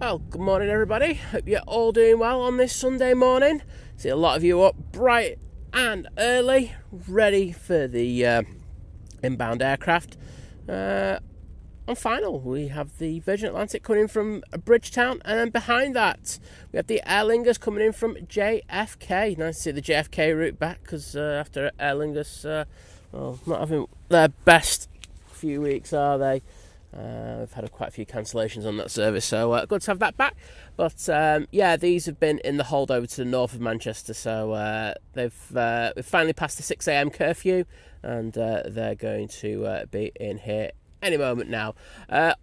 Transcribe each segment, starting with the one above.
Well, good morning everybody. Hope you're all doing well on this Sunday morning. See a lot of you up bright and early, ready for the inbound aircraft. On final, we have the Virgin Atlantic coming in from Bridgetown, and then behind that, we have the Aer Lingus coming in from JFK. Nice to see the JFK route back, because after Aer Lingus, not having their best few weeks, are they? We've had quite a few cancellations on that service, so good to have that back. But these have been in the holdover to the north of Manchester, so we've finally passed the 6 a.m. curfew, and they're going to be in here any moment now.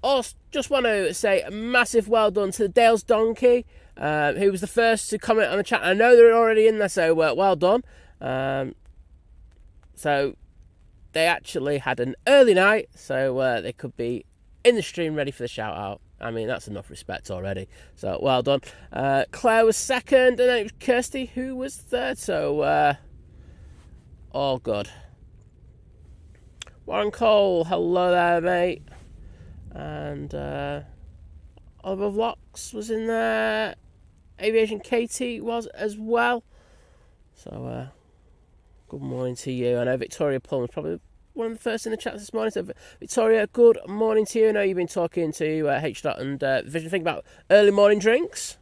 Also, just want to say a massive well done to the Dale's Donkey, who was the first to comment on the chat. I know they're already in there, so well done. So they actually had an early night, so they could be in the stream ready for the shout out. I mean, that's enough respect already, so well done. Claire was second, and then it was Kirsty who was third, so all good. Warren Cole, hello there, mate. And Oliver Vlogs was in there. Aviation Katie was as well. So good morning to you. I know Victoria Pullman was probably one of the first in the chat this morning. So Victoria, good morning to you. I know you've been talking to H. and Vision Think about early morning drinks.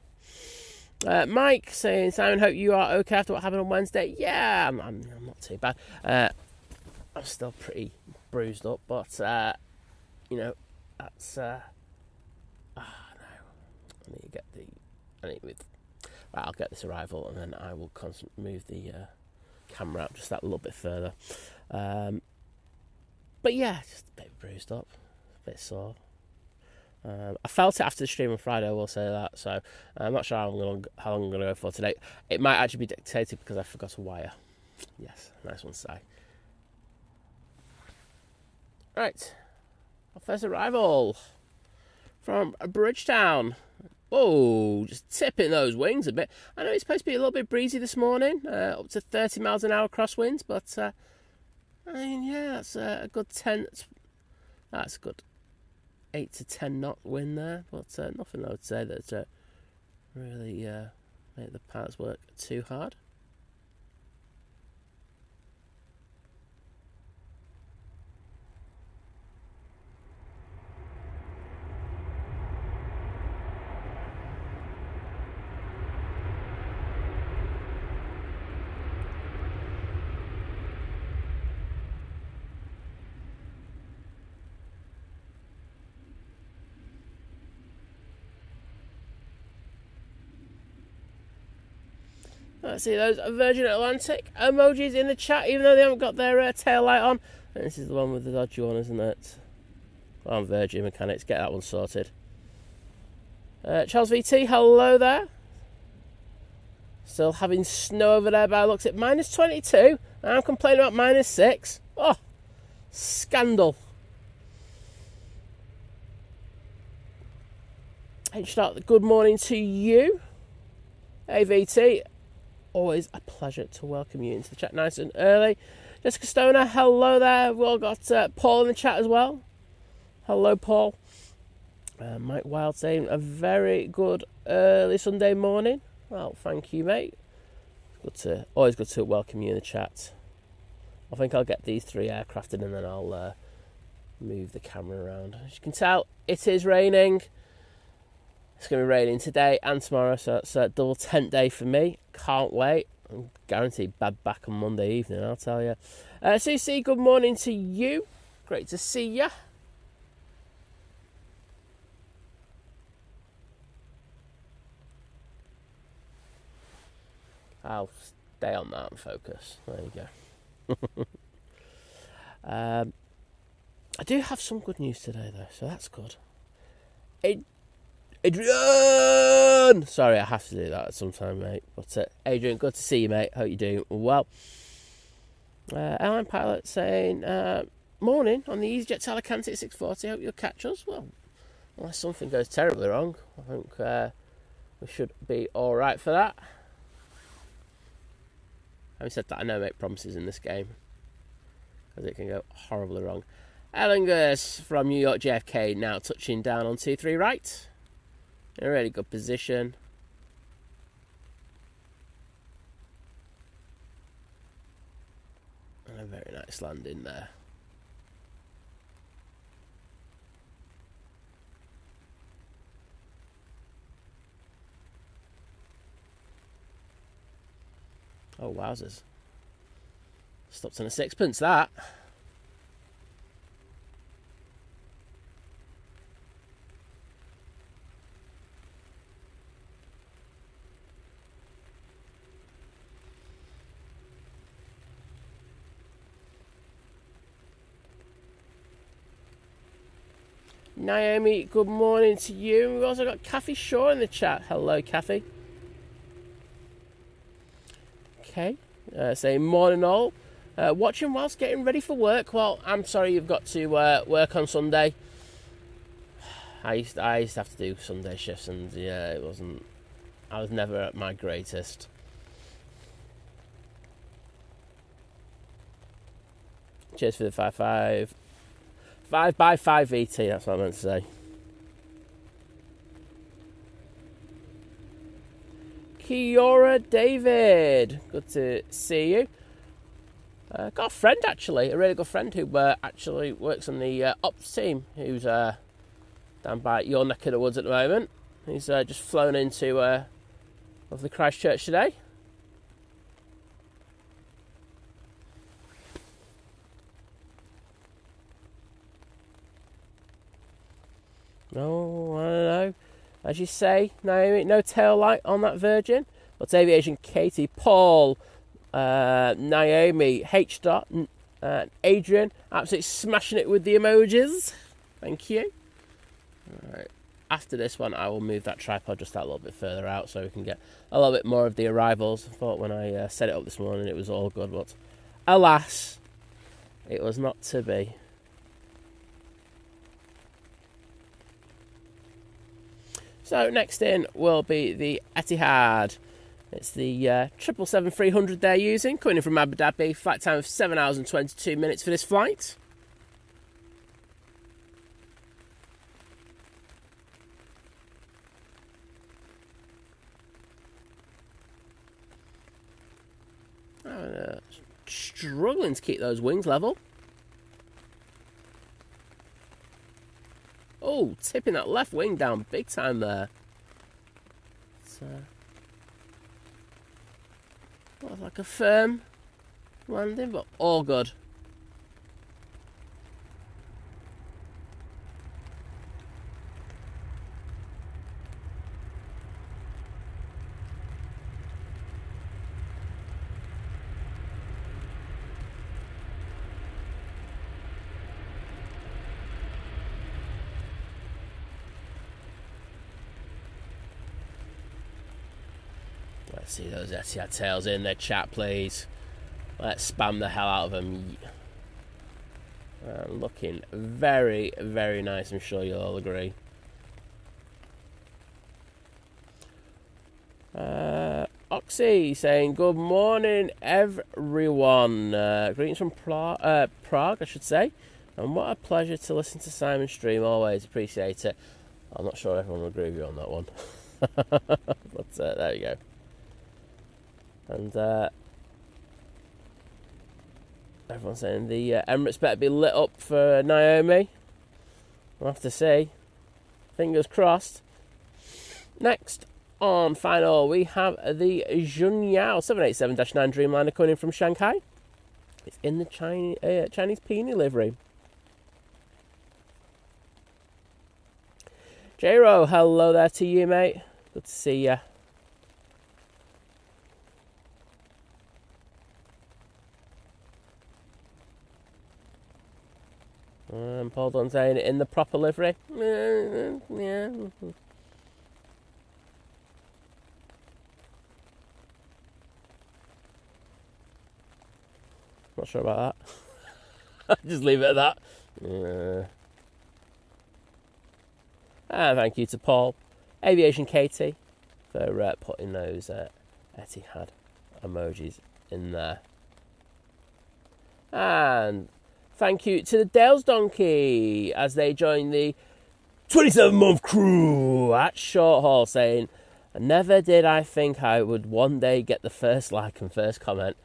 Mike saying, Simon, hope you are okay after what happened on Wednesday. Yeah, I'm not too bad. I'm still pretty bruised up, but that's no. I'll get this arrival, and then I will move the camera out just that little bit further. But yeah, just a bit bruised up, a bit sore. I felt it after the stream on Friday, I will say that, so I'm not sure how long I'm going to go for today. It might actually be dictated because I forgot a wire. Yes, nice one to say. Right, our first arrival from Bridgetown. Oh, just tipping those wings a bit. I know it's supposed to be a little bit breezy this morning, up to 30 miles an hour crosswinds, but I mean, yeah, that's a good 10. That's a good 8 to 10 knot wind there, but nothing I would say that really make the pilots work too hard. Let's see those Virgin Atlantic emojis in the chat, even though they haven't got their tail light on. And this is the one with the dodgy one, isn't it? Well, I'm Virgin Mechanics, get that one sorted. Charles VT, hello there. Still having snow over there by the looks at minus 22. I'm complaining about minus 6. Oh, scandal. H-Start, good morning to you. AVT. Always a pleasure to welcome you into the chat nice and early. Jessica Stoner, hello there. We've all got Paul in the chat as well. Hello, Paul. Mike Wild saying a very good early Sunday morning. Well, thank you, mate. Always good to welcome you in the chat. I think I'll get these 3 aircraft in, and then I'll move the camera around. As you can tell, it is raining. It's going to be raining today and tomorrow, so it's a double tent day for me. Can't wait. I'm guaranteed bad back on Monday evening, I'll tell you. CC, good morning to you. Great to see you. I'll stay on that and focus. There you go. I do have some good news today, though, so that's good. Adrian! Sorry, I have to do that at some time, mate. But Adrian, good to see you, mate. Hope you're doing well. Airline pilot saying, morning on the EasyJet to Alicante at 6:40. Hope you'll catch us. Well, unless something goes terribly wrong, I think we should be all right for that. Having said that, I never make promises in this game, because it can go horribly wrong. Aer Lingus from New York JFK now touching down on 23 right. in a really good position. And a very nice landing there. Oh, wowzers. Stopped on a sixpence, that. Naomi, good morning to you. We've also got Kathy Shaw in the chat. Hello, Kathy. Okay, saying morning all. Watching whilst getting ready for work. Well, I'm sorry you've got to work on Sunday. I used to have to do Sunday shifts, and yeah, it wasn't. I was never at my greatest. Cheers for the 5 by 5 VT. That's what I meant to say. Kiora David, good to see you. Got a friend actually, a really good friend who actually works on the ops team, who's down by your neck of the woods at the moment. He's just flown into lovely Christchurch today. No, I don't know. As you say, Naomi, no tail light on that Virgin. But Aviation, Katie, Paul, Naomi, H. Dot, Adrian, absolutely smashing it with the emojis. Thank you. All right. After this one, I will move that tripod just that little bit further out so we can get a little bit more of the arrivals. I thought when I set it up this morning it was all good, but alas, it was not to be. So next in will be the Etihad. It's the 777-300 they're using, coming in from Abu Dhabi. Flight time of 7 hours and 22 minutes for this flight. Struggling to keep those wings level. Oh, tipping that left wing down big time there. It's not like a firm landing, but all good. Let's see those Etihad tails in their chat, please. Let's spam the hell out of them. Looking very, very nice. I'm sure you'll all agree. Oxy saying, good morning, everyone. Greetings from Prague, I should say. And what a pleasure to listen to Simon stream. Always appreciate it. I'm not sure everyone will agree with you on that one. But there you go. And everyone's saying the Emirates better be lit up for Naomi. We'll have to see. Fingers crossed. Next on final, we have the Junyao 787-9 Dreamliner coming in from Shanghai. It's in the Chinese Peony livery. J-Ro, hello there to you, mate. Good to see ya. Paul Dunn saying in the proper livery. Yeah. Not sure about that. Just leave it at that. And thank you to Paul, Aviation Katie, for putting those Etihad emojis in there. And thank you to the Dales Donkey as they join the 27-month crew at Short Haul saying, never did I think I would one day get the first like and first comment.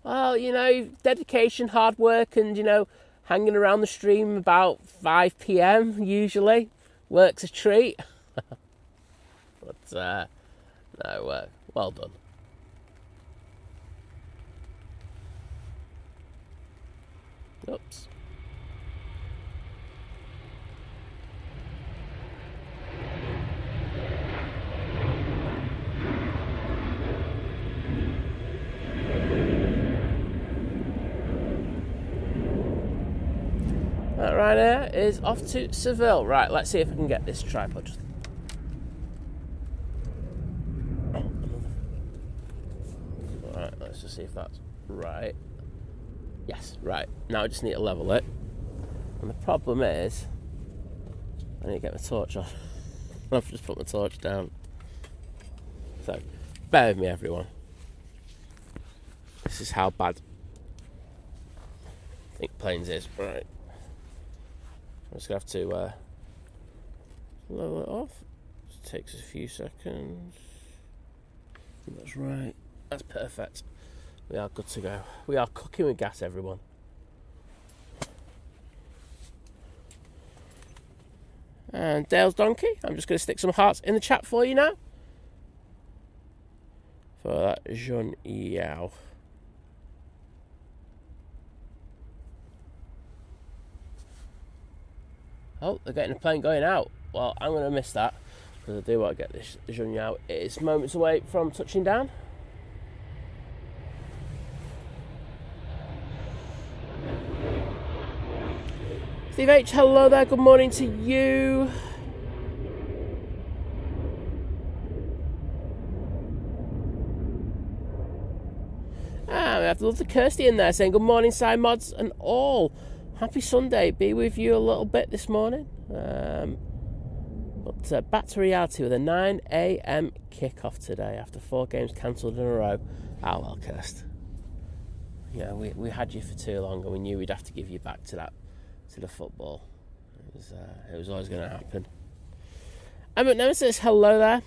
Well, you know, dedication, hard work, and, you know, hanging around the stream about 5 p.m. usually works a treat. But, no, well done. Oops. That right there is off to Seville. Right, let's see if I can get this tripod. Alright, let's just see if that's right. Yes, right. Now I just need to level it. And the problem is, I need to get my torch off. I've just put my torch down. So, bear with me, everyone. This is how bad I think Plains is. Right. I'm just going to have to level it off. Just takes a few seconds. That's right. That's perfect. We are good to go. We are cooking with gas, everyone. And Dale's Donkey, I'm just going to stick some hearts in the chat for you now. For that Jean Yao. Oh, they're getting a plane going out. Well, I'm going to miss that because I do want to get this Jean Yao. It's moments away from touching down. Steve H, hello there. Good morning to you. Ah, we have lovely Kirsty in there saying good morning, Sci Mods and all. Happy Sunday. Be with you a little bit this morning. But back to reality with a 9 a.m. kickoff today after 4 games cancelled in a row. Ah, well, Kirst. Yeah, we had you for too long and we knew we'd have to give you back to the football. It was always going to happen. Emmett Nemesis, hello there.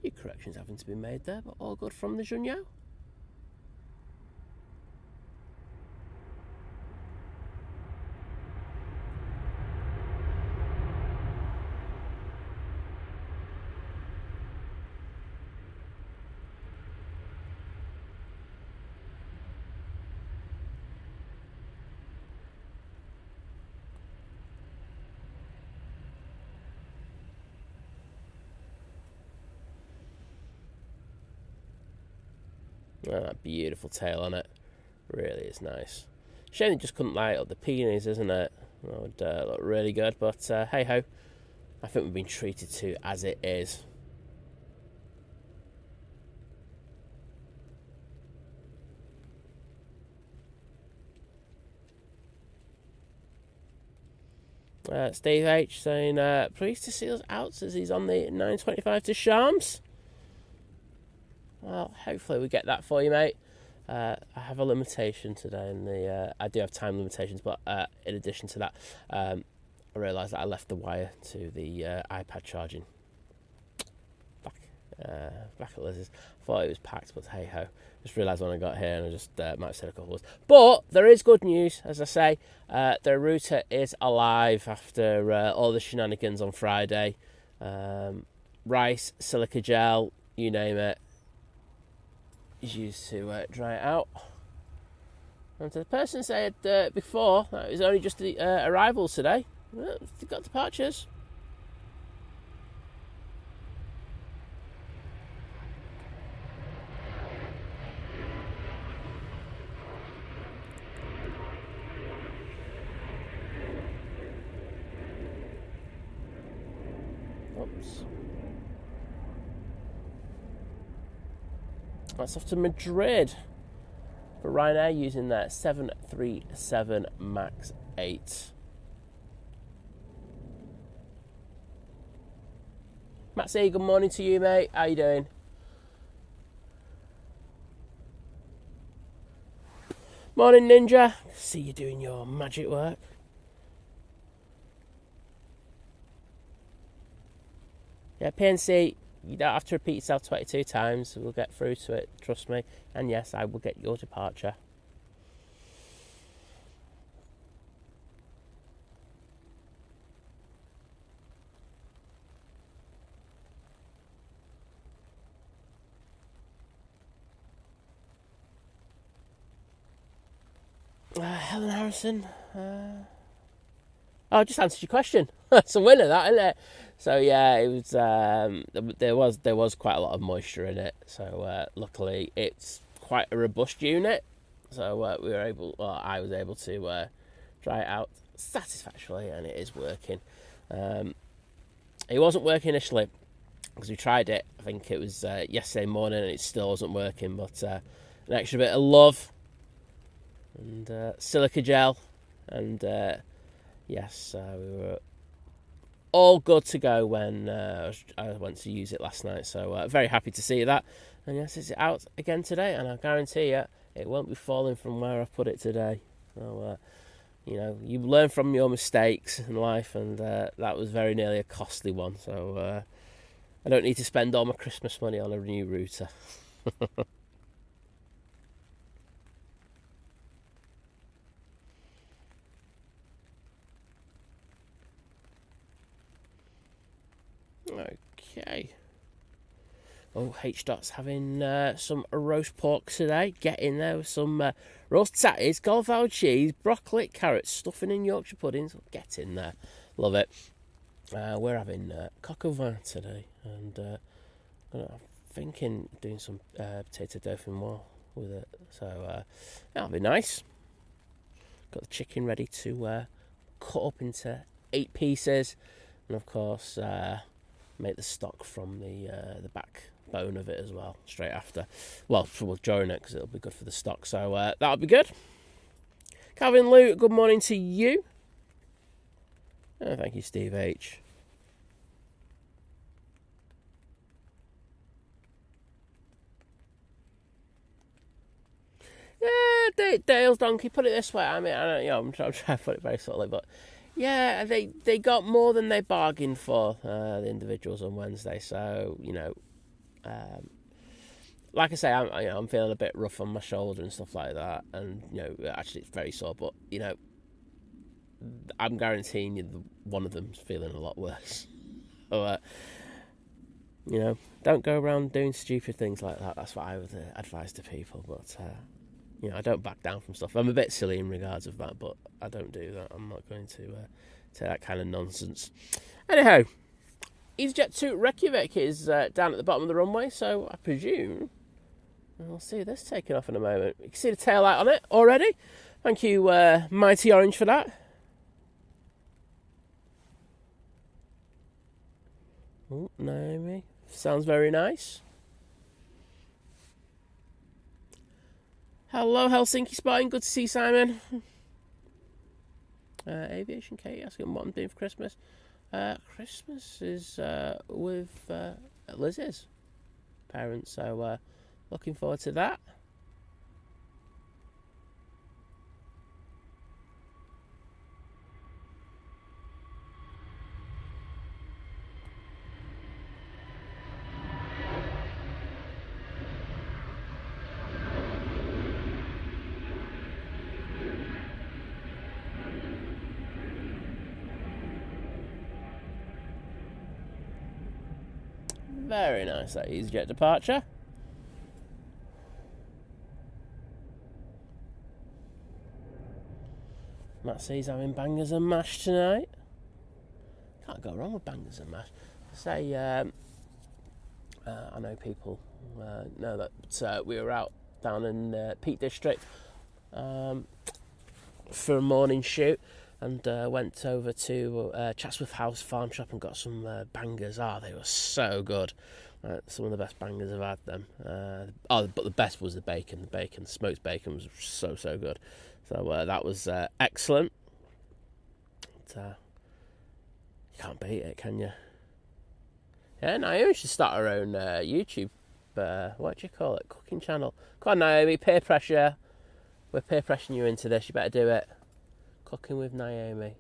Few corrections having to be made there, but all good from the Junyao. Oh, that beautiful tail on it. Really is nice. Shame they just couldn't light up the peonies, isn't it? That would look really good, but hey ho. I think we've been treated to as it is. Steve H saying, pleased to see us out as he's on the 9.25 to Shams. Well, hopefully we get that for you, mate. I have a limitation today, and I do have time limitations, but in addition to that, I realised that I left the wire to the iPad charging back at Liz's. I thought it was packed, but hey ho. Just realised when I got here, and I just might have said a couple of words. But there is good news, as I say. The router is alive after all the shenanigans on Friday. rice, silica gel, you name it, is used to dry it out. And the person said before that it was only just the arrivals today. Well, they've got departures. Oops. That's off to Madrid for Ryanair using their 737 MAX 8. Matt C, good morning to you, mate. How you doing? Morning, Ninja. See you doing your magic work. Yeah, PNC, you don't have to repeat yourself 22 times. We'll get through to it, trust me. And yes, I will get your departure. Helen Harrison. I just answered your question. It's a winner, that, isn't it? So yeah, it was. There was quite a lot of moisture in it. So luckily, it's quite a robust unit. So I was able to dry it out satisfactorily, and it is working. It wasn't working initially because we tried it. I think it was yesterday morning, and it still wasn't working. But an extra bit of love and silica gel, and yes, we were all good to go when I went to use it last night. So very happy to see that. And yes, it's out again today, and I guarantee you it won't be falling from where I put it today. So you learn from your mistakes in life, and that was very nearly a costly one. So I don't need to spend all my Christmas money on a new router. Okay. Oh, H-Dot's having some roast pork today. Get in there with some roast tatties, cauliflower cheese, broccoli, carrots, stuffing and Yorkshire puddings. Get in there. Love it. We're having coq au vin today. And I'm thinking doing some potato dauphinoise with it. So that'll be nice. Got the chicken ready to cut up into 8 pieces. And of course, make the stock from the backbone of it as well, straight after. Well, during it, because it'll be good for the stock. So that'll be good. Calvin Lou, good morning to you. Oh, thank you, Steve H. Yeah, Dale's donkey. Put it this way. I mean, I'm trying to put it very subtly, but yeah, they got more than they bargained for, the individuals on Wednesday. So like I say, I'm feeling a bit rough on my shoulder and stuff like that, and actually it's very sore. But I'm guaranteeing you, one of them's feeling a lot worse. So don't go around doing stupid things like that. That's what I would advise to people. But I don't back down from stuff. I'm a bit silly in regards of that, but I don't do that. I'm not going to say that kind of nonsense. Anyhow, EasyJet to Reykjavik is down at the bottom of the runway, so I presume we'll see this taking off in a moment. You can see the tail light on it already. Thank you, Mighty Orange, for that. Oh, Naomi. Sounds very nice. Hello, Helsinki Spotting. Good to see Simon. Aviation Kate asking what I'm doing for Christmas. Christmas is with Liz's parents, so looking forward to that. Very nice, that EasyJet departure. Matt says having bangers and mash tonight. Can't go wrong with bangers and mash. Say, I know people know that we were out down in Peak District for a morning shoot, and went over to Chatsworth House Farm Shop and got some bangers. They were so good. Some of the best bangers I've had them. But the best was the bacon. The smoked bacon was so good. So that was excellent. But, you can't beat it, can you? Yeah, Naomi should start her own YouTube, what do you call it, cooking channel. Come on, Naomi, peer pressure. We're peer pressuring you into this, you better do it. Cooking with Naomi.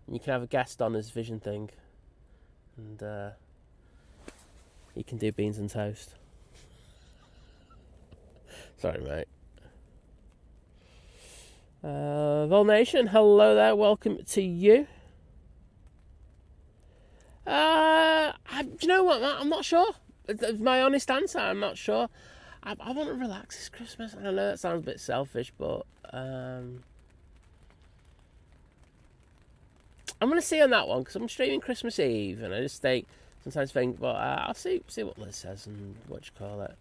And you can have a guest on as Vision thing. And you can do beans and toast. Sorry, mate. Vol Nation, hello there, welcome to you. Do you know what, Matt? I'm not sure. That's my honest answer. I'm not sure. I want to relax this Christmas. I know that sounds a bit selfish, but I'm going to see on that one because I'm streaming Christmas Eve, and I just sometimes think, well, I'll see what Liz says and what you call it.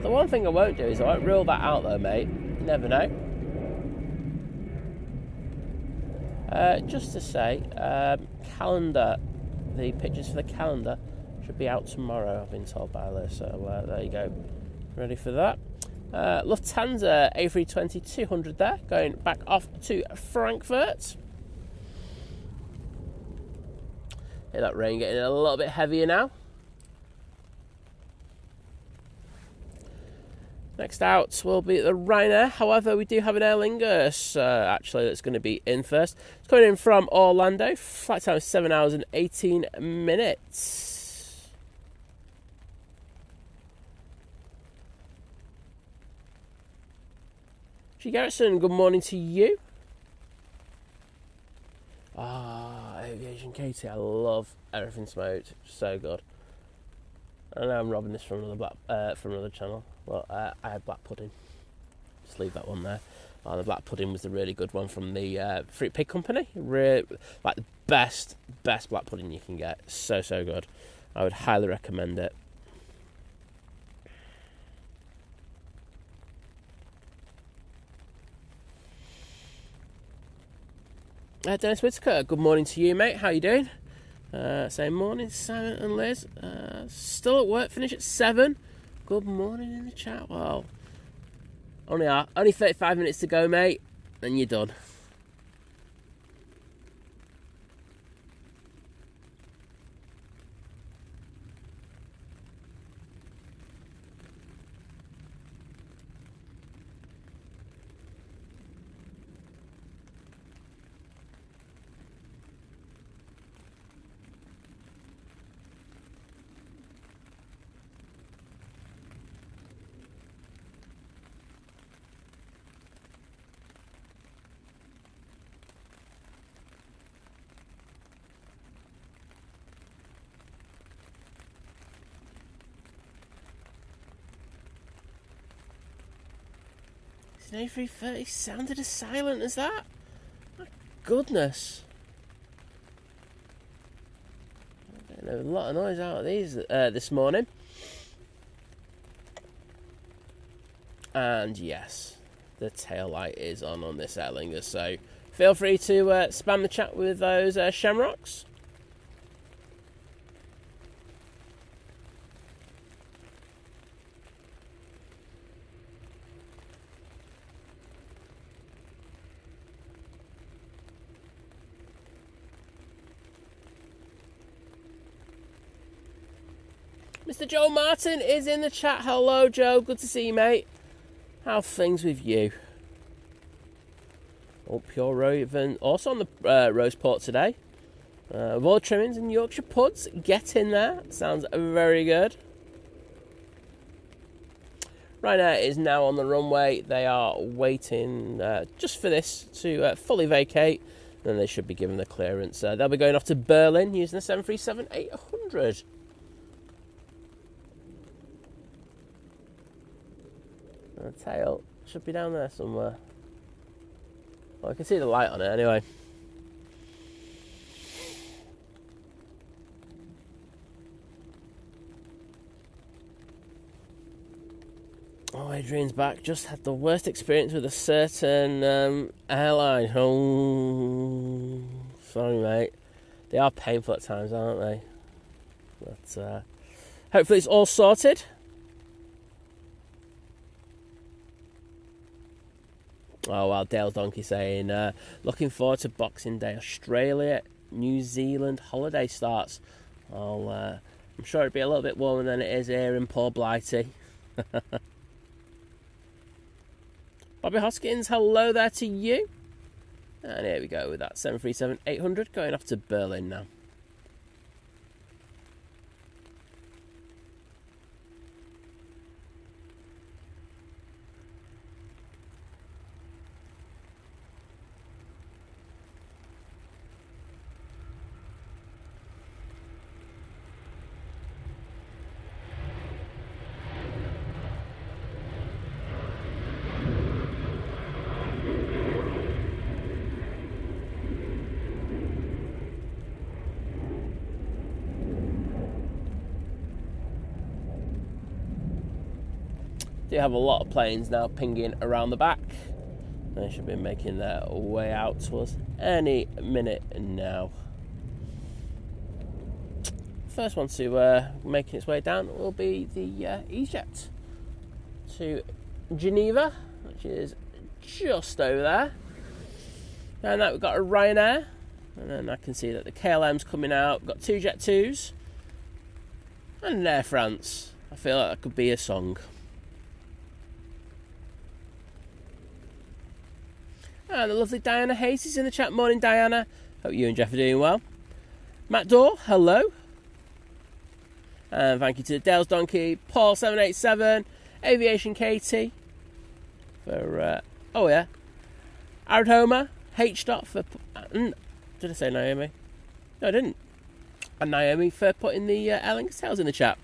The one thing I won't do is I won't rule that out though, mate. You never know. Just to say, calendar, the pictures for the calendar should be out tomorrow, I've been told by Liz. So there you go. Ready for that. Lufthansa A320-200 there, going back off to Frankfurt. Hear that rain getting a little bit heavier now. Next out will be the Ryanair. However, we do have an Aer Lingus actually that's going to be in first. It's coming in from Orlando. Flight time is 7 hours and 18 minutes. G. Garrison, good morning to you. Aviation Katie, I love everything smoked. So good. I know I'm robbing this from another channel. Well, I had black pudding. Just leave that one there. The black pudding was the really good one from the Fruit Pig Company. Like the best black pudding you can get. So good. I would highly recommend it. Dennis Whitaker, good morning to you, mate. How you doing? Same morning, Simon and Liz. Still at work, finish at 7. Good morning in the chat. Well, only 35 minutes to go, mate, and you're done. An A330 sounded as silent as that? My goodness. There's a lot of noise out of these this morning. And yes, the tail light is on this Aer Lingus, so feel free to spam the chat with those shamrocks. Mr. Joe Martin is in the chat. Hello, Joe. Good to see you, mate. How are things with you? Pure Raven, also on the roast pork today. With all trimmings and Yorkshire puds, get in there. Sounds very good. Ryanair is now on the runway. They are waiting just for this to fully vacate. Then they should be given the clearance. They'll be going off to Berlin using the 737-800. The tail should be down there somewhere. Well, I can see the light on it anyway. Oh, Adrian's back. Just had the worst experience with a certain airline. Oh, sorry, mate. They are painful at times, aren't they? But hopefully it's all sorted. Oh, well, Dale's Donkey saying, looking forward to Boxing Day. Australia, New Zealand holiday starts. I'm sure it'll be a little bit warmer than it is here in poor Blighty. Bobby Hoskins, hello there to you. And here we go with that 737-800 going off to Berlin now. Do have a lot of planes now pinging around the back. They should be making their way out to us any minute now. First one to making its way down will be the EasyJet to Geneva, which is just over there. And now we've got a Ryanair, and then I can see that the KLM's coming out. We've got two Jet 2s and an Air France. I feel like that could be a song. And the lovely Diana Hayes is in the chat. Morning, Diana. Hope you and Jeff are doing well. Matt Dorr, hello. And thank you to Dale's Donkey, Paul787, Aviation Katie, for, Arid Homer, H. Dot for, did I say Naomi? No, I didn't. And Naomi for putting the Ellen Castells in the chat.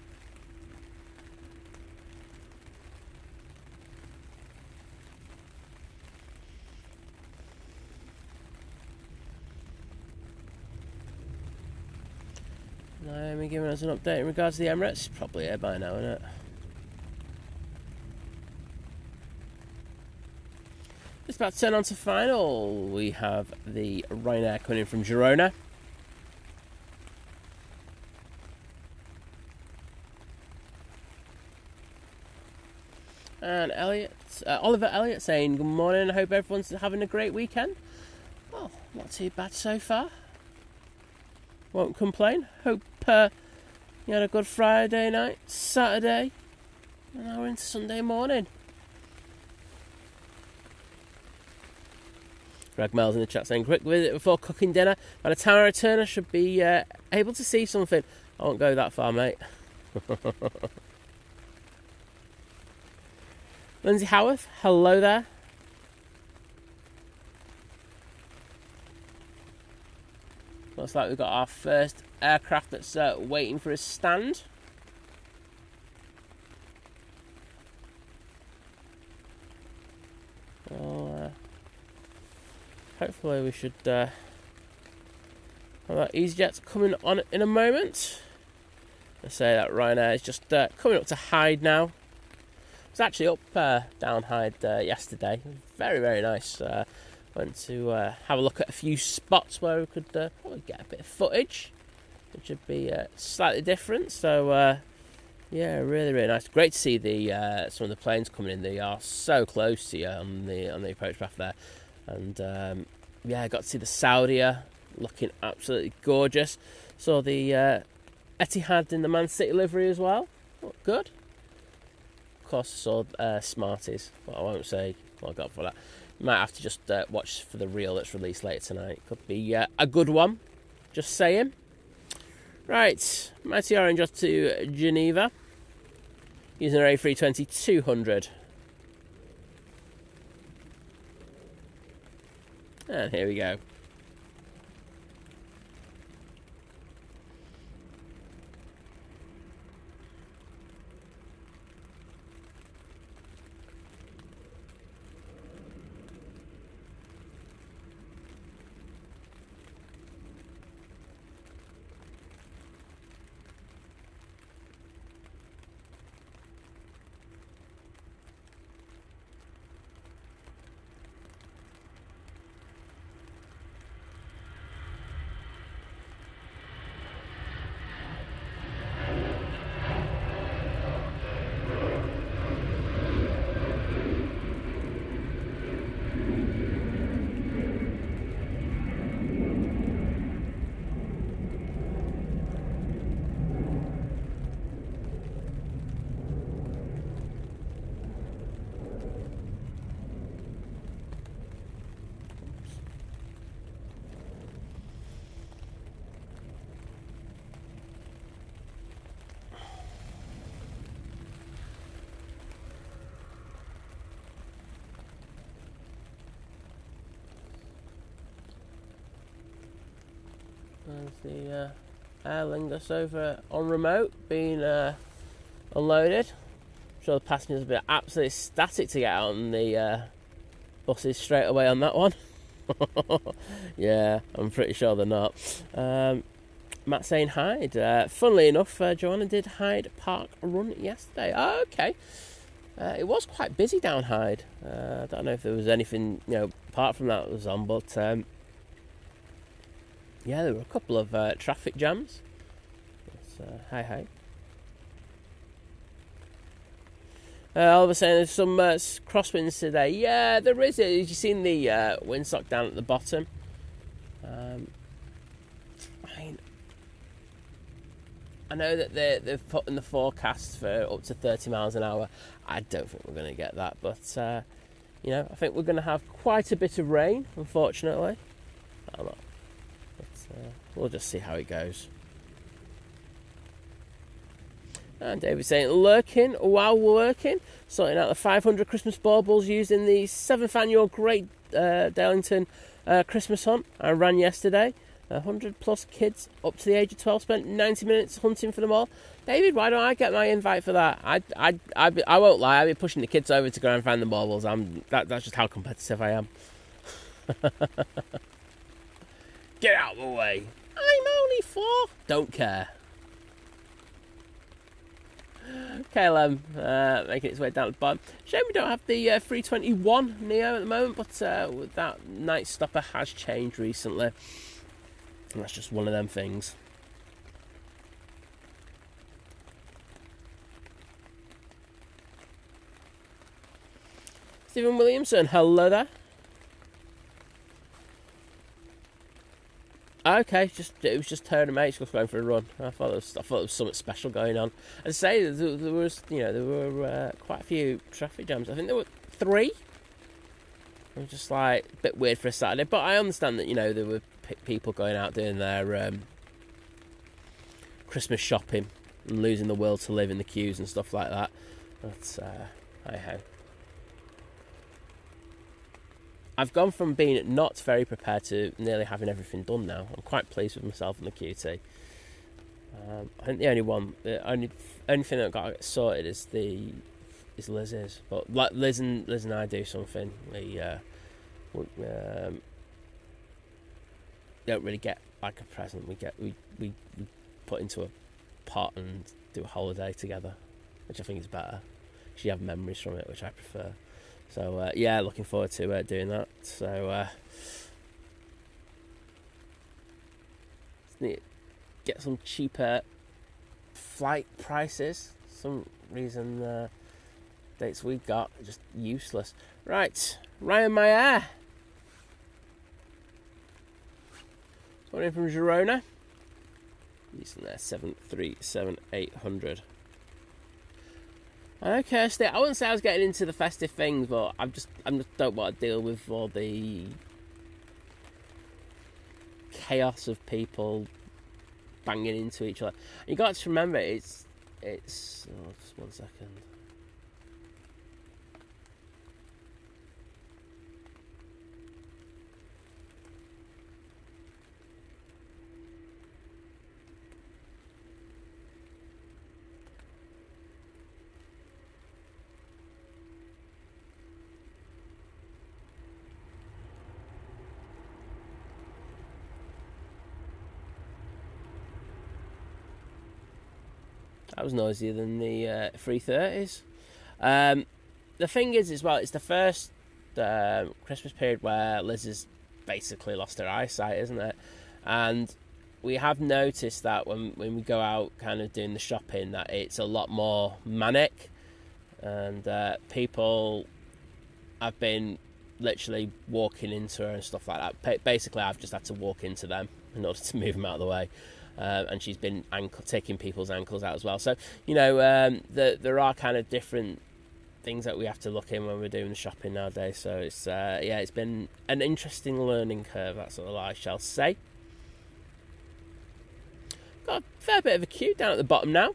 Naomi giving us an update in regards to the Emirates. Probably here by now, isn't it? Just about to turn on to final. We have the Ryanair coming in from Girona. And Oliver Elliott saying, good morning, I hope everyone's having a great weekend. Oh, not too bad so far. Won't complain. Hope you had a good Friday night, Saturday, and now we're into Sunday morning. Greg Mel's in the chat saying, quick visit before cooking dinner. By the time I return, I should be able to see something. I won't go that far, mate. Lindsay Howarth, hello there. Looks like we've got our first aircraft that's waiting for a stand. Well, hopefully we should have that EasyJet coming on in a moment. I say that Ryanair is just coming up to Hyde now. I was actually up down Hyde yesterday. Very, very nice. Went to have a look at a few spots where we could probably get a bit of footage, which would be slightly different. So yeah, really, really nice. Great to see the some of the planes coming in. They are so close to you on the approach path there, and yeah, I got to see the Saudia looking absolutely gorgeous. Saw the Etihad in the Man City livery as well. Looked good. Of course, I saw Smarties, but I won't say what I got for that. Might have to just watch for the reel that's released later tonight. Could be a good one. Just saying. Right, Mighty Orange off to Geneva. Using our A320-200. And here we go. There's the airling that's over on remote being unloaded. I'm sure the passengers will be absolutely ecstatic to get out on the buses straight away on that one. Yeah, I'm pretty sure they're not. Matt saying Hyde. Funnily enough, Joanna did Hyde Park Run yesterday. Oh, okay. It was quite busy down Hyde. I don't know if there was anything, apart from that was on, but yeah, there were a couple of traffic jams. Hi. Oliver saying there's some crosswinds today. Yeah, there is. You've seen the windsock down at the bottom. I know that they've put in the forecast for up to 30 miles an hour. I don't think we're going to get that, but I think we're going to have quite a bit of rain, unfortunately. I don't know. But we'll just see how it goes. And David saying, lurking while working, sorting out the 500 Christmas baubles used in the 7th annual Great Darlington Christmas Hunt. I ran yesterday. 100 plus kids up to the age of 12 spent 90 minutes hunting for them all. David, why don't I get my invite for that? I won't lie, I'll be pushing the kids over to go and find the baubles. That's just how competitive I am. Get out of the way. I'm only 4. Don't care. KLM making its way down to the bottom. Shame we don't have the 321 Neo at the moment, but that night stopper has changed recently. And that's just one of them things. Stephen Williamson, hello there. Okay, it was just her and mates just going for a run. I thought there was something special going on. As I say, there were quite a few traffic jams. I think there were 3. It was just like a bit weird for a Saturday, but I understand that there were people going out doing their Christmas shopping and losing the will to live in the queues and stuff like that. But hey-ho. I've gone from being not very prepared to nearly having everything done now. I'm quite pleased with myself and the QT. I think the only thing that got sorted is Liz's. But like Liz and I do something. We don't really get like a present. We put into a pot and do a holiday together, which I think is better. You have memories from it, which I prefer. So yeah, looking forward to doing that. So need to get some cheaper flight prices. Some reason dates we got are just useless. Right, Ryan Meyer. Sorry, from Girona. Using their 737-800. Okay, I wouldn't say I was getting into the festive things, but I just don't want to deal with all the chaos of people banging into each other. You got to remember, it's. Oh, just 1 second. That was noisier than the 330s. The thing is, as well, it's the first Christmas period where Liz has basically lost her eyesight, isn't it? And we have noticed that when we go out kind of doing the shopping, that it's a lot more manic. And people have been literally walking into her and stuff like that. Basically, I've just had to walk into them in order to move them out of the way. And she's been taking people's ankles out as well. So, you know, there are kind of different things that we have to look in when we're doing the shopping nowadays. So it's it's been an interesting learning curve. That's all I shall say. Got a fair bit of a queue down at the bottom now.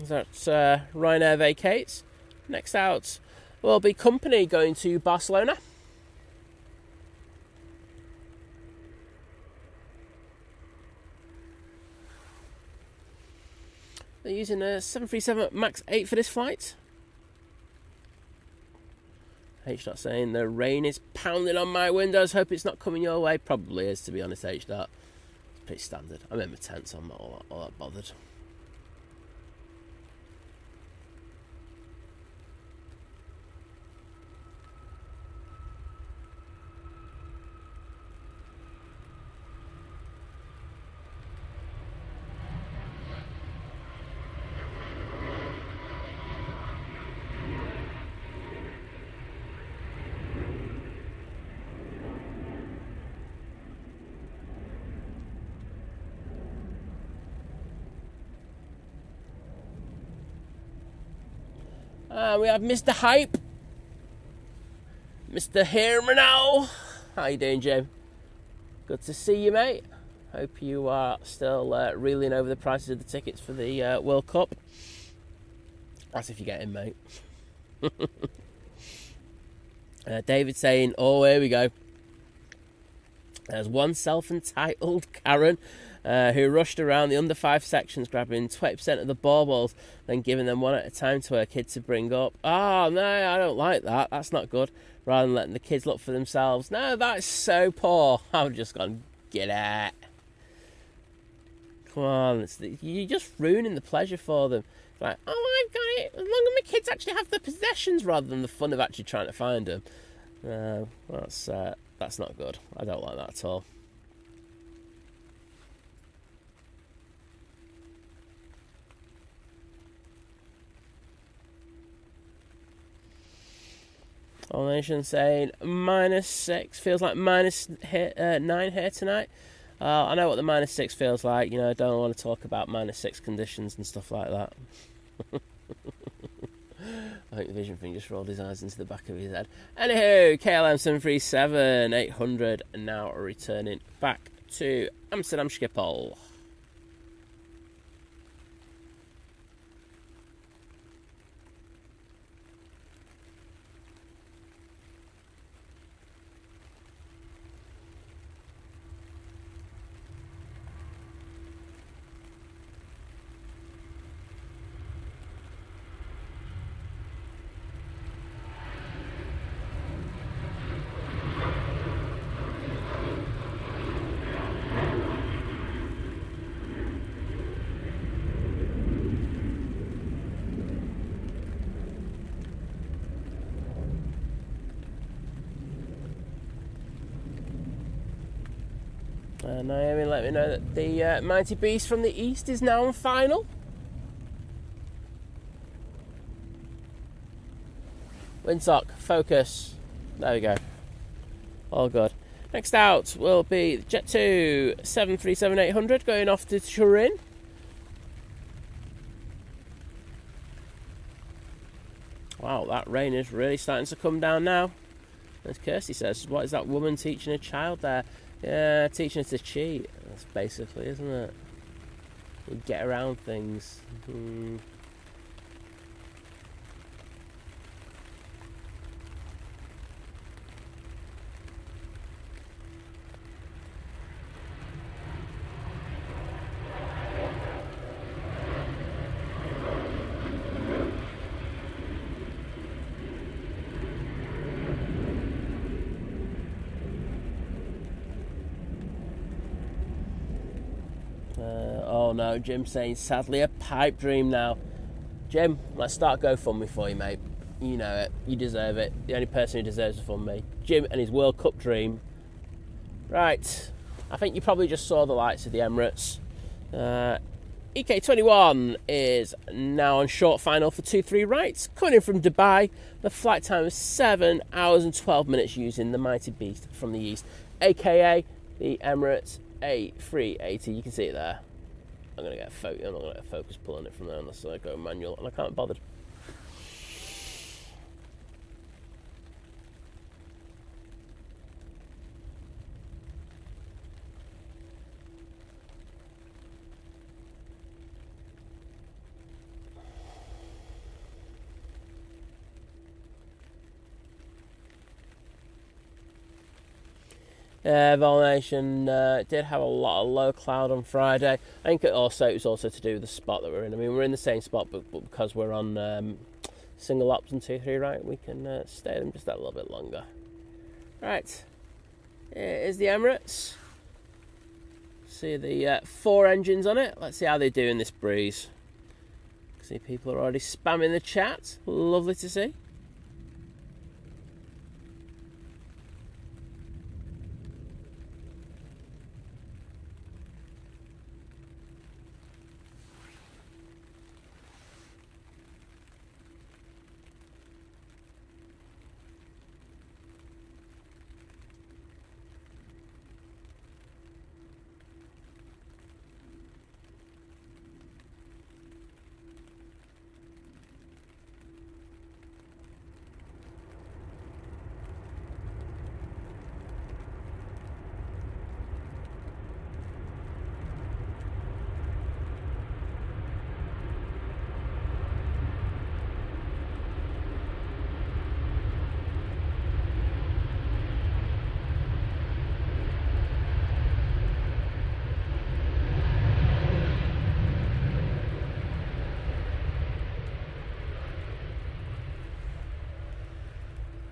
That's Ryanair vacates. Next out will be company going to Barcelona. They're using a 737 MAX 8 for this flight. H-Dot saying the rain is pounding on my windows. Hope it's not coming your way. Probably is, to be honest, H-Dot. It's pretty standard. I'm in my tent, so I'm not all that bothered. We have Mr. Hype. Mr. Hermano. How you doing, Jim? Good to see you, mate. Hope you are still reeling over the prices of the tickets for the World Cup. That's if you get in, mate. David saying, oh, here we go. There's one self-entitled Karen who rushed around the under 5 sections grabbing 20% of the baubles, then giving them one at a time to her kid to bring up. Oh, no, I don't like that. That's not good. Rather than letting the kids look for themselves. No, that's so poor. I've just gone, get out. Come on. You're just ruining the pleasure for them. It's like, oh, I've got it. As long as my kids actually have the possessions rather than the fun of actually trying to find them. That's not good. I don't like that at all. All Nation saying -6 feels like -9 here tonight. I know what the -6 feels like. You know, I don't want to talk about -6 conditions and stuff like that. I think the vision thing just rolled his eyes into the back of his head. Anywho, KLM 737 800 now returning back to Amsterdam Schiphol. Naomi let me know that the Mighty Beast from the East is now on final. Windsock, focus. There we go. All good. Next out will be Jet 2 737 800 going off to Turin. Wow, that rain is really starting to come down now. As Kirsty says, what is that woman teaching a child there? Yeah, teaching her to cheat. That's basically, isn't it? You get around things. Oh no, Jim's saying, sadly, a pipe dream now. Jim, let's start GoFundMe for you, mate. You know it. You deserve it. The only person who deserves it from me. Jim and his World Cup dream. Right. I think you probably just saw the lights of the Emirates. EK21 is now on short final for 2-3 rights. Coming in from Dubai. The flight time is 7 hours and 12 minutes using the mighty beast from the east, aka the Emirates A380. You can see it there. I'm not going to get a focus pull on it from there unless I go manual, and I can't bother. Volnation did have a lot of low cloud on Friday. I think it was also to do with the spot that we're in. I mean, we're in the same spot, but because we're on single ops and 2-3 right, we can stay them just that little bit longer. Right, here is the Emirates. See the 4 engines on it. Let's see how they do in this breeze. See, people are already spamming the chat. Lovely to see.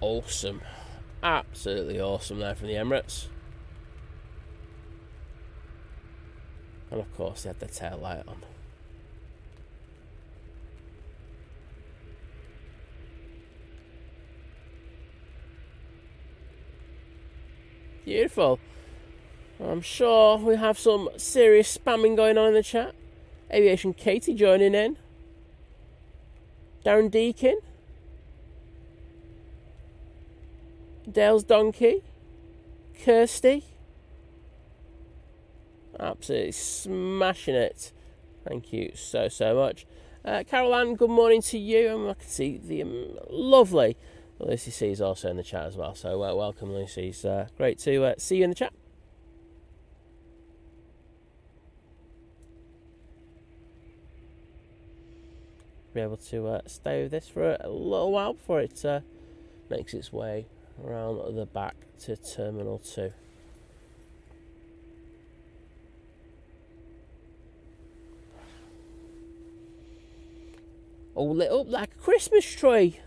Awesome, absolutely awesome there from the Emirates. And of course they had the tail light on. Beautiful. I'm sure we have some serious spamming going on in the chat. Aviation Katie joining in. Darren Deakin. Dale's Donkey. Kirsty. Absolutely smashing it. Thank you so much. Carol Ann, good morning to you. And I can see the lovely Lucy C is also in the chat as well. So welcome, Lucy. It's great to see you in the chat. Be able to stay with this for a little while before it makes its way around the back to Terminal 2. All lit up like a Christmas tree.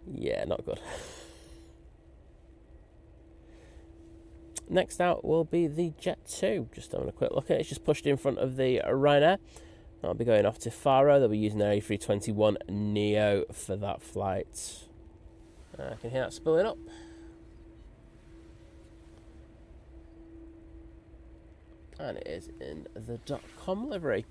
Yeah, not good. Next out will be the Jet 2. Just having a quick look at it. It's just pushed in front of the Ryanair. That'll be going off to Faro. They'll be using their A321 Neo for that flight. I can hear that spilling up. And it is in the .com livery.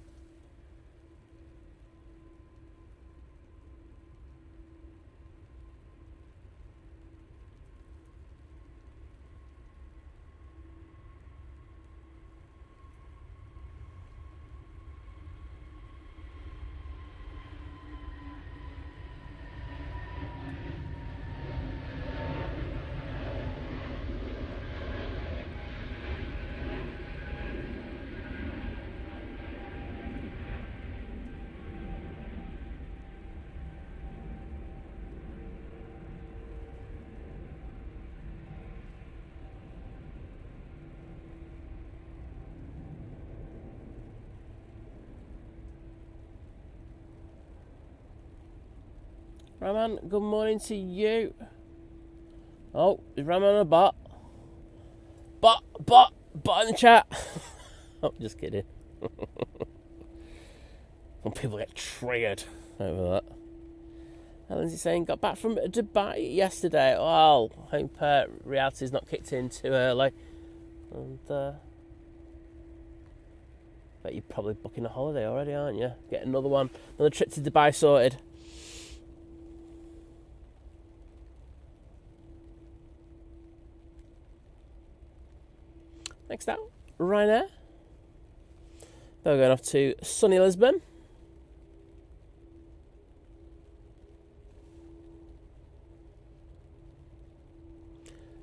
Raman, good morning to you. Oh, is Raman a bot? Bot in the chat. Oh, just kidding. When people get triggered over that. Lindsay saying, got back from Dubai yesterday. Well, I hope reality's not kicked in too early. And bet you're probably booking a holiday already, aren't you? Get another trip to Dubai sorted. Next out, Ryanair. They're going off to sunny Lisbon.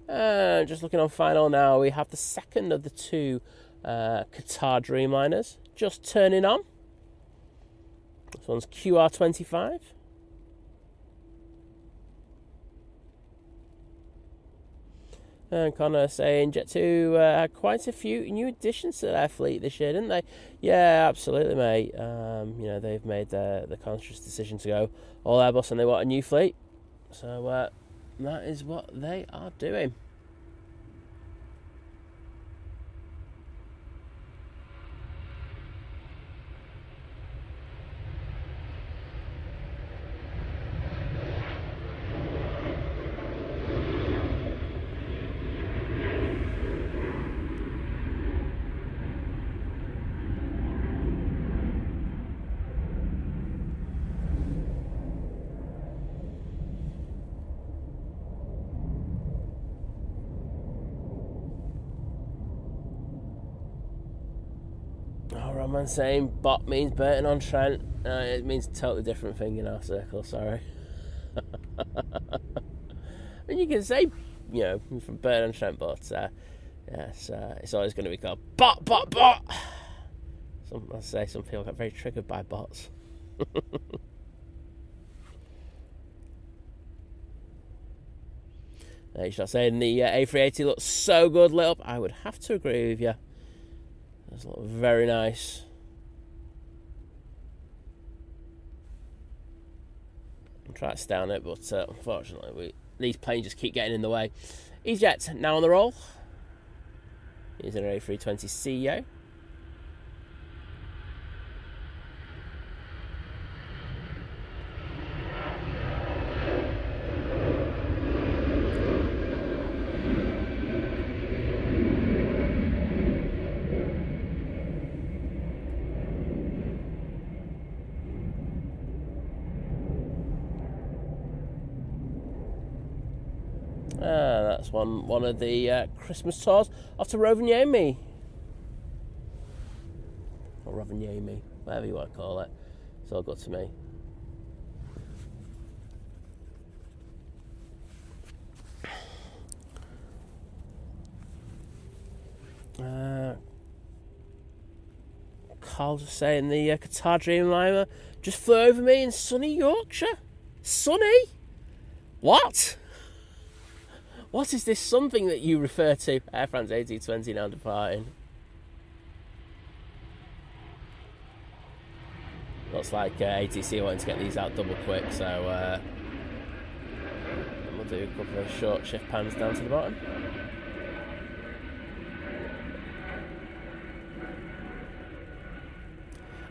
Just looking on final now, we have the second of the two Qatar Dreamliners just turning on. This one's QR25. And Connor saying Jet2 had quite a few new additions to their fleet this year, didn't they? Yeah, absolutely, mate. They've made the conscious decision to go all Airbus and they want a new fleet. So that is what they are doing. Man saying bot means Burton on Trent. It means a totally different thing in our circle, sorry. And you can say, from Burton on Trent, but it's always going to be called bot. Some people get very triggered by bots. You start saying the A380 looks so good lit up. I would have to agree with you. It's very nice. I'll try to stay on it, but unfortunately, these planes just keep getting in the way. EasyJet now on the roll. Here's an A320 CEO. That's one of the Christmas tours off to Rovaniemi. Or Rovaniemi, whatever you want to call it. It's all good to me. Carl just saying the Qatar Dreamliner just flew over me in sunny Yorkshire. Sunny? What? What is this something that you refer to? Air France A220 now departing. Looks like ATC wanting to get these out double quick, so we'll do a couple of short shift pans down to the bottom.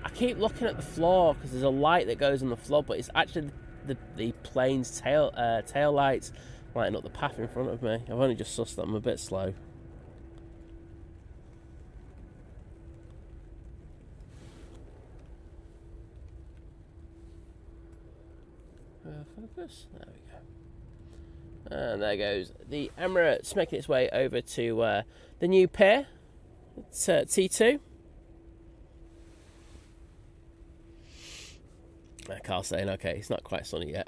I keep looking at the floor because there's a light that goes on the floor, but it's actually the plane's tail lights lighting up the path in front of me. I've only just sussed that I'm a bit slow. Focus. There we go. And there goes the Emirates making its way over to the new pair. It's T2. Carl's saying, okay, it's not quite sunny yet.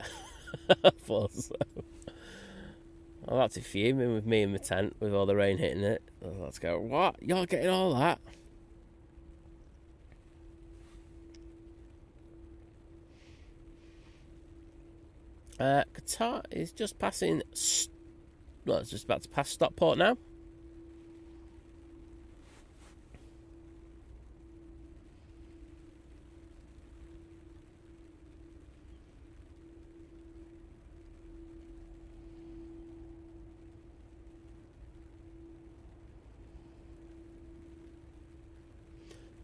I'm about to fuming with me in the tent with all the rain hitting it. Let's go, what? You're getting all that? Qatar is just passing... Well, it's just about to pass Stockport now.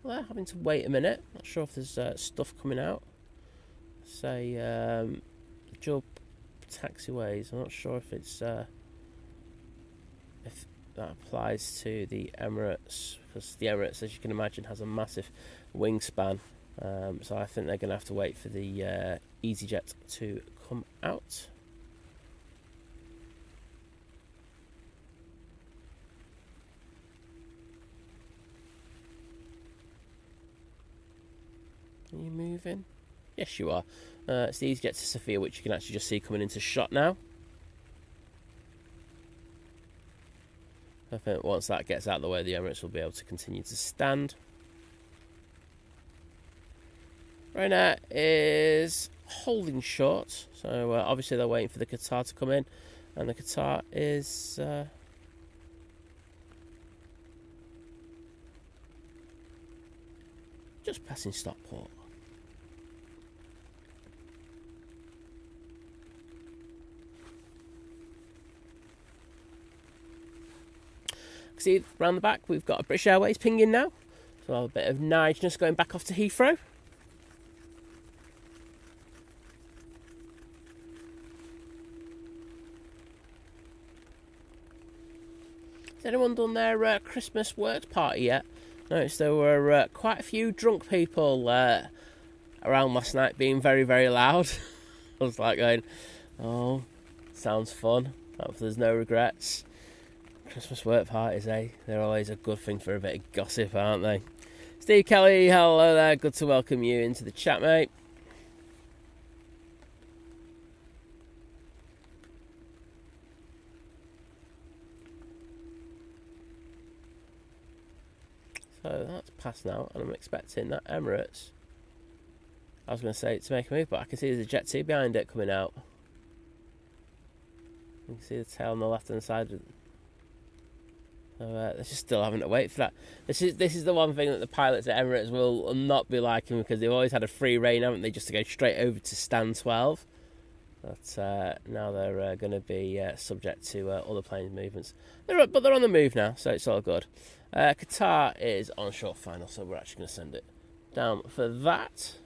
there, having to wait a minute. Not sure if there's stuff coming out. Say dual taxiways. I'm not sure if it's if that applies to the Emirates, because the Emirates, as you can imagine, has a massive wingspan. So I think they're going to have to wait for the EasyJet to come out. Are you moving? Yes, you are. It's the EasyJet to Sofia, which you can actually just see coming into shot now. I think once that gets out of the way, the Emirates will be able to continue to stand. Ryanair is holding short, so obviously they're waiting for the Qatar to come in, and the Qatar is just passing Stockport. See, around the back we've got a British Airways pinging now, so I'll have a bit of niceness going back off to Heathrow. Has anyone done their Christmas works party yet? Noticed there were quite a few drunk people around last night being very, very loud. I was like going, oh, sounds fun. Hope there's no regrets. Christmas work parties, eh? They're always a good thing for a bit of gossip, aren't they? Steve Kelly, hello there. Good to welcome you into the chat, mate. So that's passed now, and I'm expecting that Emirates, I was going to say to make a move, but I can see there's a Jet 2 behind it coming out. You can see the tail on the left hand side. So they're just still having to wait for that. This is the one thing that the pilots at Emirates will not be liking, because they've always had a free rein, haven't they, just to go straight over to stand 12. But now they're going to be subject to other planes' movements. But they're on the move now, so it's all good. Qatar is on short final, so we're actually going to send it down for that.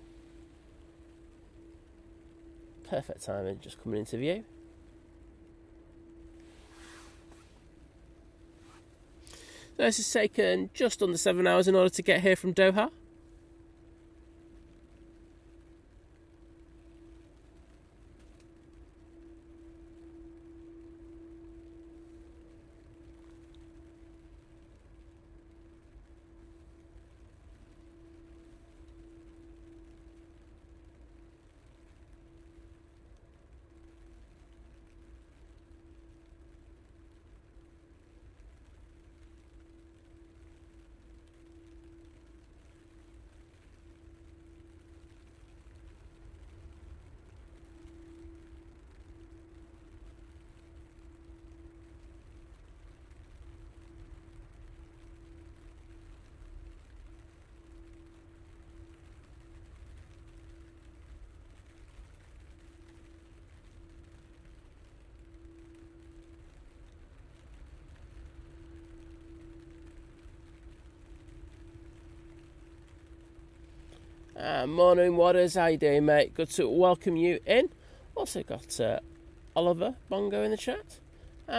Perfect timing, just coming into view. So this has taken just under 7 hours in order to get here from Doha. Morning, Wadders. How you doing, mate? Good to welcome you in. Also got Oliver Bongo in the chat.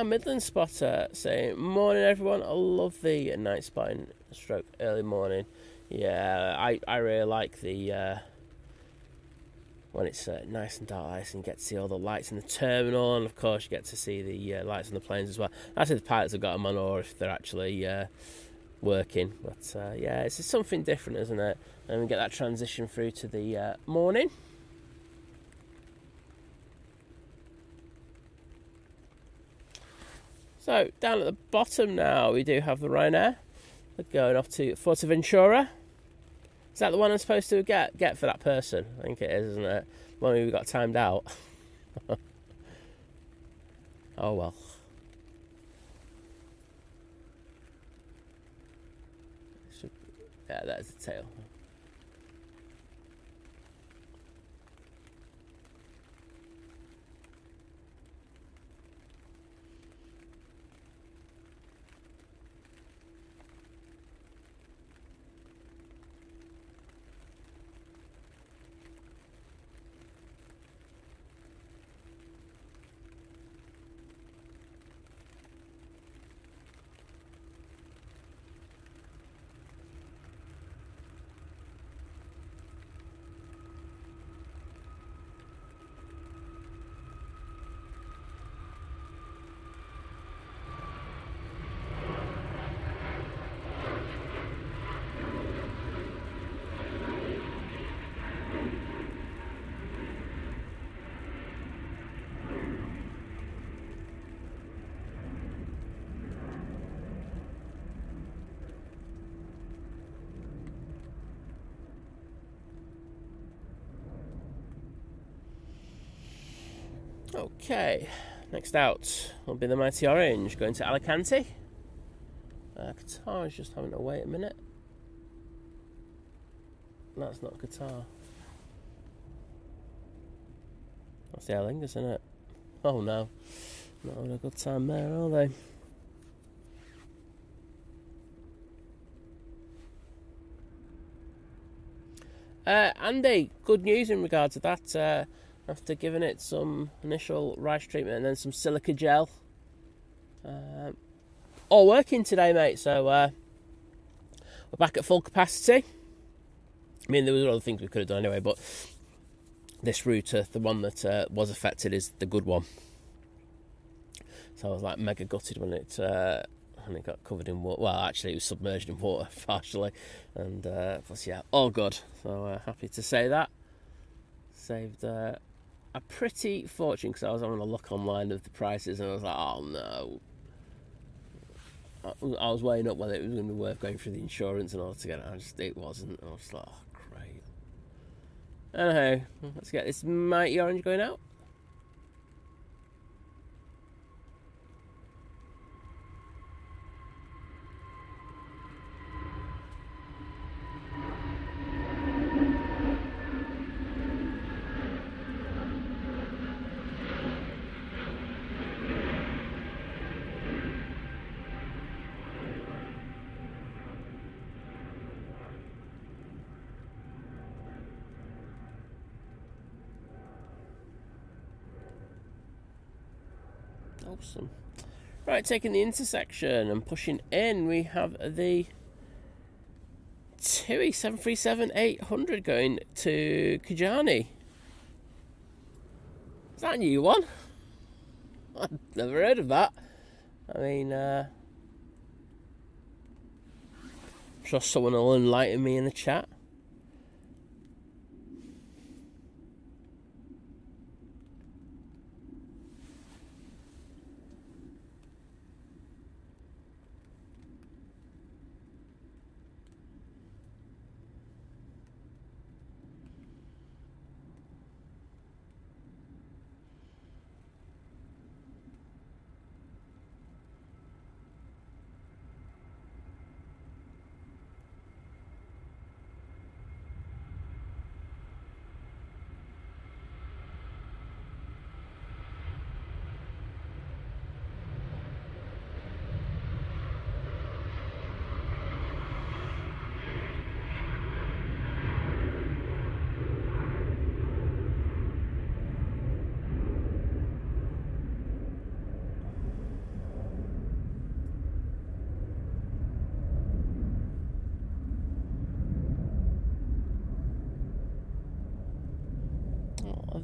Midland Spotter saying, morning, everyone. I love the night spotting stroke early morning. Yeah, I really like the when it's nice and dark, and you get to see all the lights in the terminal, and of course you get to see the lights on the planes as well. That's if the pilots have got them on, or if they're actually working. But yeah, it's something different, isn't it? And we get that transition through to the morning. So down at the bottom now, we do have the Ryanair. We're going off to Fuerteventura. Is that the one I'm supposed to get for that person? I think it is, isn't it? The one we got timed out. Oh well. Yeah, that's the tail. Okay, next out will be the Mighty Orange, going to Alicante. Qatar is just having to wait a minute. That's not Qatar. That's the Aer Lingus, isn't it? Oh no, not having a good time there, are they? Andy, good news in regard to that. After giving it some initial rice treatment and then some silica gel, all working today, mate. So we're back at full capacity. I mean, there was other things we could have done anyway, but this router, the one that was affected, is the good one. So I was like mega gutted when it got covered in water. Well, actually, it was submerged in water partially, and plus, yeah, all good. So happy to say that saved a pretty fortune, because I was having a look online of the prices, and I was like, oh no. I was weighing up whether it was going to be worth going through the insurance and all to get it. It wasn't. I was like, oh great. Anyhow, let's get this Mighty Orange going out. Awesome. Right, taking the intersection and pushing in, we have the TUI 737-800 going to Kajani. Is that a new one? I've never heard of that. I mean, I'm sure someone will enlighten me in the chat.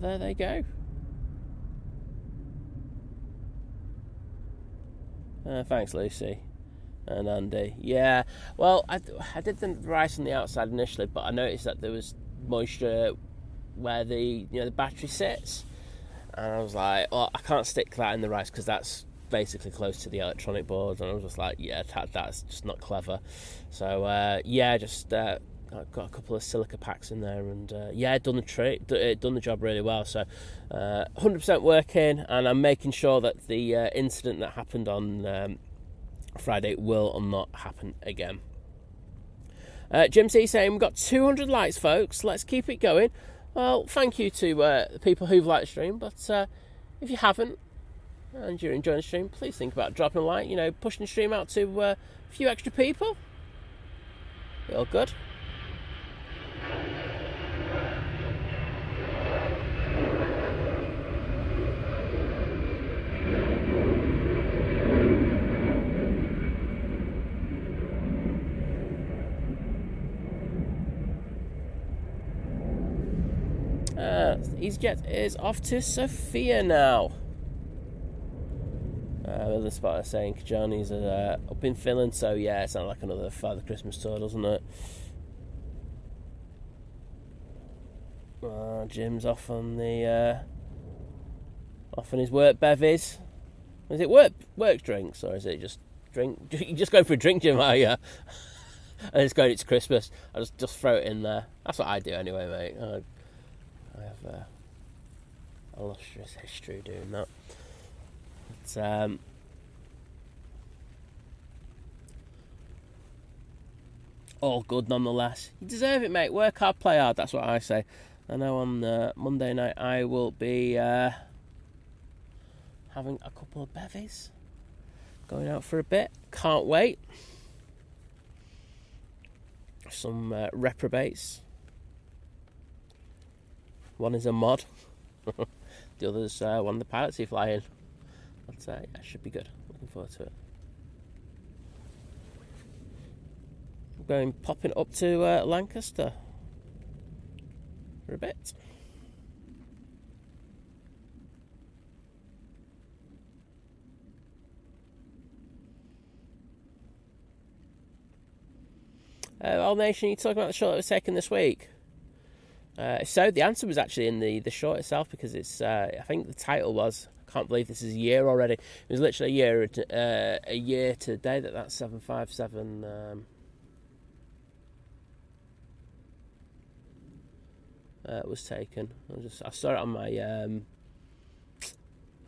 There they go. Thanks, Lucy and Andy. Yeah, well, I did the rice on the outside initially, but I noticed that there was moisture where the battery sits, and I was like, oh, I can't stick that in the rice because that's basically close to the electronic board, and I was just like, yeah, that's just not clever. So yeah, just I've got a couple of silica packs in there, and yeah, done the job really well. So 100% working, and I'm making sure that the incident that happened on Friday will not happen again. Jim C saying, we've got 200 likes, folks. Let's keep it going. Well, thank you to the people who've liked the stream, but if you haven't and you're enjoying the stream, please think about dropping a like, pushing the stream out to a few extra people. Be all good. EasyJet is off to Sofia now. The spotter saying Kajani's up in Finland, so yeah, it sounds like another Father Christmas tour, doesn't it? Jim's off on his work bevies. Is it work drinks, or is it just drink? You just going for a drink, Jim, are you? And it's going, it's Christmas. I just throw it in there. That's what I do anyway, mate. I have illustrious history doing that. But, all good nonetheless. You deserve it, mate. Work hard, play hard. That's what I say. I know on Monday night I will be having a couple of bevies, going out for a bit. Can't wait. Some reprobates. One is a mod. The other's one of the pilots he fly in. But yeah, should be good. Looking forward to it. I'm popping up to Lancaster for a bit. Old Nation, you talking about the shot that was taken this week? If so, the answer was actually in the short itself, because it's I think the title was, I can't believe this is a year already. It was literally a year to the day that 757 was taken. I saw it on my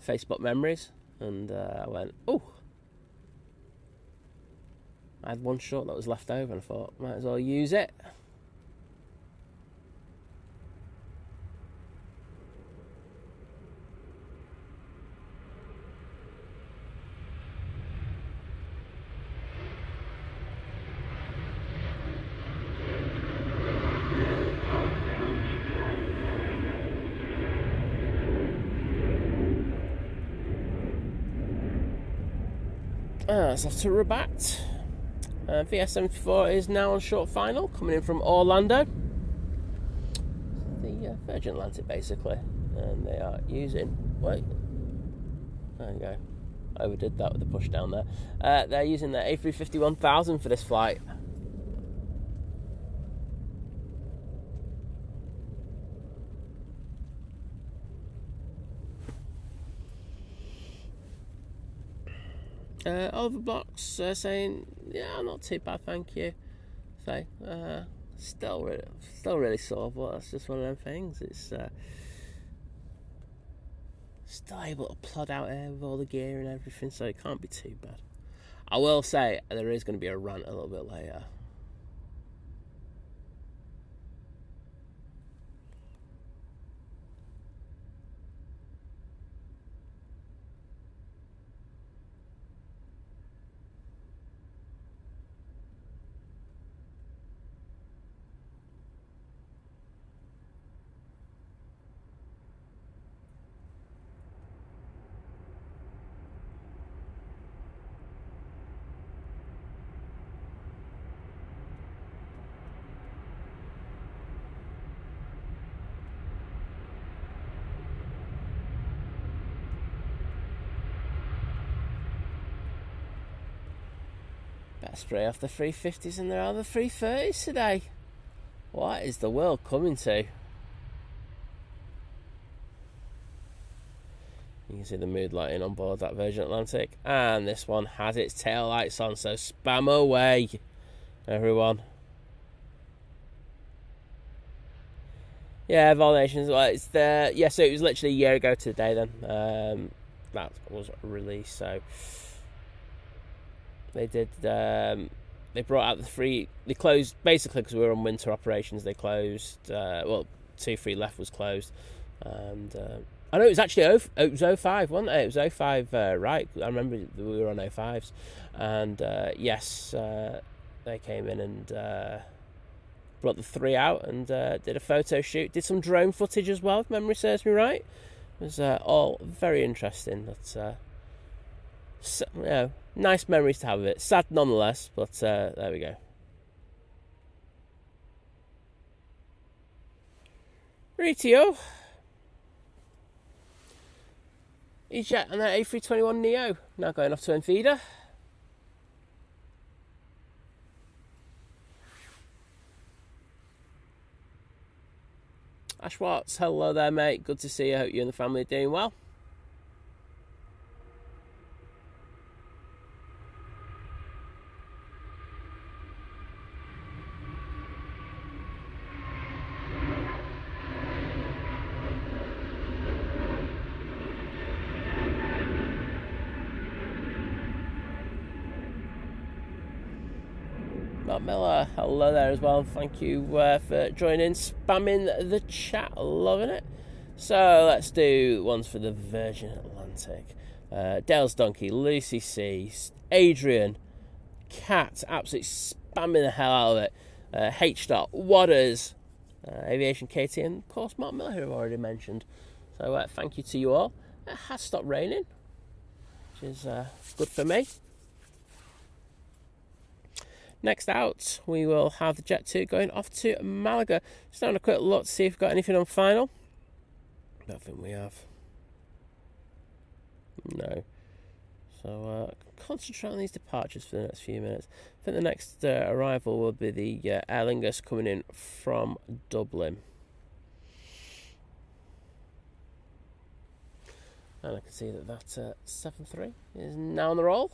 Facebook memories, and I went, oh. I had one shot that was left over, and I thought, might as well use it. Let's have to Rabat. VS74 is now on short final, coming in from Orlando. The Virgin Atlantic, basically. And they are using... Wait. There you go. Overdid that with the push down there. They're using their A350-1000 for this flight. Oliver Blocks saying, yeah, not too bad, thank you. So, still really sore, but that's just one of them things. It's still able to plod out here with all the gear and everything, so it can't be too bad. I will say there is going to be a rant a little bit later. Better spray off the 350s and there are the 330s today. What is the world coming to? You can see the mood lighting on board that Virgin Atlantic. And this one has its tail lights on, so spam away, everyone. Yeah, Vol Nations. Well, it's the so it was literally a year ago today then. That was released, so they did. They brought out the three. They closed basically because we were on winter operations. They closed. 2-3 left was closed, and I know it was actually it was 05, wasn't it? It was 05, right? I remember we were on 05s, and yes, they came in and brought the 3 out and did a photo shoot. Did some drone footage as well, if memory serves me right. It was all very interesting. That's nice memories to have of it. Sad nonetheless, but there we go. Ritio. EasyJet and their A321neo now going off to Enfida. Ash Watts, hello there, mate. Good to see you. Hope you and the family are doing well. Mark Miller, hello there as well. Thank you for joining, spamming the chat, loving it. So let's do ones for the Virgin Atlantic. Dale's Donkey, Lucy C, Adrian, Cat, absolutely spamming the hell out of it. H. Wadders, Aviation KT, and of course Mark Miller, who I've already mentioned. So thank you to you all. It has stopped raining, which is good for me. Next out, we will have the Jet 2 going off to Malaga. Just having a quick look to see if we've got anything on final. Don't think we have. No. So concentrate on these departures for the next few minutes. I think the next arrival will be the Aer Lingus coming in from Dublin. And I can see that 7-3 is now on the roll.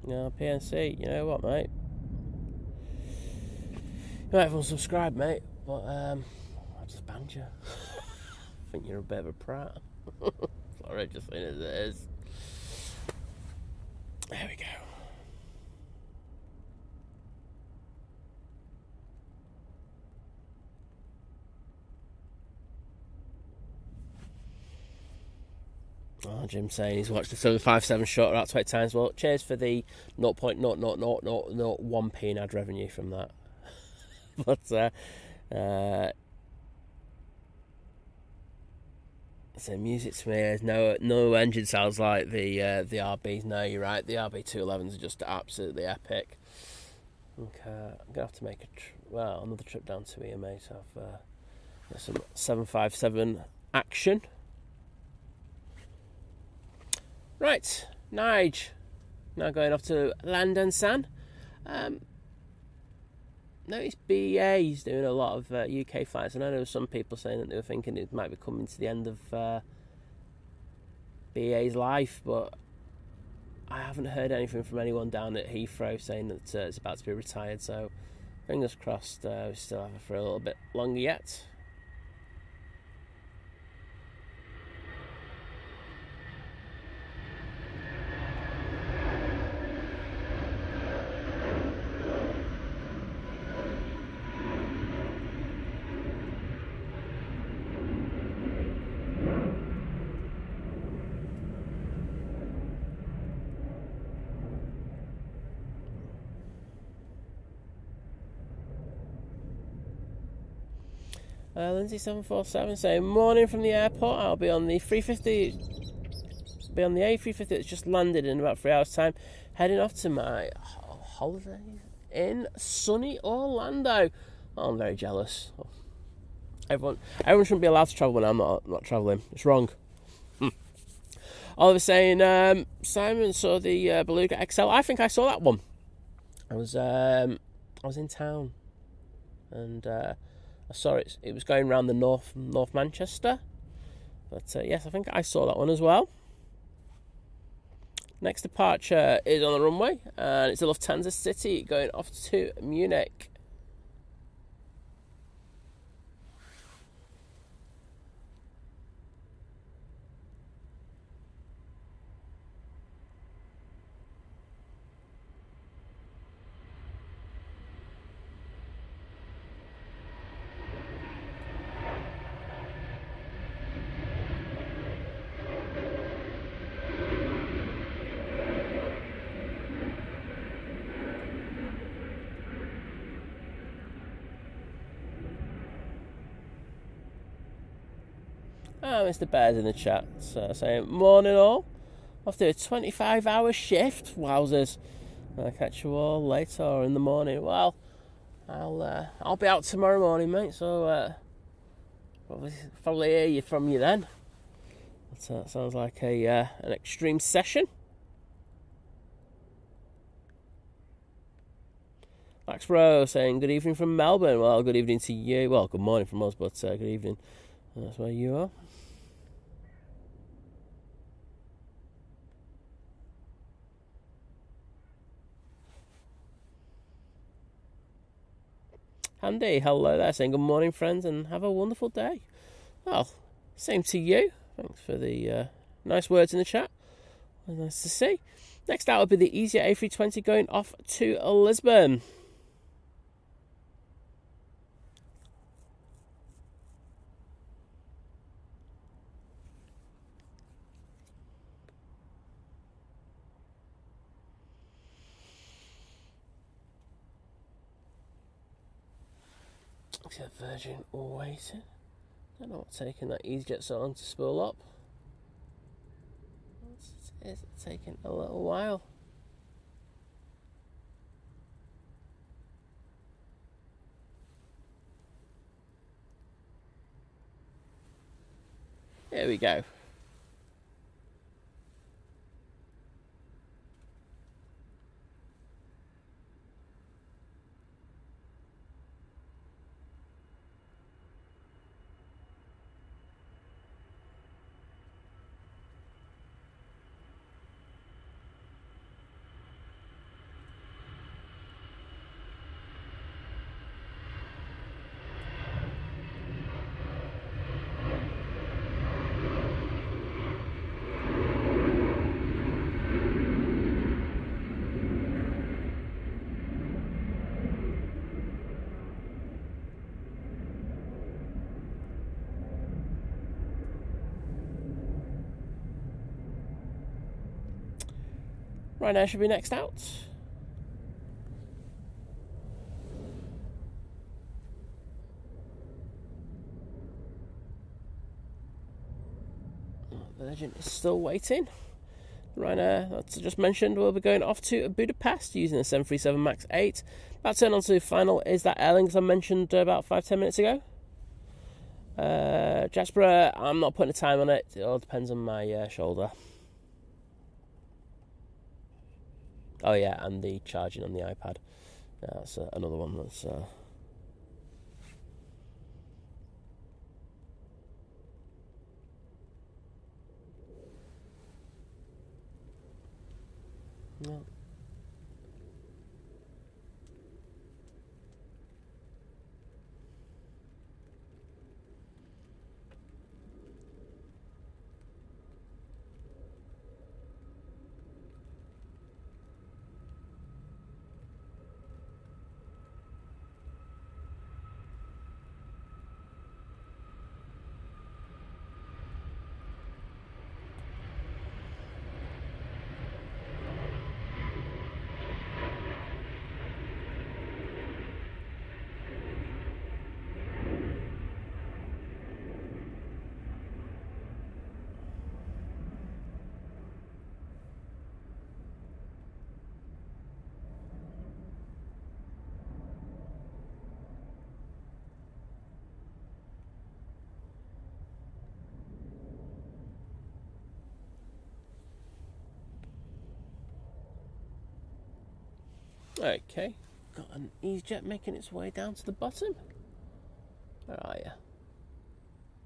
No, PNC, you know what, mate? You might have unsubscribed, mate, but I just banned you. I think you're a bit of a prat. Sorry, just saying as it is. There we go. Oh, Jim's saying he's watched the 757 short about 20 times. Well, cheers for the 0.00001p in ad revenue from that. But so music to me is no engine sounds like the RBs. No, you're right. The RB211s are just absolutely epic. Okay, I'm gonna have to make another trip down to EMA to have some 757 action. Right, Nige, now going off to London San. Notice BA's doing a lot of UK flights, and I know there were some people saying that they were thinking it might be coming to the end of BA's life, but I haven't heard anything from anyone down at Heathrow saying that it's about to be retired, so fingers crossed we still have it for a little bit longer yet. Lindsay 747 saying, morning from the airport. I'll be on the 350. Be on the A350 that's just landed in about 3 hours' time. Heading off to my holiday in sunny Orlando. Oh, I'm very jealous. Everyone shouldn't be allowed to travel when I'm not travelling. It's wrong. Oliver saying, Simon saw the Beluga XL. I think I saw that one. I was in town, and I saw it. It was going around the North Manchester. But yes, I think I saw that one as well. Next departure is on the runway, and it's a Lufthansa City going off to Munich. Mr. Bear's in the chat saying, morning all. Off to a 25-hour shift. Wowzers. I'll catch you all later or in the morning. Well, I'll be out tomorrow morning, mate, so probably hear from you then. That sounds like an extreme session. Max Bro saying good evening from Melbourne. Well, good evening to you. Well, good morning from us, but good evening. That's where you are. Andy, hello there, saying good morning, friends, and have a wonderful day. Well, same to you. Thanks for the nice words in the chat. Nice to see. Next out will be the easier A320 going off to Lisbon. Virgin waiting. Don't know what's taking that EasyJet so long to spool up. It's taking a little while. Here we go. Right now should be next out. The Legend is still waiting. Ryanair, that's just mentioned, will be going off to Budapest using the 737 MAX 8. About to turn on to the final is that Aer Lingus I mentioned about 5-10 minutes ago. Jasper, I'm not putting a time on it. It all depends on my shoulder. Oh yeah, and the charging on the iPad. That's another one that's... No. Okay, got an EasyJet making its way down to the bottom. Where are you?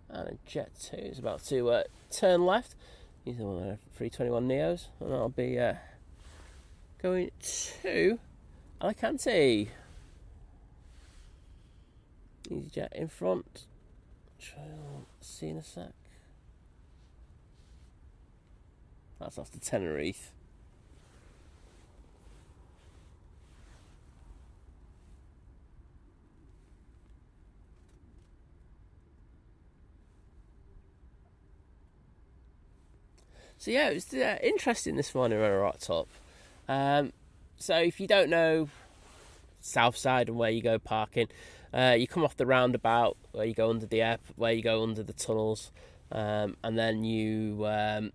And a Jet 2 is about to turn left. Using one of the 321 Neos, and I'll be going to Alicante. EasyJet in front. See in a sec. That's off to Tenerife. So yeah, it was interesting this morning when I rocked up. So if you don't know South Side and where you go parking, you come off the roundabout where you go under the air, where you go under the tunnels, and then you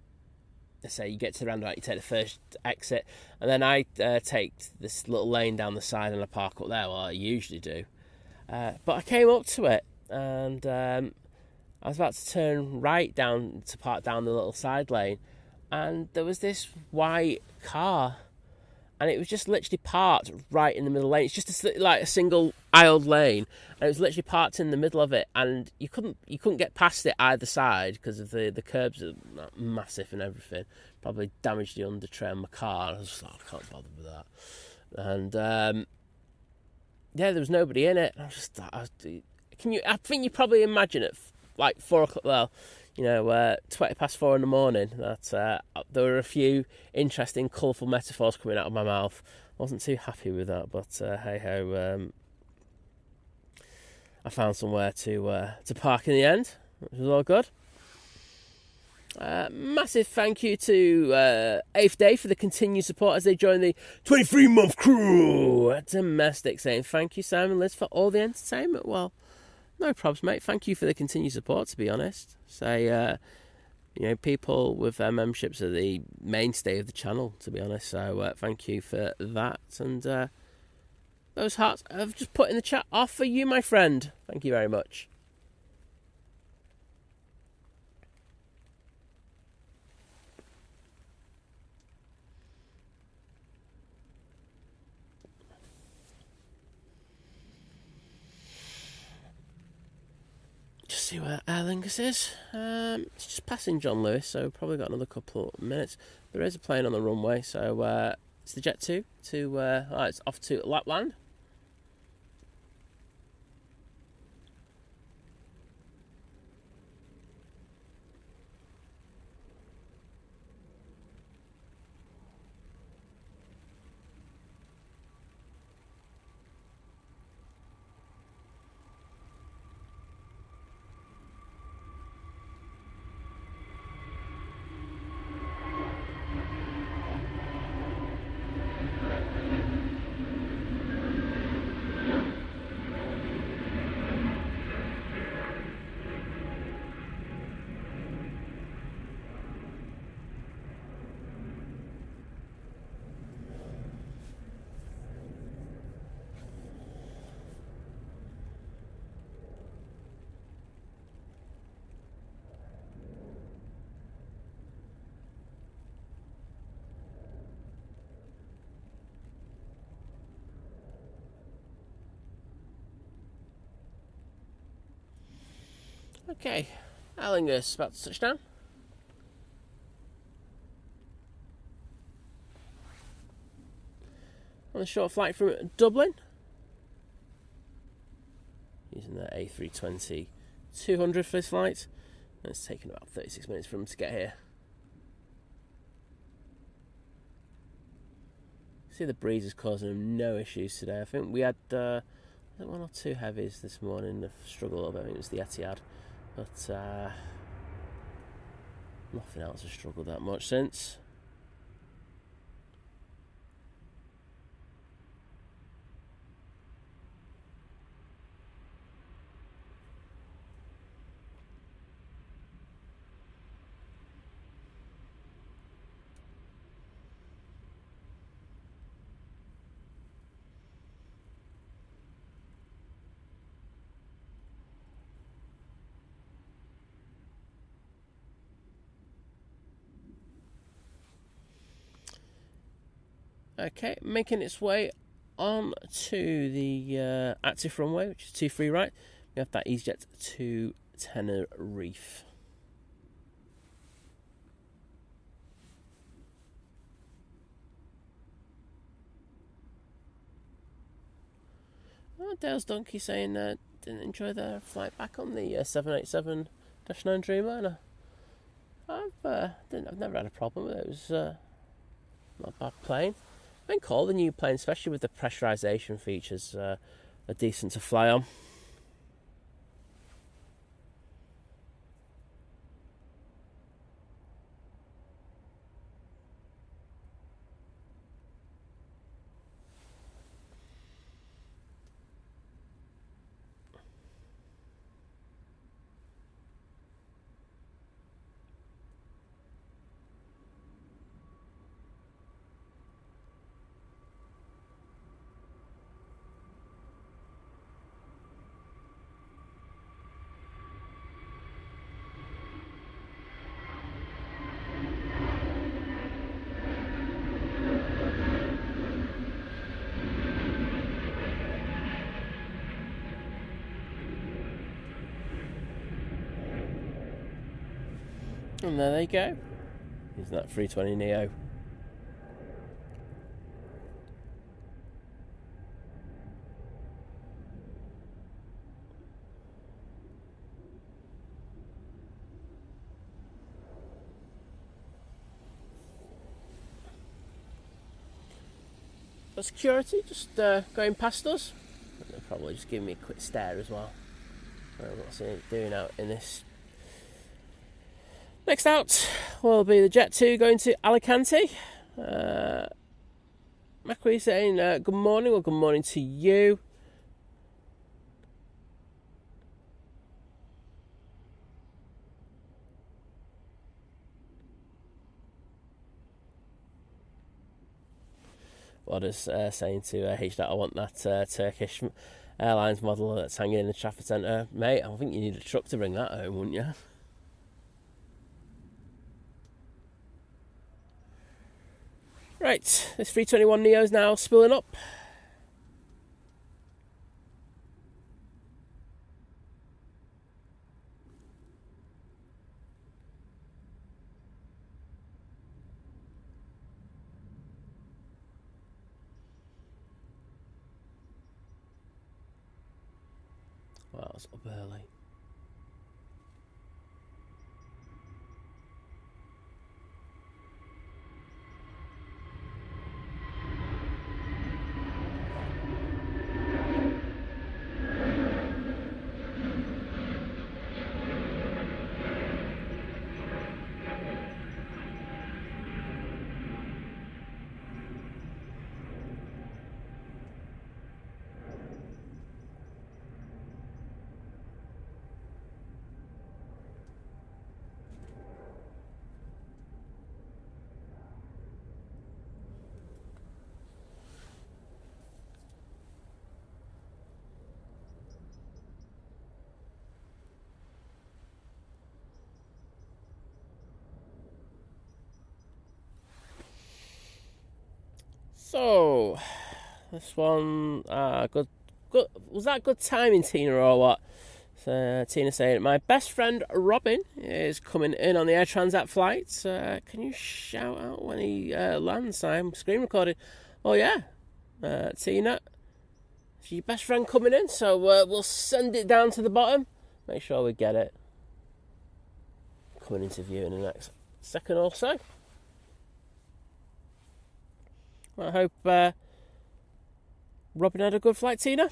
say you get to the roundabout, you take the first exit, and then I take this little lane down the side and I park up there. Well, I usually do, but I came up to it and I was about to turn right down to park down the little side lane, and there was this white car, and it was just literally parked right in the middle lane. It's just like a single aisled lane, and it was literally parked in the middle of it, and you couldn't get past it either side because of the curbs are massive and everything. Probably damaged the under tray of my car. I was just like, I can't bother with that. And yeah, there was nobody in it. I was just, I think you probably imagine it like 4 o'clock. Well, 4:20 in the morning, that there were a few interesting, colourful metaphors coming out of my mouth. I wasn't too happy with that, but hey ho, I found somewhere to park in the end, which was all good. Massive thank you to 8th Day for the continued support as they join the 23-month crew at Domestic, saying thank you, Simon Liz, for all the entertainment. Well, no probs, mate. Thank you for the continued support, to be honest. People with their memberships are the mainstay of the channel, to be honest. So thank you for that. And those hearts I've just put in the chat are for you, my friend. Thank you very much. Just see where Aer Lingus is. It's just passing John Lewis, so probably got another couple of minutes. There is a plane on the runway, so it's the Jet 2 it's off to Lapland. Okay, Aer Lingus about to touch down. On a short flight from Dublin, using the A320-200 for this flight. And it's taken about 36 minutes for them to get here. See, the breeze is causing them no issues today. I think we had one or two heavies this morning that struggled a little bit. I think it was the Etihad. But nothing else has struggled that much since. Okay, making its way on to the active runway, which is 23 right. We have that EasyJet to Tenerife. Oh, Dale's Donkey saying didn't enjoy their flight back on the 787-9 Dreamer. I've never had a problem with it. It was not a bad plane. I think all the new planes, especially with the pressurisation features, are decent to fly on. And there they go. Isn't that 320 Neo? The security just going past us. They'll probably just give me a quick stare as well. What's it doing out in this? Next out will be the Jet 2 going to Alicante. Macquarie saying good morning, or good morning to you. What is saying to H that I want that Turkish Airlines model that's hanging in the Trafford Centre. Mate, I think you need a truck to bring that home, wouldn't you? Right, this 321 Neo's now spilling up. Well, it's up early. So, this one, good. Was that good timing, Tina, or what? So, Tina saying, my best friend Robin is coming in on the Air Transat flight. Can you shout out when he lands? I'm screen recording. Oh yeah, Tina, it's your best friend coming in, so we'll send it down to the bottom. Make sure we get it. Coming into view in the next second or so. I hope Robin had a good flight, Tina.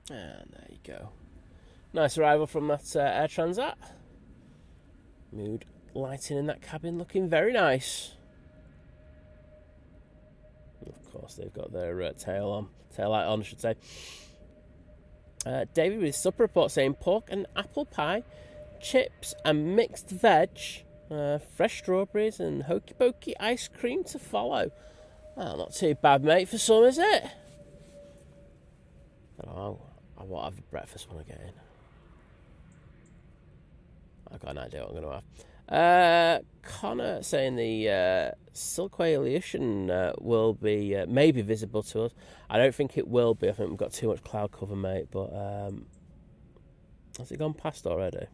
And there you go. Nice arrival from that Air Transat. Mood lighting in that cabin looking very nice. Of course, they've got their tail light on, I should say. David with his supper report saying pork and apple pie, chips and mixed veg, fresh strawberries and hokey pokey ice cream to follow. Well, not too bad, mate, for some, is it? I don't know. I won't have breakfast when I get in. I've got an idea what I'm going to have. Connor saying the Silk Illusion will be maybe visible to us. I don't think it will be. I think we've got too much cloud cover, mate. But has it gone past already?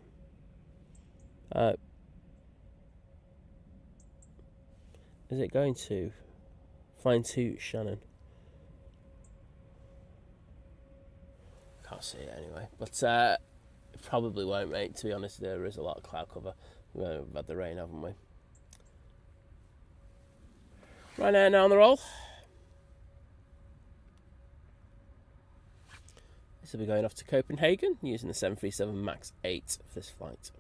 Is it going to find to Shannon? Can't see it anyway, but it probably won't, mate. To be honest, there is a lot of cloud cover. We've had the rain, haven't we? Right now on the roll. This will be going off to Copenhagen using the 737 MAX 8 for this flight.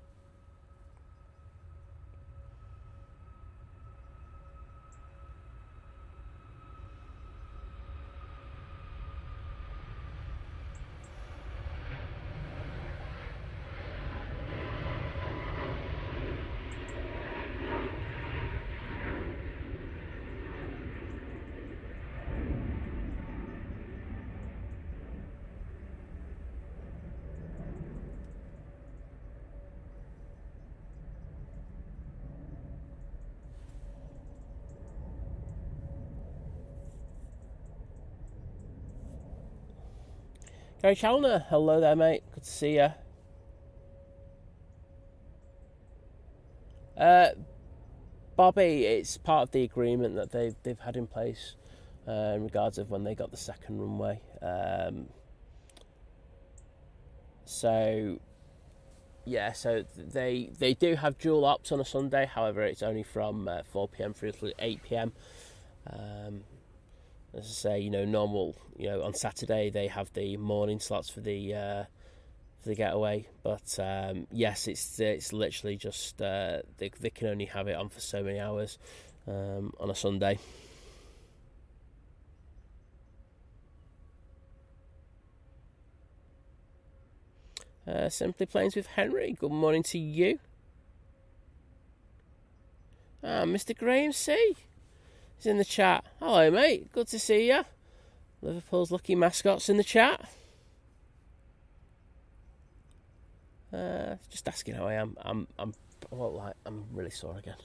Gary Challoner, hello there, mate. Good to see you. Bobby, it's part of the agreement that they've had in place in regards of when they got the second runway. So they do have dual ops on a Sunday. However, it's only from 4 p.m. through to 8 p.m. As I say, normal. On Saturday they have the morning slots for the getaway. But yes, it's literally just they can only have it on for so many hours on a Sunday. Simply Planes with Henry. Good morning to you. Mr. Graham C. He's in the chat. Hello, mate. Good to see you. Liverpool's lucky mascots in the chat. Just asking how I am. I'm really sore again.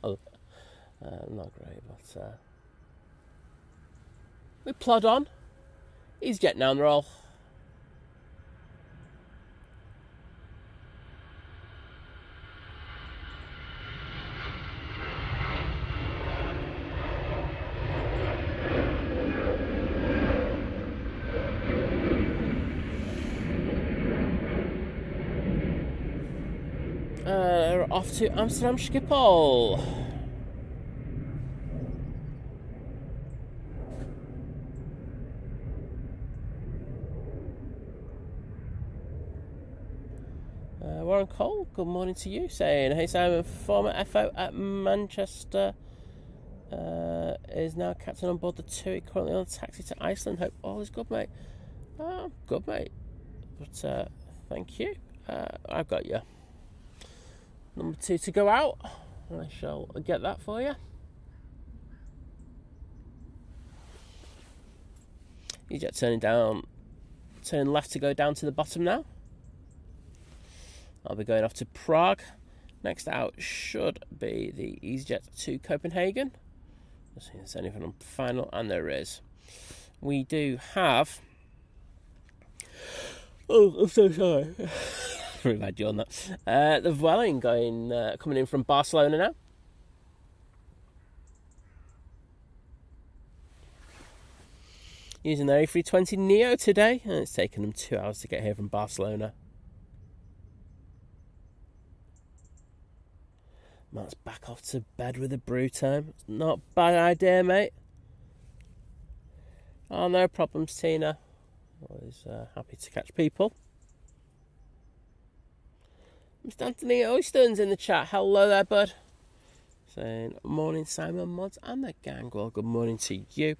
Not great, but we plod on. He's getting down the roll. Off to Amsterdam Schiphol. Warren Cole, good morning to you, saying, hey Simon, former FO at Manchester is now captain on board the TUI, currently on a taxi to Iceland. Hope all is good, mate. Good, mate. But thank you. I've got you. Number 2 to go out. I shall get that for you. EasyJet turning left to go down to the bottom now. I'll be going off to Prague. Next out should be the EasyJet to Copenhagen. Let's see if there's anything on final, and there is. We do have... Oh, I'm so sorry. Really bad yawn that. The Vueling coming in from Barcelona now. Using their A320neo today, and it's taken them 2 hours to get here from Barcelona. Matt's back off to bed with a brew time. It's not a bad idea, mate. Oh, no problems, Tina. Always happy to catch people. Mr. Anthony Oyston's in the chat. Hello there, bud. Saying, morning, Simon Mods and the gang. Well, good morning to you.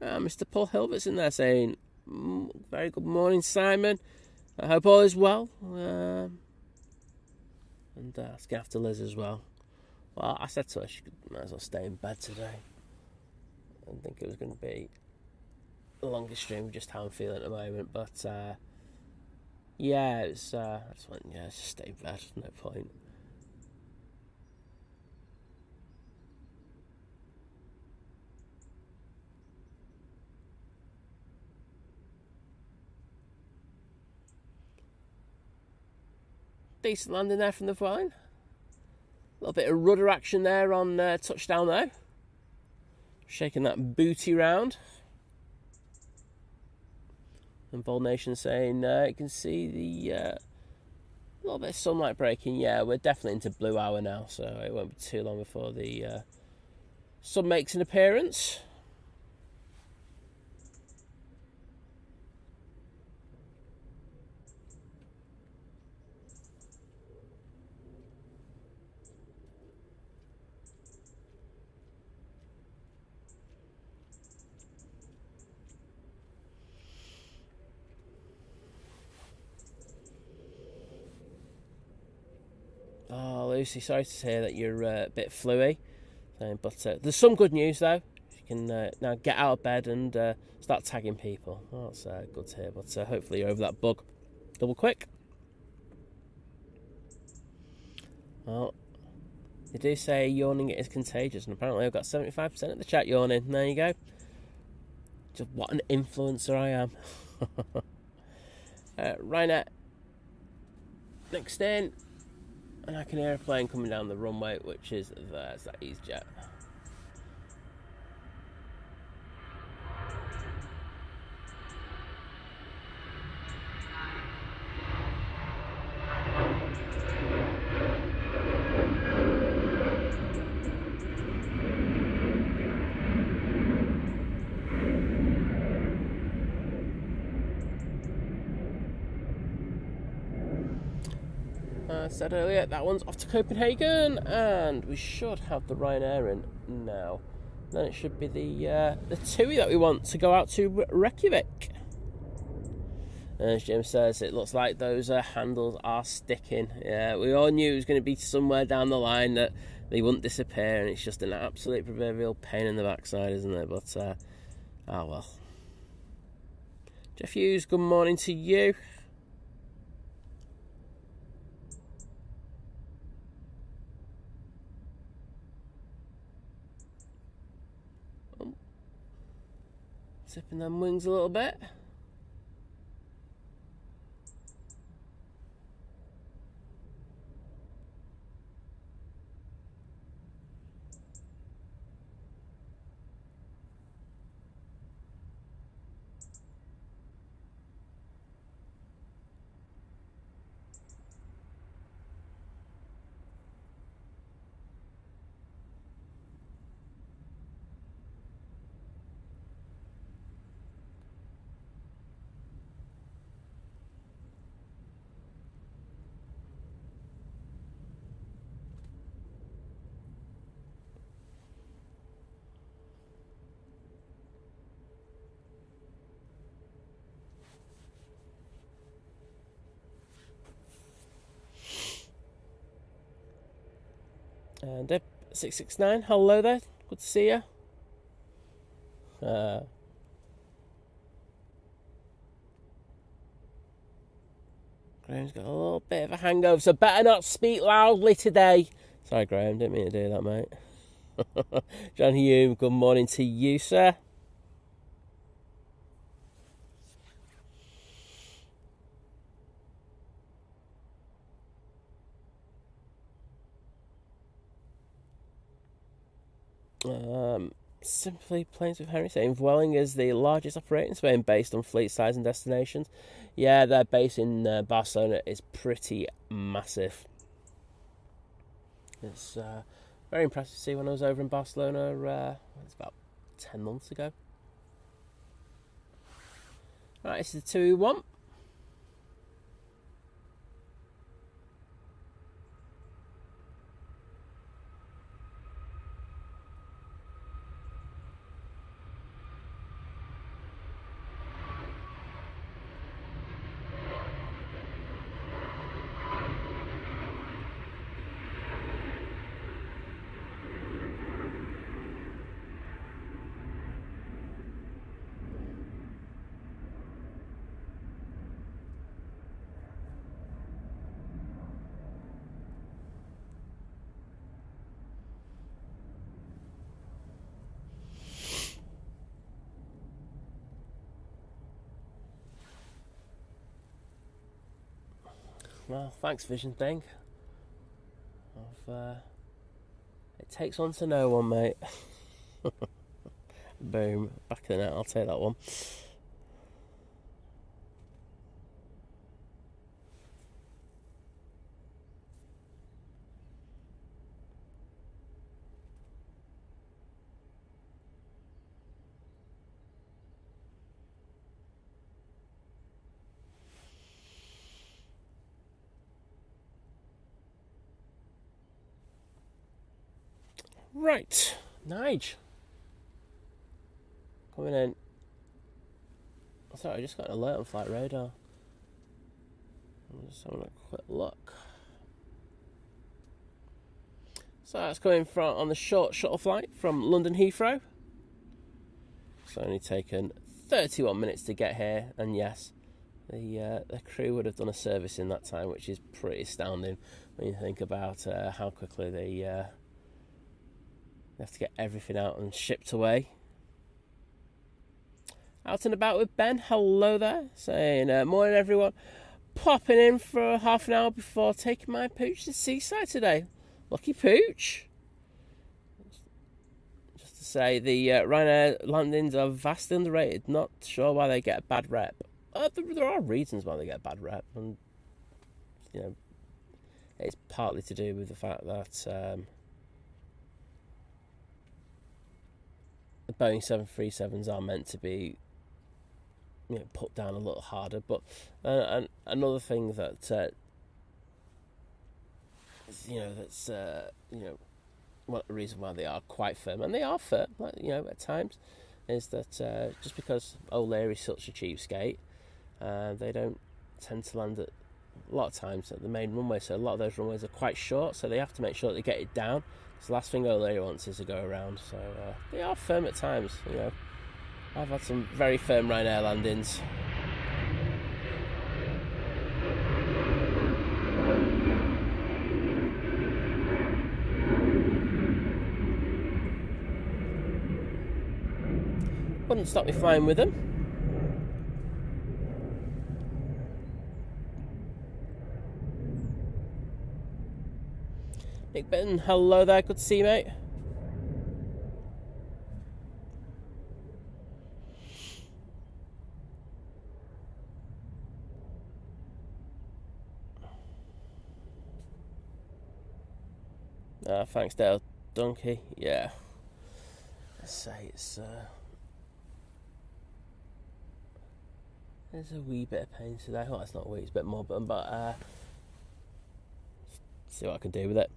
Mr. Paul Hilbert's in there saying, very good morning, Simon. I hope all is well. And asking after Liz as well. Well, I said to her she might as well stay in bed today. I didn't think it was going to be the longest stream of just how I'm feeling at the moment, but yeah, it's I just went, just stay in bed, no point. Decent landing there from the flying. A little bit of rudder action there on touchdown though. Shaking that booty round. And Bold Nation saying you can see the little bit of sunlight breaking. Yeah, we're definitely into blue hour now, so it won't be too long before the sun makes an appearance. Oh, Lucy, sorry to hear that you're a bit fluey. But there's some good news, though. You can now get out of bed and start tagging people. Oh, that's good to hear. But hopefully you're over that bug double quick. Well, they do say yawning is contagious, and apparently I've got 75% of the chat yawning. There you go. Just what an influencer I am. Ryanair next in. And I can hear a plane coming down the runway, which is there. It's that EasyJet. I said earlier, that one's off to Copenhagen, and we should have the Ryanair in now. Then it should be the TUI that we want to go out to Reykjavik. As Jim says, it looks like those handles are sticking. Yeah, we all knew it was going to be somewhere down the line that they wouldn't disappear, and it's just an absolute proverbial pain in the backside, isn't it? But, oh well. Jeff Hughes, good morning to you. Tipping them wings a little bit. And 669, hello there, good to see you. Graham's got a little bit of a hangover, so better not speak loudly today. Sorry, Graham, didn't mean to do that, mate. John Hume, good morning to you, sir. Simply Planes with Henry saying Vueling is the largest operator in Spain based on fleet size and destinations. Yeah, their base in Barcelona is pretty massive. It's very impressive to see when I was over in Barcelona. It's about 10 months ago. Right, this is the 2-1. Well, thanks, Vision Thing. It takes one to know one, mate. Boom. Back of the net, I'll take that one. Right, Nige. Coming in. Sorry, I just got an alert on flight radar. I'm just having a quick look. So that's coming from on the short shuttle flight from London Heathrow. It's only taken 31 minutes to get here, and yes, the crew would have done a service in that time, which is pretty astounding when you think about how quickly they have to get everything out and shipped away. Out and about with Ben. Hello there. Saying, morning everyone. Popping in for half an hour before taking my pooch to Seaside today. Lucky pooch. Just to say, the Ryanair landings are vastly underrated. Not sure why they get a bad rep. There are reasons why they get a bad rep. And, you know, it's partly to do with the fact that the Boeing 737s are meant to be, you know, put down a little harder. But and another thing that that's what the reason why they are quite firm, and they are firm, like, you know, at times, is that just because O'Leary's such a cheapskate, they don't tend to land at a lot of times at the main runway. So a lot of those runways are quite short, so they have to make sure that they get it down. So the last thing O'Leary wants is to go around. So they are firm at times. You know, I've had some very firm Ryanair landings. Wouldn't stop me flying with them. Nick Bitton, hello there, good to see you, mate. Thanks, Dale Donkey. Yeah. Let's say it's there's a wee bit of pain today. Well, it's not a wee, it's a bit more, but see what I can do with it.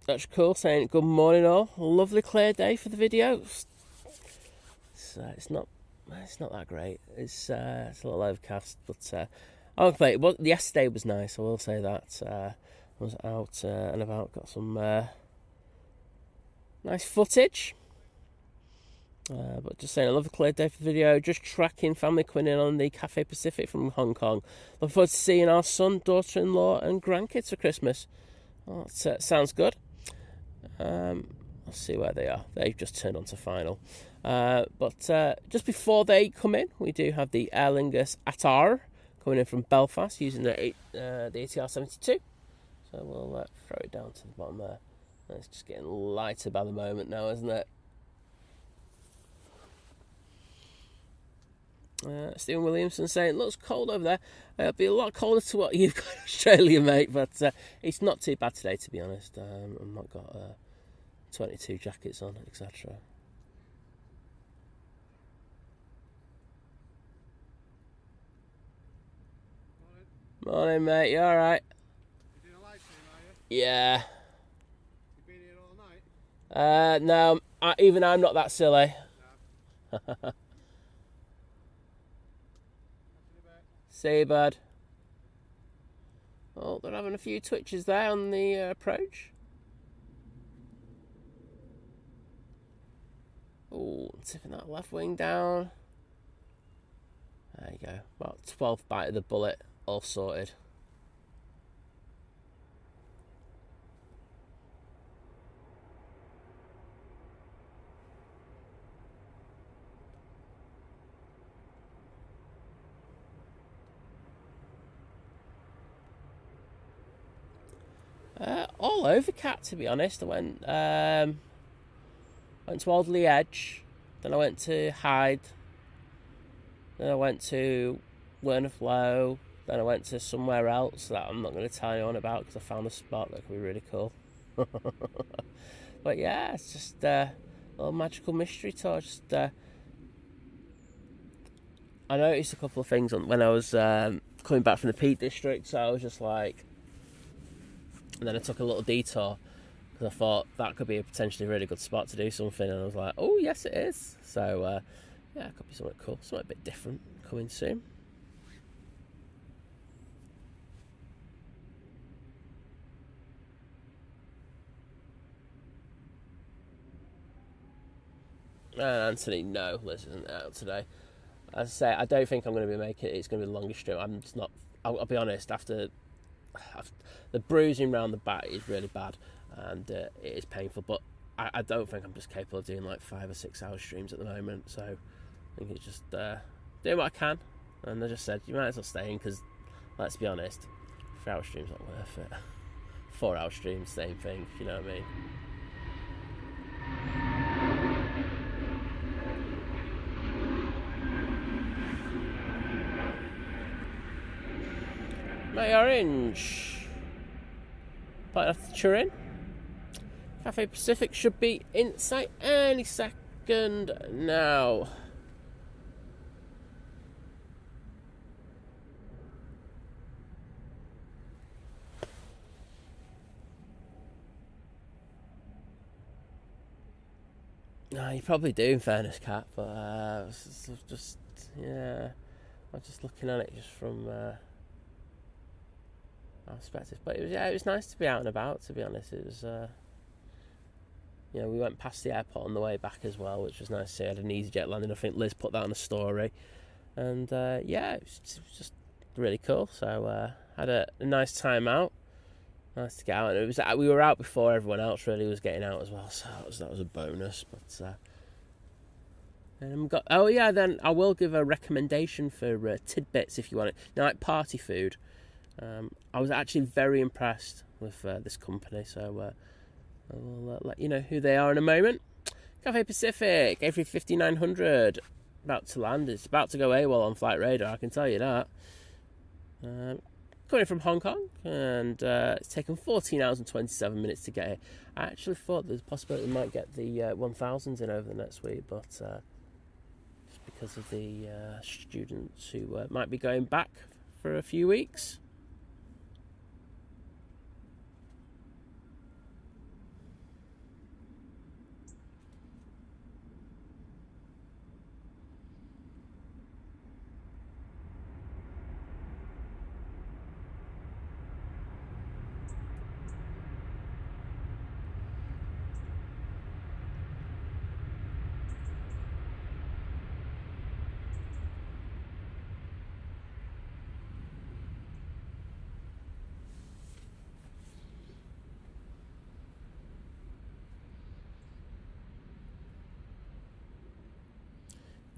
That's cool. Saying good morning all. Lovely clear day for the video. It's not that great. It's a little overcast, but yesterday was nice. I will say that. I was out and about, got some nice footage. But just saying, I love a clear day for the video. Just tracking family coming in on the Cafe Pacific from Hong Kong. Looking forward to seeing our son, daughter-in-law, and grandkids for Christmas. Oh, that sounds good. Let's see where they are. They've just turned on to final. But just before they come in, we do have the Aer Lingus Qatar coming in from Belfast using the ATR 72. So we'll throw it down to the bottom there. It's just getting lighter by the moment now, isn't it? Stephen Williamson saying, looks cold over there. It'll be a lot colder to what you've got in Australia, mate, but it's not too bad today, to be honest. I've not got 22 jackets on, etc. Morning, mate. You alright? You doing a live stream, are you? Yeah. You been here all night? No, even I'm not that silly. No. See you, bud. Oh, they're having a few twitches there on the approach. Oh, tipping that left wing down. There you go. About 12th bite of the bullet, all sorted. All over Cat, to be honest. I went to Alderley Edge, then I went to Hyde, then I went to Werner Flow, then I went to somewhere else that I'm not going to tell anyone about because I found a spot that could be really cool. But yeah, it's just a little magical mystery tour. I noticed a couple of things when I was coming back from the Peak District, so I was just like, and then I took a little detour because I thought that could be a potentially really good spot to do something, and I was like, oh yes it is. So yeah, it could be something cool, something a bit different coming soon. And Anthony, no, Liz isn't out today. As I say, I don't think I'm going to be making it. It's going to be the longest stream. I'm just not. I'll be honest. After the bruising around the back is really bad, and it is painful. But I don't think I'm just capable of doing like 5 or 6 hour streams at the moment. So I think it's just doing what I can. And I just said you might as well stay in because, let's be honest, 3 hour streams not worth it. 4 hour streams, same thing. You know what I mean? My orange. Part of Turin. Cafe Pacific should be in sight any second now. No, you probably do, in fairness, Kat, but just yeah, I'm just looking at it just from our perspective. But it was nice to be out and about. To be honest, it was we went past the airport on the way back as well, which was nice to see. I had an EasyJet landing. I think Liz put that on a story, and it was just really cool. So had a nice time out. Nice to get out, and it was we were out before everyone else really was getting out as well, so that was a bonus. But then I will give a recommendation for tidbits if you want it. Now, like party food, I was actually very impressed with this company, so I will let you know who they are in a moment. Cafe Pacific, A350-900, about to land. It's about to go AWOL on Flight Radar, I can tell you that. Coming from Hong Kong, and it's taken 14 hours and 27 minutes to get here. I actually thought there's a possibility we might get the 1000s in over the next week, but just because of the students who might be going back for a few weeks.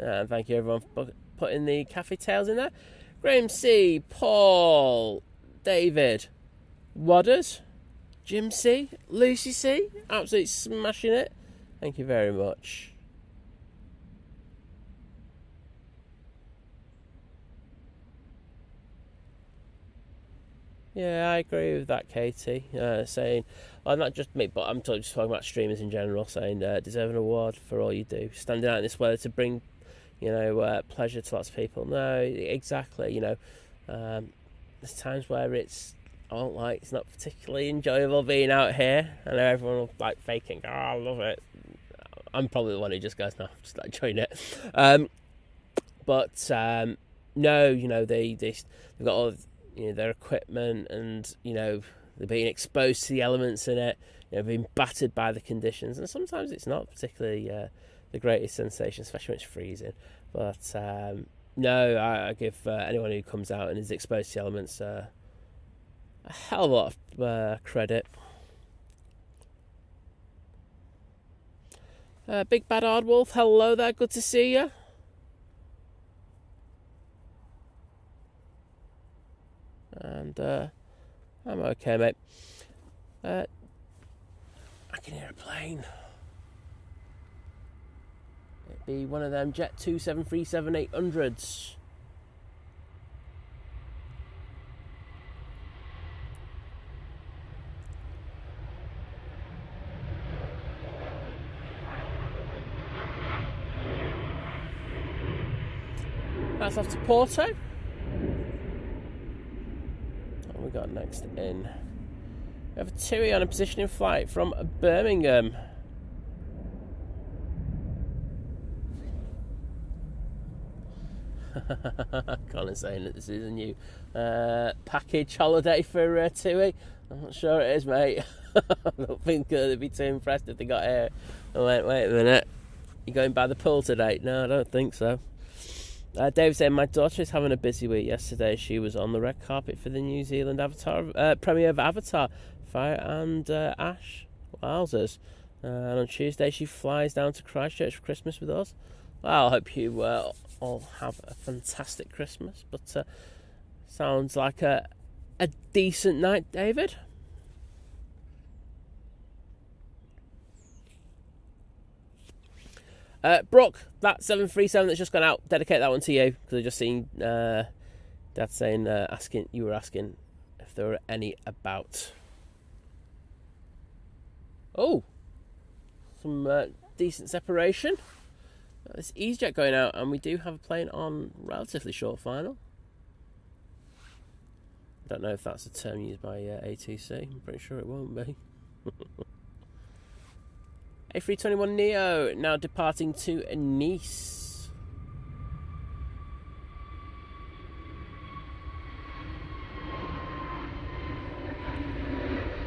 And thank you everyone for putting the cafe tales in there. Graham C, Paul, David, Wadders, Jim C, Lucy C, absolutely smashing it. Thank you very much. Yeah, I agree with that, Katie. Saying, well, not just me, but I'm just talking about streamers in general. Saying, deserve an award for all you do, standing out in this weather to bring, pleasure to lots of people. No, exactly. There's times where it's not particularly enjoyable being out here. I know everyone will faking. Oh, I love it. I'm probably the one who just goes, no, just enjoying it. No, they've got all of, their equipment, and they're being exposed to the elements in it, being battered by the conditions, and sometimes it's not particularly the greatest sensation, especially when it's freezing. But I give anyone who comes out and is exposed to the elements a hell of a lot of credit. Big Bad Oddwolf, hello there, good to see you. And I'm okay, mate. I can hear a plane. It'd be one of them Jet 273-800s. That's off to Porto. What we got next in? We have a TUI on a positioning flight from Birmingham. Colin's saying that this is a new package holiday for TUI. I'm not sure it is, mate. I don't think they'd be too impressed if they got here. I went, wait a minute. You going by the pool today? No, I don't think so. Dave saying, my daughter is having a busy week. Yesterday she was on the red carpet for the New Zealand premiere of Avatar, Fire and Ash. Wowzers. And on Tuesday she flies down to Christchurch for Christmas with us. Well, I hope you all have a fantastic Christmas. But sounds like a decent night, David. Brooke, that 737 that's just gone out, dedicate that one to you, because I've just seen Dad saying, asking if there were any about. Oh, some decent separation. This EasyJet going out, and we do have a plane on relatively short final. I don't know if that's a term used by ATC. I'm pretty sure it won't be. A321neo now departing to Nice.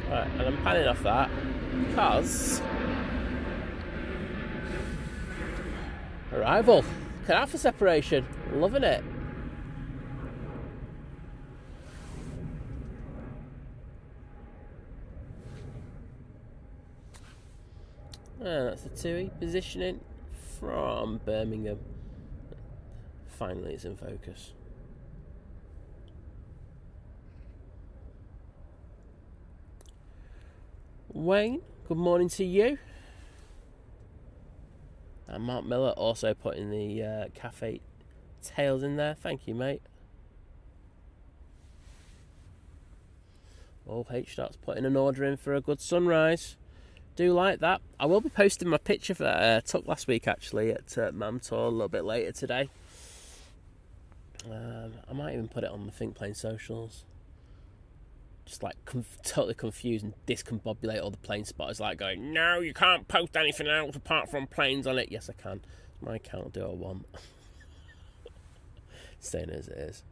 Right, and I'm panning off that because arrival. Look at that for separation. Loving it. That's the TUI positioning from Birmingham. Finally, it's in focus. Wayne, good morning to you. And Mark Miller also putting the cafe tails in there. Thank you, mate. Oh, H starts putting an order in for a good sunrise. Do like that. I will be posting my picture that I took last week actually at Mamtor a little bit later today. I might even put it on the Think Plane socials. Just like totally confuse and discombobulate all the plane spotters, like going, no, you can't post anything else apart from planes on it. Yes, I can. It's my account, I'll do what I want. Staying as it is.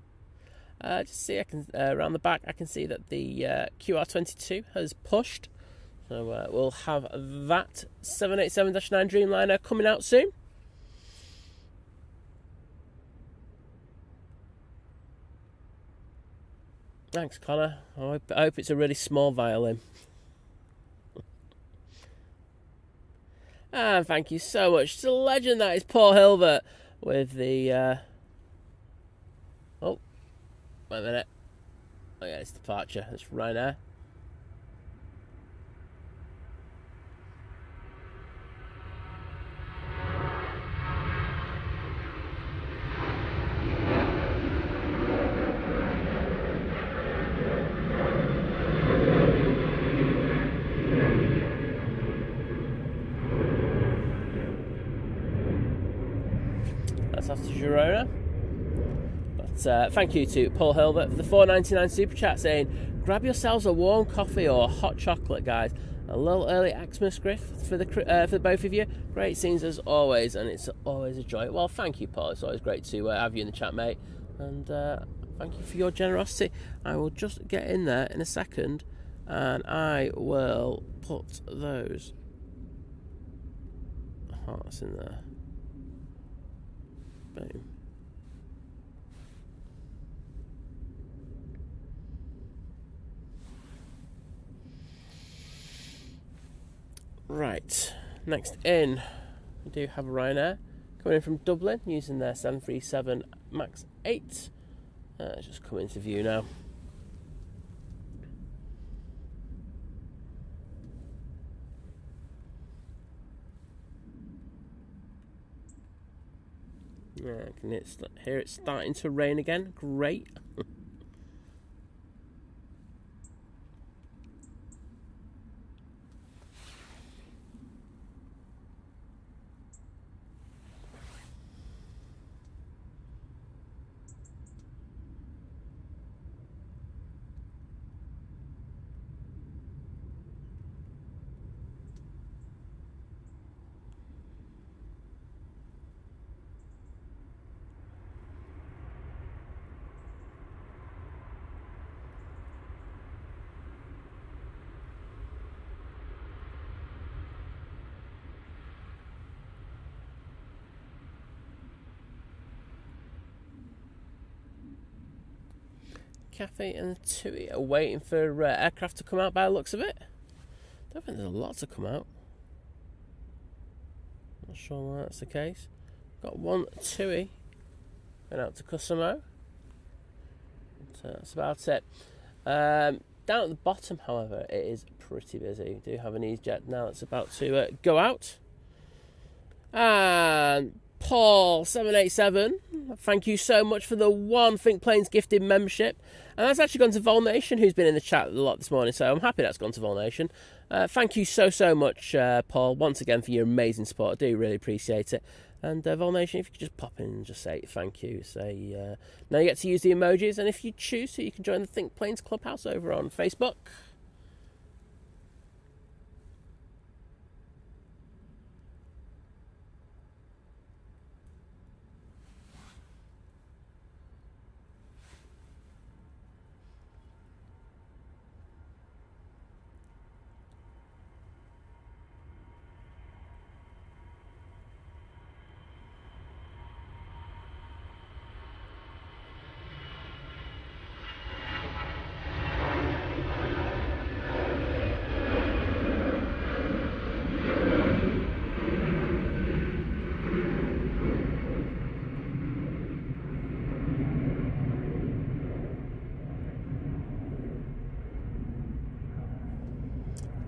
Just see, I can around the back, I can see that the QR22 has pushed. So we'll have that 787-9 Dreamliner coming out soon. Thanks, Connor. I hope it's a really small violin. And thank you so much to the legend that is Paul Hilbert with the... Oh, wait a minute. Oh yeah, it's departure. It's Ryanair. After Girona. But thank you to Paul Hilbert for the $4.99 super chat saying, grab yourselves a warm coffee or hot chocolate, guys. A little early Xmas gift for the both of you. Great scenes as always, and it's always a joy. Well, thank you, Paul. It's always great to have you in the chat, mate. And thank you for your generosity. I will just get in there in a second, and I will put those hearts in there. Boom. Right, next in, we do have Ryanair coming in from Dublin using their 737 MAX 8. It's just coming into view now. Yeah, I can hear it starting to rain again. Great. Kathy and Tui are waiting for aircraft to come out by the looks of it. I don't think there's a lot to come out. Not sure why that's the case. Got one Tui going out to Kosovo. That's about it. Down at the bottom, however, it is pretty busy. We do have an EasyJet now that's about to go out. And Paul 787, thank you so much for the one Think Planes gifted membership, and that's actually gone to Vol Nation, who's been in the chat a lot this morning, so I'm happy that's gone to Vol Nation. Thank you so much, Paul, once again for your amazing support. I do really appreciate it. And Vol Nation, if you could just pop in and just say thank you, say now you get to use the emojis, and if you choose to, you can join the Think Planes Clubhouse over on Facebook.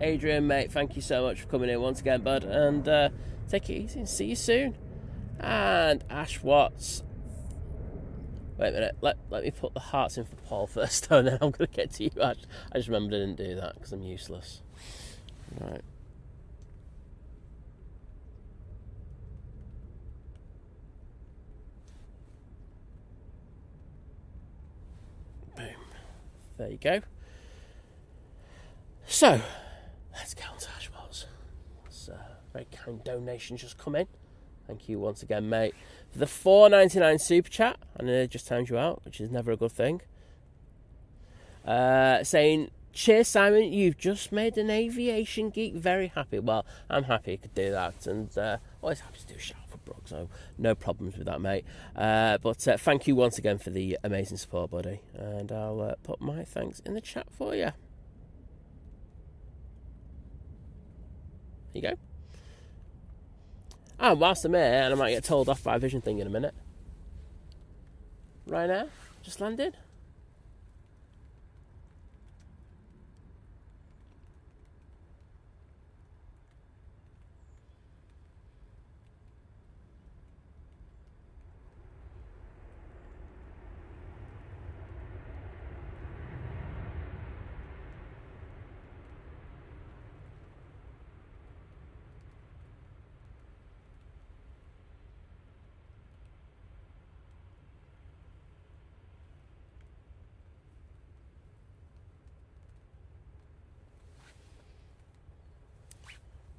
Adrian, mate, thank you so much for coming in once again, bud, and take it easy and see you soon. And Ash Watts, wait a minute, let me put the hearts in for Paul first, and then I'm going to get to you, Ash. I just remembered I didn't do that because I'm useless. Right. Boom. There you go. So, let's get on to Ash Watts. It's a very kind donation just come in. Thank you once again, mate, for the $4.99 super chat. I know it just timed you out, which is never a good thing. Saying, cheers, Simon, you've just made an aviation geek very happy. Well, I'm happy you could do that, and always happy to do a shout out for Brooke, so no problems with that, mate. But thank you once again for the amazing support, buddy, and I'll put my thanks in the chat for you. There you go. And whilst I'm here, and I might get told off by a vision thing in a minute. Ryanair just landed.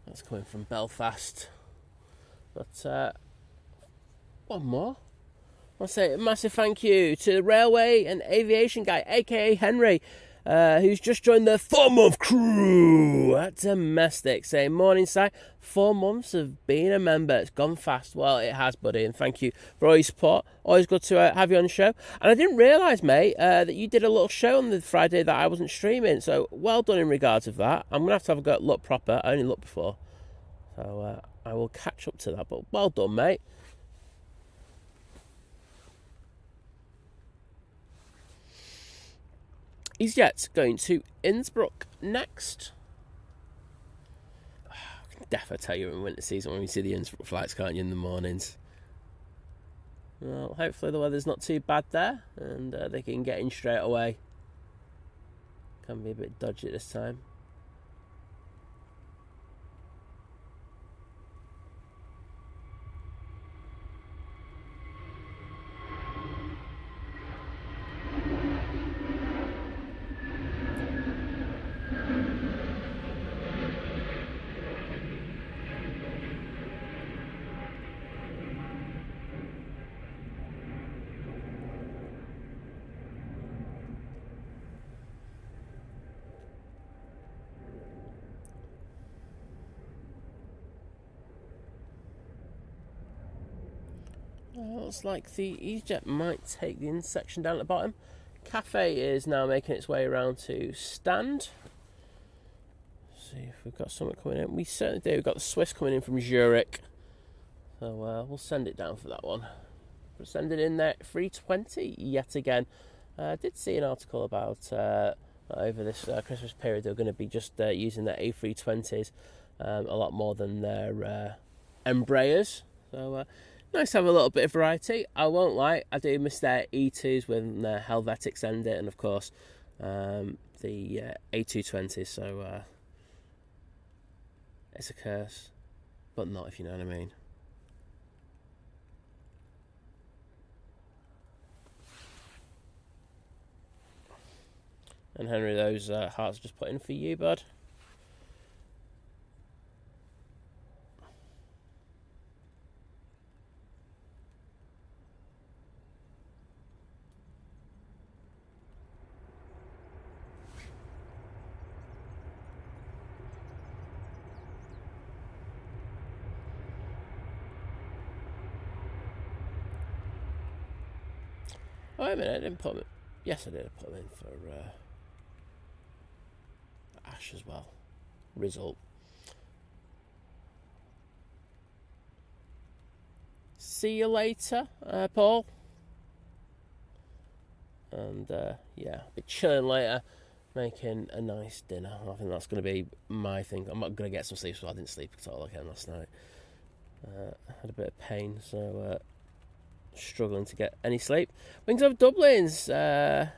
That's coming from Belfast. But one more. I want to say a massive thank you to the railway and aviation guy, aka Henry, who's just joined the 4-month crew at Domestic, saying, morning, Si. 4 months of being a member. It's gone fast. Well, it has, buddy, and thank you for all your support. Always good to have you on the show. And I didn't realise, mate, that you did a little show on the Friday that I wasn't streaming, so well done in regards of that. I'm going to have a go at look proper. I only looked before. So I will catch up to that, but well done, mate. EasyJet's going to Innsbruck next. I can definitely tell you in winter season when we see the Innsbruck flights, can't you, in the mornings. Well, hopefully the weather's not too bad there, and they can get in straight away. Can be a bit dodgy this time. Looks like the EasyJet might take the intersection down at the bottom. Cafe is now making its way around to stand. See if we've got someone coming in. We certainly do. We've got the Swiss coming in from Zurich. So we'll send it down for that one. We'll send it in there at 3:20 yet again. I did see an article about over this Christmas period they're going to be just using their A320s a lot more than their Embraers. So nice to have a little bit of variety. I won't lie, I do miss their E2s when the Helvetics end it, and of course the A220s. So it's a curse, but not if you know what I mean. And Henry, those hearts are just put in for you, bud. Oh, wait a minute, I didn't put them in. Yes, I did. I put them in for Ash as well. Result. See you later, Paul. And yeah, I'll be chilling later, making a nice dinner. I think that's going to be my thing. I'm not going to get some sleep, so I didn't sleep at all again last night. I had a bit of pain, so struggling to get any sleep. Wings of Dublin's saying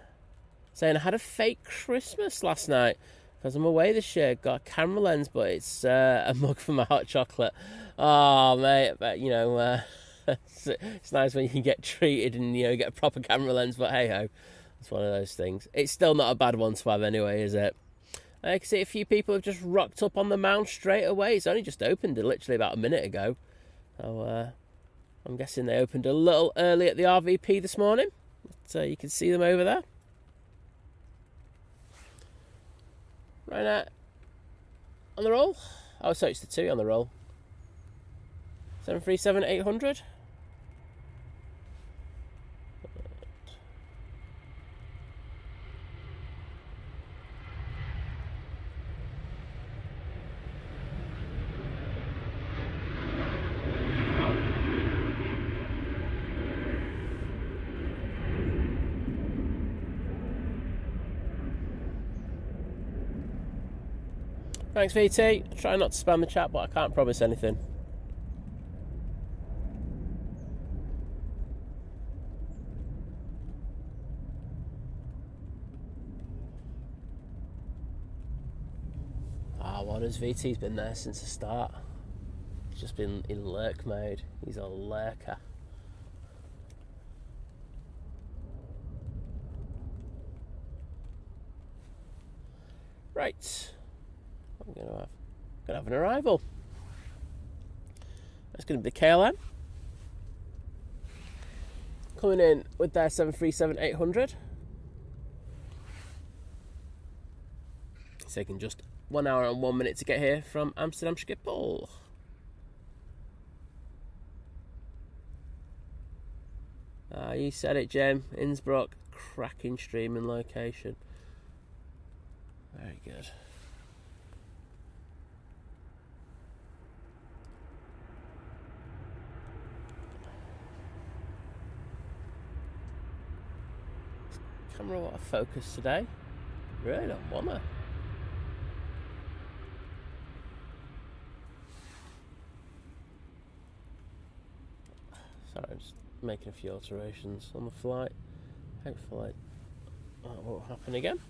I had a fake Christmas last night because I'm away this year. Got a camera lens, but it's a mug for my hot chocolate. Oh mate, but you know it's nice when you can get treated and you know get a proper camera lens. But hey ho, it's one of those things. It's still not a bad one to have anyway, is it? I can see a few people have just rocked up on the mount straight away. It's only just opened literally about a minute ago. So I'm guessing they opened a little early at the RVP this morning. So you can see them over there. Right now, on the roll. Oh, so it's the 2 on the roll. 737-800. Thanks, VT. I'll try not to spam the chat, but I can't promise anything. Waters, VT's been there since the start. He's just been in lurk mode. He's a lurker. Right. I'm gonna have an arrival. That's gonna be the KLM. Coming in with their 737-800. It's taking just 1 hour and 1 minute to get here from Amsterdam Schiphol. You said it, Jem. Innsbruck, cracking streaming location. Very good. Camera out of focus today. Really don't wanna. Sorry, I'm just making a few alterations on the flight. Hopefully that won't happen again.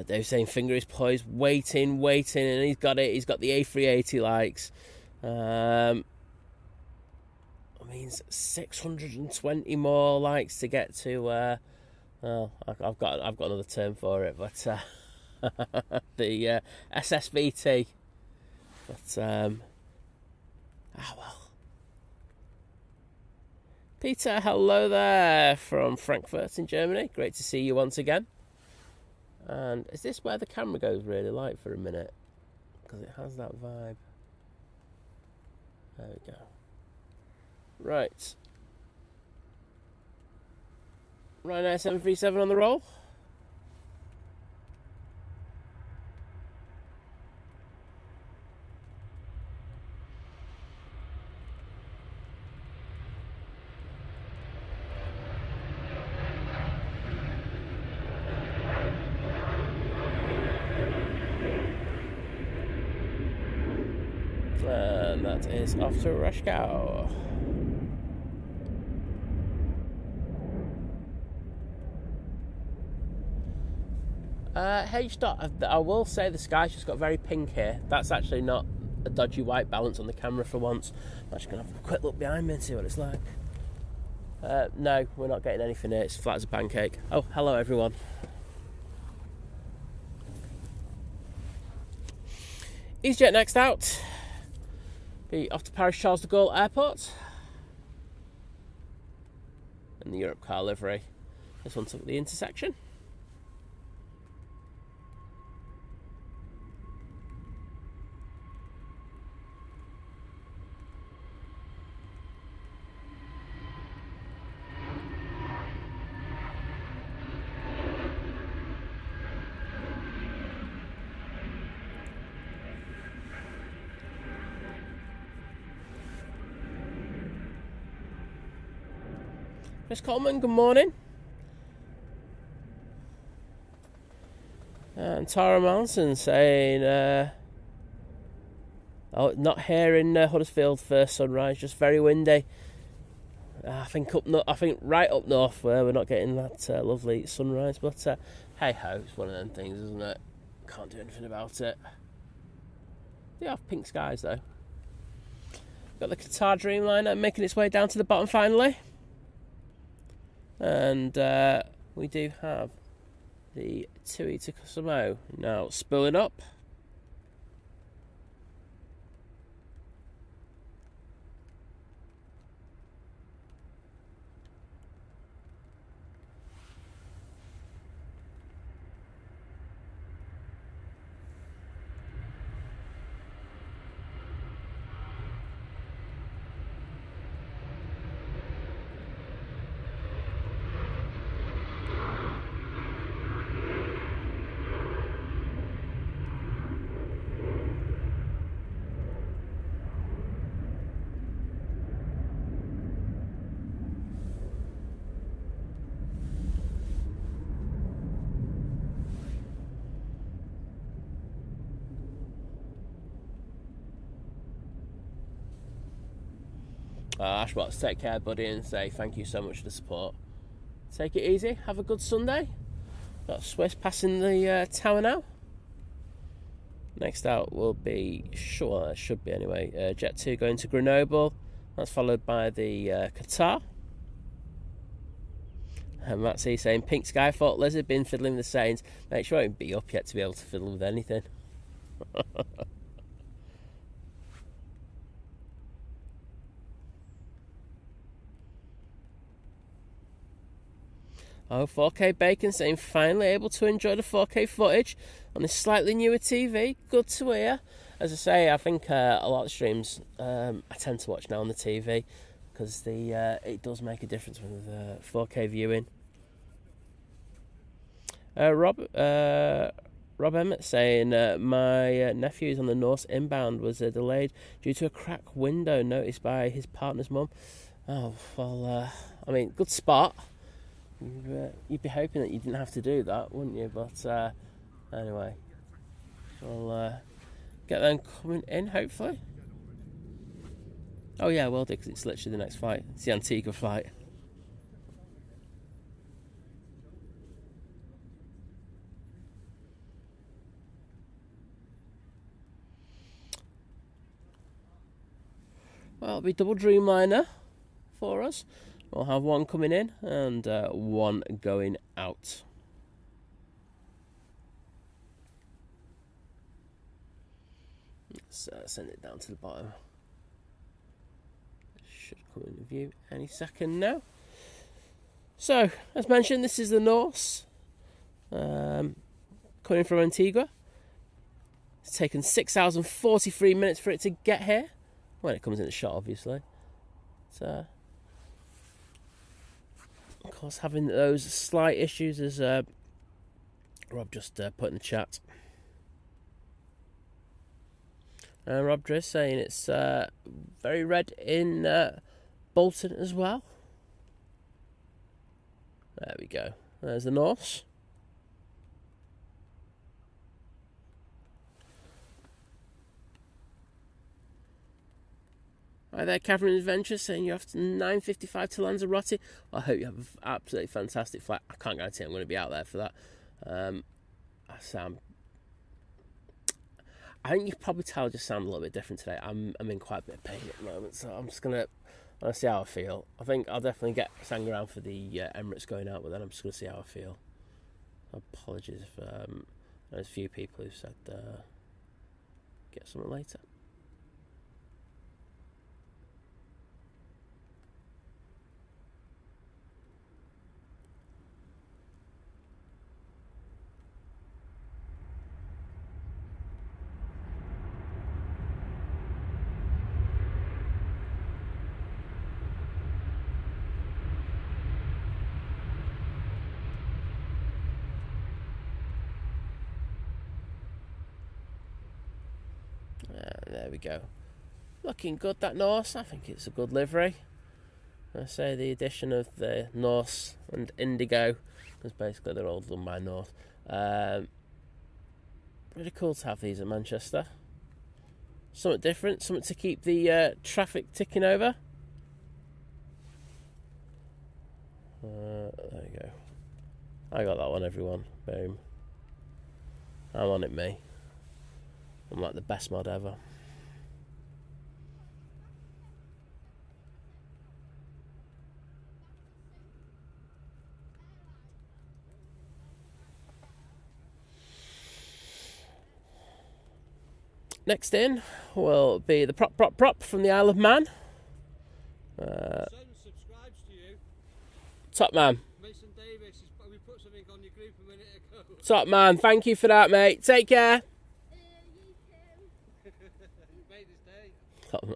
Dave's saying finger is poised, waiting, and he's got it. He's got the A380 likes. Means 620 more likes to get to. I've got another term for it, but the SSVT. But well. Peter, hello there from Frankfurt in Germany. Great to see you once again. And is this where the camera goes really light for a minute? Because it has that vibe. There we go. Right. Ryanair 737 on the roll. And that is off to Rashkow. H-dot, I will say the sky's just got very pink here. That's actually not a dodgy white balance on the camera for once. I'm actually going to have a quick look behind me and see what it's like. No, we're not getting anything here. It's flat as a pancake. Oh, hello everyone. EasyJet next out. Be off to Paris Charles de Gaulle Airport. And the Europe car livery. This one took the intersection. Chris Coleman, good morning. And Tara Mountain saying, not here in Huddersfield for sunrise, just very windy. I think right up north where we're not getting that lovely sunrise, but hey ho, it's one of them things, isn't it? Can't do anything about it. They have pink skies though. Got the Qatar Dreamliner making its way down to the bottom finally. And we do have the Tui to Kosovo now spooling up. Ashbox, take care, buddy, and say thank you so much for the support. Take it easy. Have a good Sunday. Got Swiss passing the tower now. Next out will be, sure, it should be anyway, Jet 2 going to Grenoble. That's followed by the Qatar. And Matt C saying, pink sky, thought Lizard been fiddling with the settings. Make sure I won't be up yet to be able to fiddle with anything. Oh, 4K Bacon saying finally able to enjoy the 4K footage on this slightly newer TV. Good to hear. As I say, I think a lot of streams I tend to watch now on the TV because it does make a difference with 4K viewing. Rob Emmett saying my nephew's on the Norse inbound was delayed due to a cracked window noticed by his partner's mum. Oh, well, I mean, good spot. You'd be hoping that you didn't have to do that, wouldn't you? But anyway, we'll get them coming in, hopefully. Oh yeah, we'll do, because it's literally the next flight. It's the Antigua flight. Well, it'll be double Dreamliner for us. We'll have one coming in and one going out. Let's send it down to the bottom. Should come into view any second now. So, as mentioned, this is the Norse coming from Antigua. It's taken 6 hours and 43 minutes for it to get here. When it comes in the shot, obviously. It's, of course, having those slight issues as Rob just put in the chat. Rob Driss saying it's very red in Bolton as well. There we go. There's the Norse. Hi there, Catherine Adventure, saying you're off to 9:55 to Lanzarote. I hope you have an absolutely fantastic flight. I can't guarantee I'm going to be out there for that. I think you can probably tell I just sound a little bit different today. I'm in quite a bit of pain at the moment, so I'm just going to see how I feel. I think I'll definitely get sang around for the Emirates going out, but then I'm just going to see how I feel. Apologies if there's a few people who said get something later. There we go. Looking good, that Norse. I think it's a good livery. I say the addition of the Norse and Indigo, because basically they're all done by Norse. Really cool to have these at Manchester. Something different, something to keep the traffic ticking over. There you go. I got that one, everyone. Boom. I'm on it, me. I'm like the best mod ever. Next in will be the prop from the Isle of Man. Son subscribes to you. Top man. Mason Davis, we put something on your group a minute ago. Top man. Thank you for that, mate. Take care. You too. You made his day. Top man.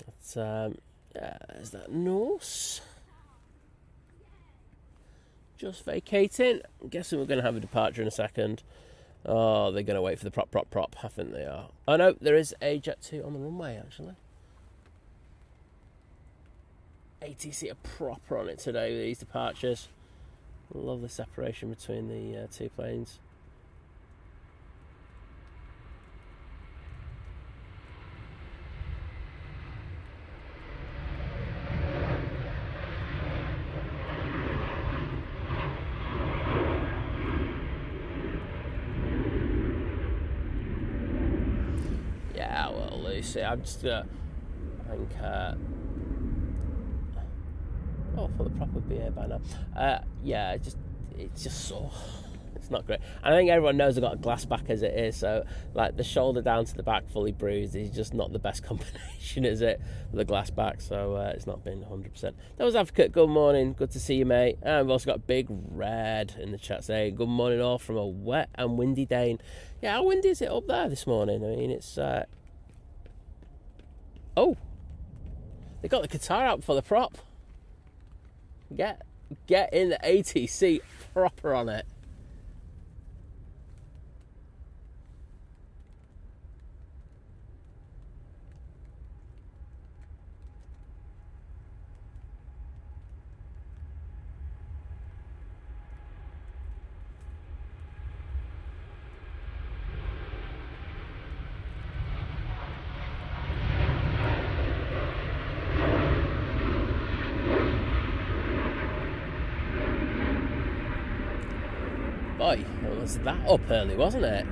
That's, yeah, there's that Norse. Just vacating. I'm guessing we're going to have a departure in a second. Oh, they're going to wait for the prop. I think they are. Oh no, there is a Jet 2 on the runway, actually. ATC are proper on it today with these departures. Love the separation between the two planes. Yeah, well, Lucy, I'm just I think oh, I thought the prop would be here by now. Yeah, it's just sore. It's not great. And I think everyone knows I've got a glass back as it is, so like the shoulder down to the back fully bruised is just not the best combination, is it? With the glass back, so it's not been 100%. That was Advocate. Good morning. Good to see you, mate. And we've also got Big Red in the chat saying, good morning all from a wet and windy day. Yeah, how windy is it up there this morning? I mean, it's... Oh! They got the Qatar out for the prop. Get in the ATC proper on it. Oi, well, was that up early, wasn't it?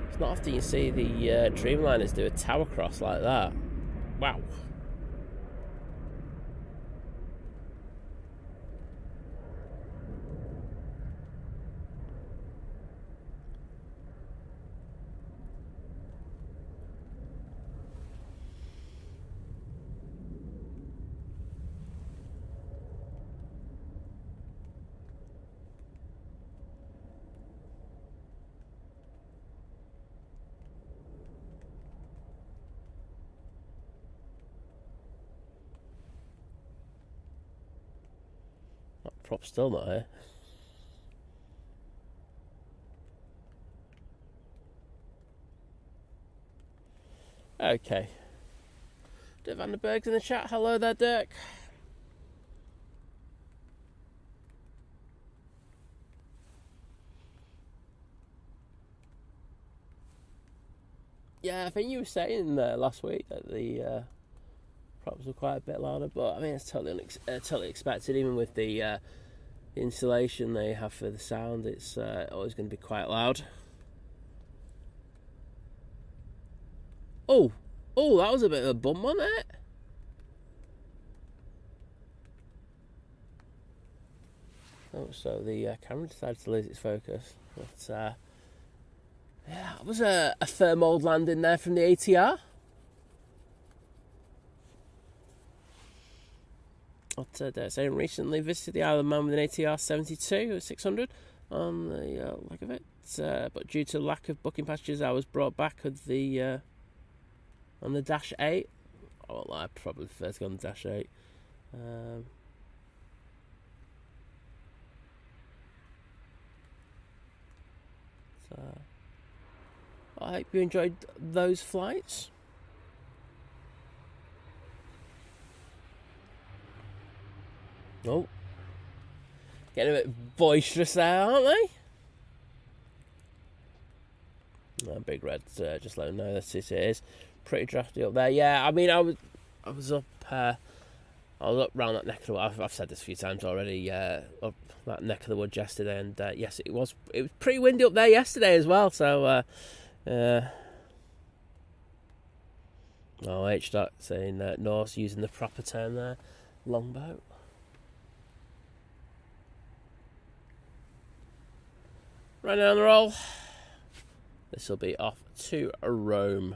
It's not often you see the Dreamliners do a tower cross like that. Wow. That prop's still not here. Okay. Dirk Vandenberg's in the chat. Hello there, Dirk. Yeah, I think you were saying last week that the props were quite a bit louder, but I mean it's totally expected. Even with the insulation they have for the sound, it's always going to be quite loud. Oh, that was a bit of a bum, wasn't it? Oh, so the camera decided to lose its focus. But yeah, it was a firm old landing there from the ATR. But saying recently visited the Isle of Man with an ATR 72 or 600 on the leg of it. But due to lack of booking passengers, I was brought back with the on the Dash 8. I won't lie, I probably prefer to go on the Dash 8. So I hope you enjoyed those flights. Oh, getting a bit boisterous there, aren't they? Big Red, just let them know that it is pretty drafty up there. Yeah, I mean, I was up round that neck of the wood. I've said this a few times already. Up that neck of the woods yesterday, and yes, it was pretty windy up there yesterday as well. So, H. saying Norse using the proper term there, longboat. Right now on the roll. This will be off to Rome.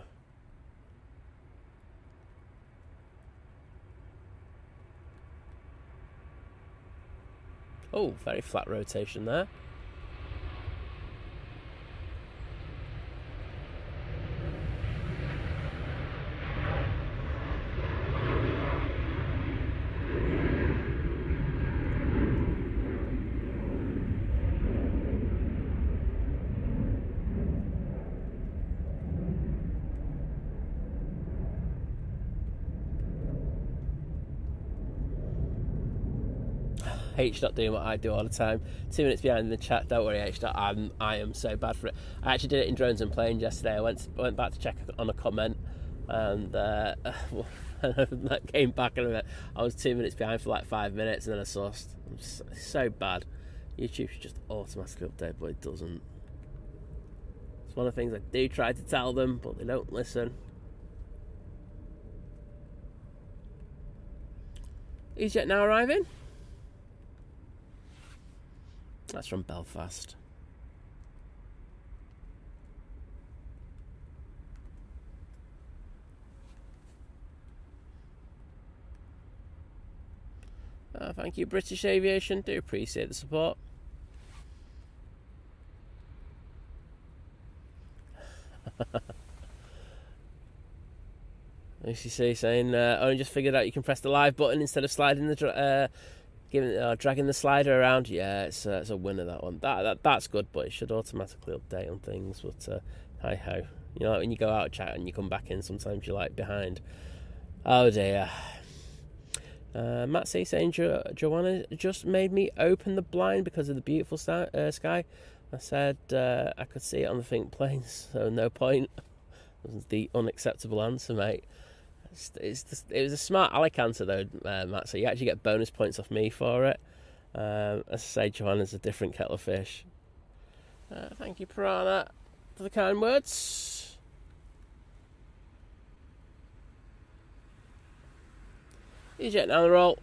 Oh, very flat rotation there. H. doing what I do all the time. 2 minutes behind in the chat. Don't worry, H. I am so bad for it. I actually did it in Drones and Planes yesterday. I went back to check on a comment, and that came back and I was 2 minutes behind for like 5 minutes, and then I sauced. I'm so bad. YouTube should just automatically update, but it doesn't. It's one of the things I do try to tell them, but they don't listen. EasyJet now arriving. That's from Belfast. Thank you, British Aviation. Do appreciate the support. ACC saying only just figured out you can press the live button instead of sliding the dragging the slider around. Yeah, it's a winner, that one. That's good, but it should automatically update on things. But hi ho, you know, when you go out of chat and you come back in, sometimes you're like behind. Oh dear. Matt C saying Joanna just made me open the blind because of the beautiful sky. I said I could see it on the Think planes, so no point. That was the unacceptable answer, mate. It was a smart Alec answer though, Matt, so you actually get bonus points off me for it. As I say, Joanna's a different kettle of fish. Thank you, Piranha, for the kind words. He's getting down the roll.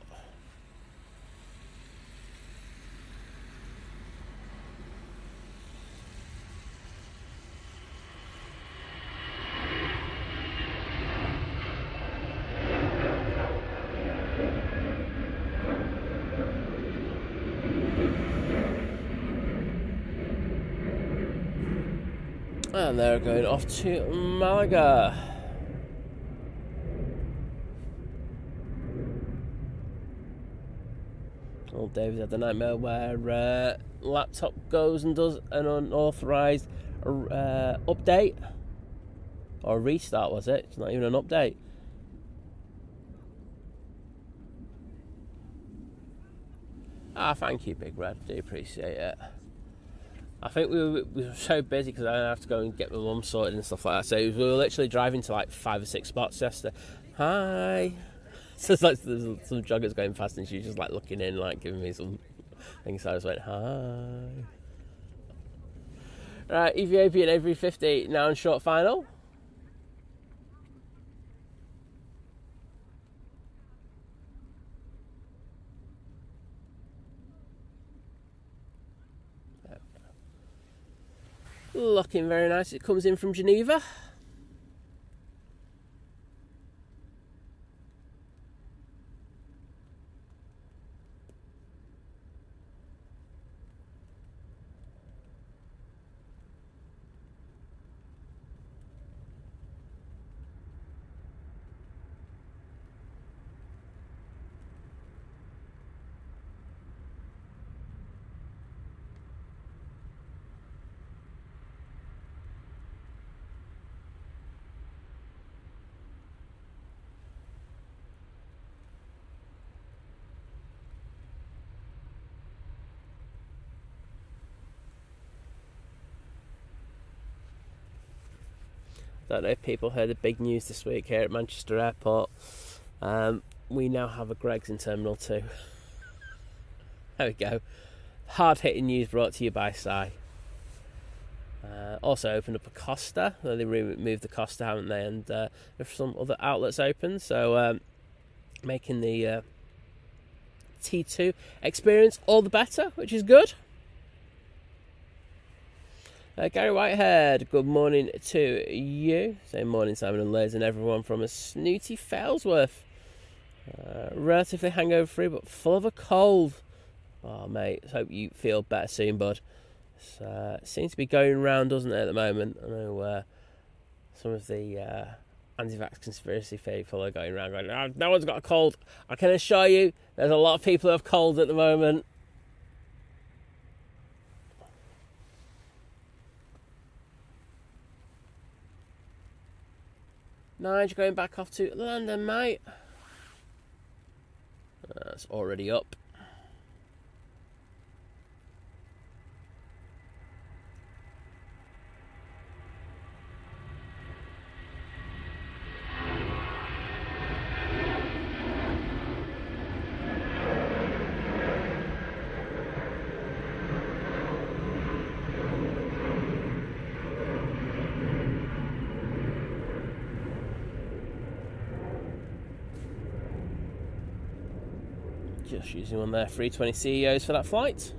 And they're going off to Malaga. Old David had the nightmare where laptop goes and does an unauthorised update. Or restart, was it? It's not even an update. Thank you, Big Red. Do appreciate it. I think we were so busy because I have to go and get my mum sorted and stuff like that. So we were literally driving to like 5 or 6 spots yesterday. Hi. So it's like there's some joggers going past and she's just like looking in, like giving me some things. So I just went, hi. Right, Ethiopian A350 now in short final. Looking very nice. It comes in from Geneva. Don't know if people heard the big news this week here at Manchester Airport. We now have a Greggs in Terminal 2. There we go. Hard-hitting news brought to you by Si. Also opened up a Costa. They removed the Costa, haven't they? And there's some other outlets open. So making the T2 experience all the better, which is good. Gary Whitehead, good morning to you. Say morning, Simon and Liz, and everyone from a snooty Failsworth. Relatively hangover free, but full of a cold. Oh, mate, I hope you feel better soon, bud. It seems to be going round, doesn't it, at the moment? I know some of the anti-vax conspiracy people are going around going, oh, no one's got a cold. I can assure you, there's a lot of people who have colds at the moment. Nigel going back off to London, mate. That's already up. Just using one of their 320 CEOs for that flight.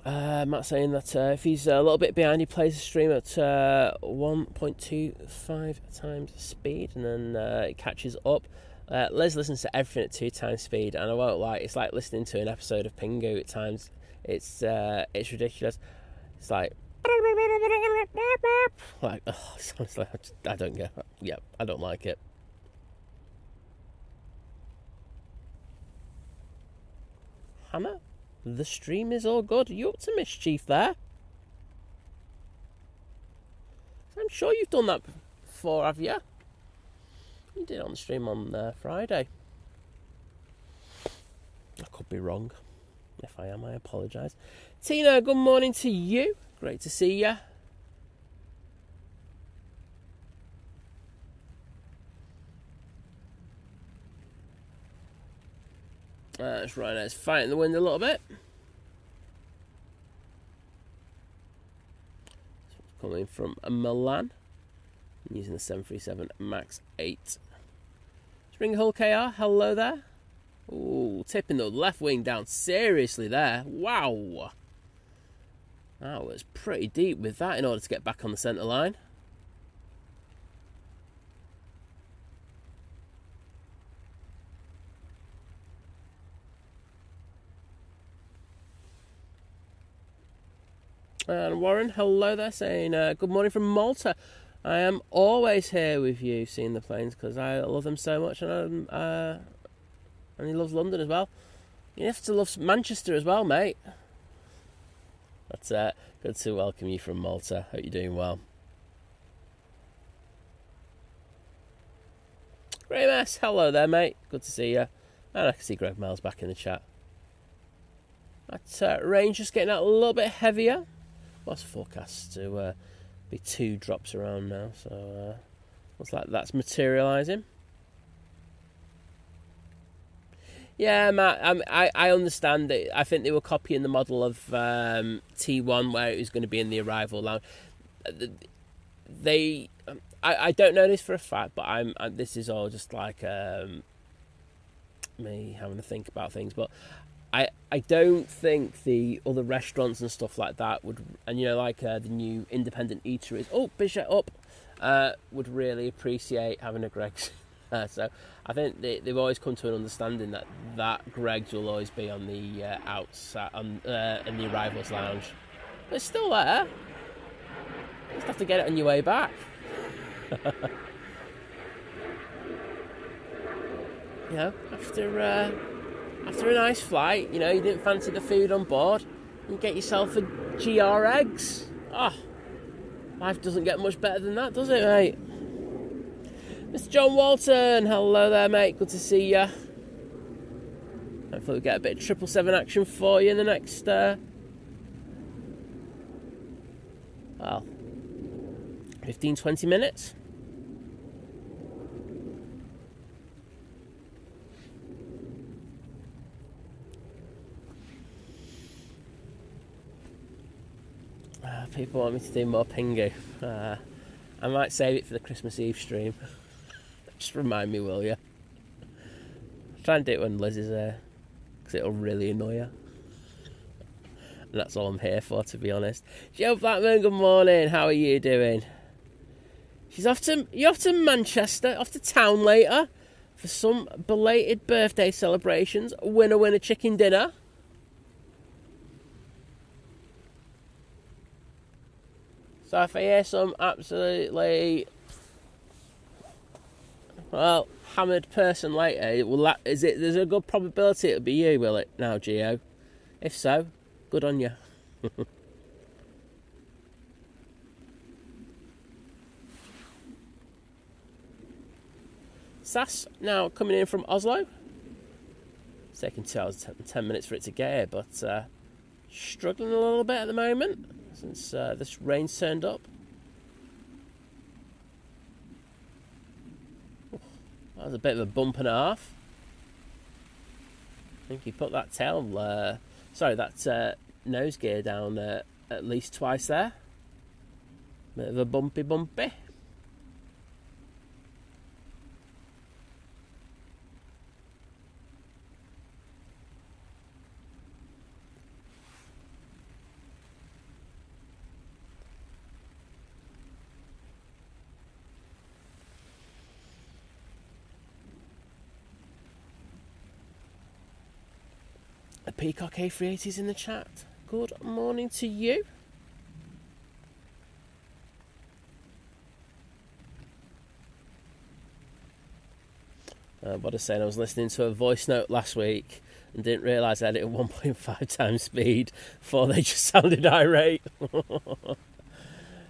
Matt saying that if he's a little bit behind, he plays the stream at 1.25 times speed, and then it catches up. Liz listens to everything at 2 times speed, and I won't lie, it's like listening to an episode of Pingu at times. It's ridiculous. It's like oh, it sounds like I don't get it. Yeah, I don't like it. Hannah, the stream is all good. Are you up to mischief there? I'm sure you've done that before, have you? You did it on the stream on Friday. I could be wrong. If I am, I apologise. Tina, good morning to you. Great to see you. That's right, let's fight in the wind a little bit. Coming from Milan. I'm using the 737 MAX 8. Spring Hull KR, hello there. Ooh, tipping the left wing down seriously there. Wow. That was pretty deep with that in order to get back on the centre line. And Warren, hello there, saying good morning from Malta. I am always here with you, seeing the planes, because I love them so much, and he loves London as well. You have to love Manchester as well, mate. That's good to welcome you from Malta. Hope you're doing well. Great mess, hello there, mate. Good to see you. And I can see Greg Miles back in the chat. That rain's just getting out a little bit heavier. What's forecast to be 2 drops around now, so looks like that's materialising. Yeah, Matt, I understand it. I think they were copying the model of T1 where it was going to be in the arrival lounge. I don't know this for a fact, but this is all just like me having to think about things, but I don't think the other restaurants and stuff like that would, and like the new independent eateries, Bishop up, would really appreciate having a Greggs. So I think they've always come to an understanding that Greggs will always be on the outside, in the arrivals lounge. But it's still there. You just have to get it on your way back. After a nice flight, you didn't fancy the food on board, you get yourself a GR eggs. Life doesn't get much better than that, does it, mate? Mr. John Walton, hello there, mate. Good to see you. Hopefully we get a bit of 777 action for you in the next 15-20 minutes. People want me to do more Pingu. I might save it for the Christmas Eve stream. Just remind me, will you? Try and do it when Liz is there, because it'll really annoy her. And that's all I'm here for, to be honest. Joe Blackman, good morning. How are you doing? You're off to Manchester, off to town later for some belated birthday celebrations. Winner chicken dinner. So if I hear some absolutely hammered person later, there's a good probability it'll be you, will it now, Gio? If so, good on you. SAS now coming in from Oslo. It's taking 2 hours and 10 minutes for it to get here, but struggling a little bit at the moment since this rain's turned up. That was a bit of a bump and a half. I think he put that nose gear down at least twice there. Bit of a bumpy. Peacock A380's in the chat. Good morning to you. What I was saying, I was listening to a voice note last week and didn't realise I had it at 1.5 times speed before they just sounded irate.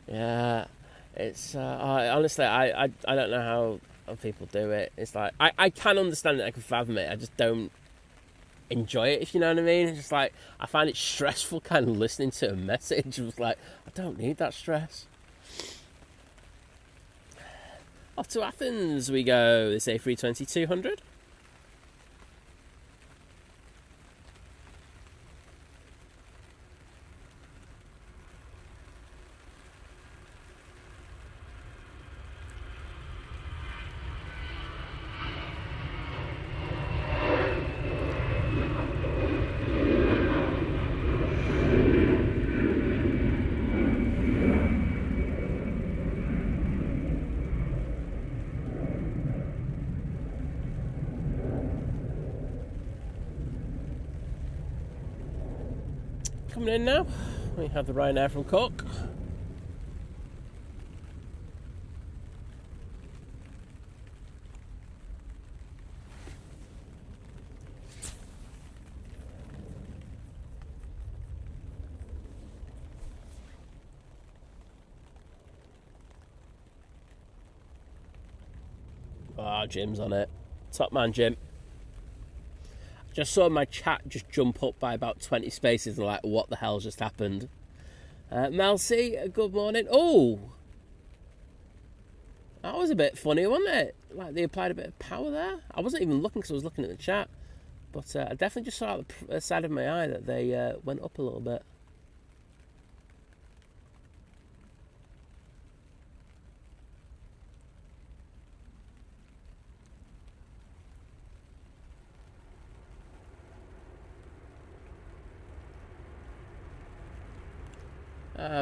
Yeah, it's honestly, I don't know how people do it. It's like I can understand it, I can fathom it. I just don't enjoy it, if you know what I mean. It's just like, I find it stressful kind of listening to a message. It was like, I don't need that stress. Off to Athens we go. This A320-200. Coming in now, we have the Ryanair from Cork. Jim's on it. Top man, Jim. Just saw my chat just jump up by about 20 spaces and like, what the hell just happened? Mel C, good morning. Oh! That was a bit funny, wasn't it? Like, they applied a bit of power there. I wasn't even looking because I was looking at the chat. But I definitely just saw out the side of my eye that they went up a little bit.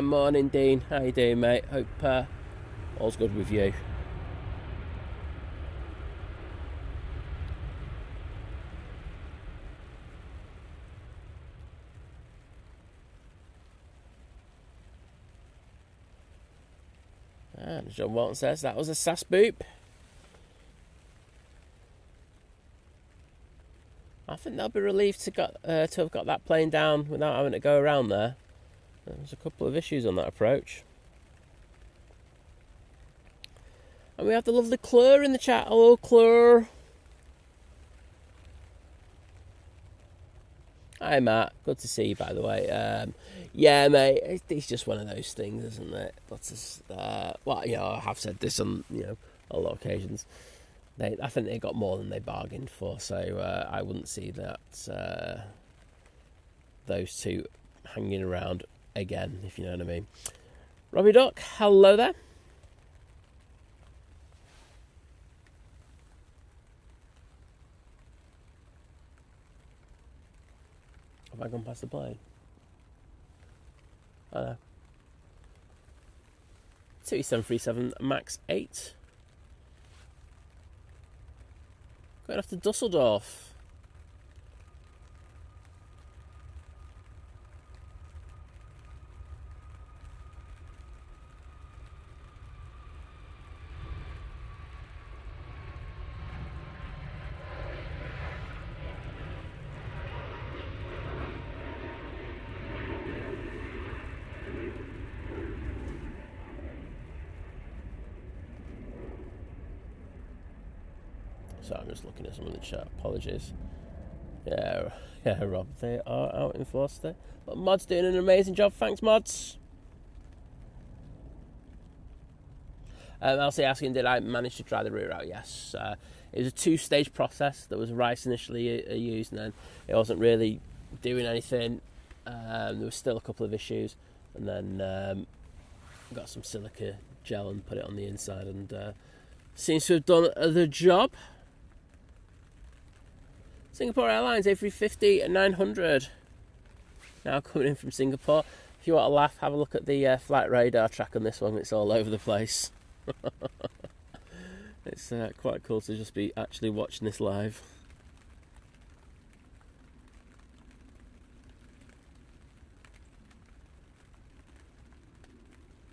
Morning, Dean. How you doing, mate? Hope all's good with you. And John Walton says that was a sass boop. I think they'll be relieved to have got that plane down without having to go around there. There's a couple of issues on that approach. And we have the lovely Claire in the chat. Hello, Claire. Hi, Matt. Good to see you, by the way. Yeah, mate, it's just one of those things, isn't it? But well, you know, I have said this on a lot of occasions. I think they got more than they bargained for, so I wouldn't see that those two hanging around again, if you know what I mean. Robbie Duck, hello there. Have I gone past the plane? I know. 2737 Max 8. Going off to Dusseldorf. So I'm just looking at some of the chat. Apologies. Yeah, Rob. They are out in force today. But Mod's doing an amazing job. Thanks, Mods. Elsie asking, did I manage to dry the rear out? Yes. It was a two-stage process. There was rice initially used, and then it wasn't really doing anything. There was still a couple of issues, and then got some silica gel and put it on the inside, and seems to have done the job. Singapore Airlines A350 900 now coming in from Singapore. If you want to laugh, have a look at the flight radar track on this one. It's all over the place. It's quite cool to just be actually watching this live.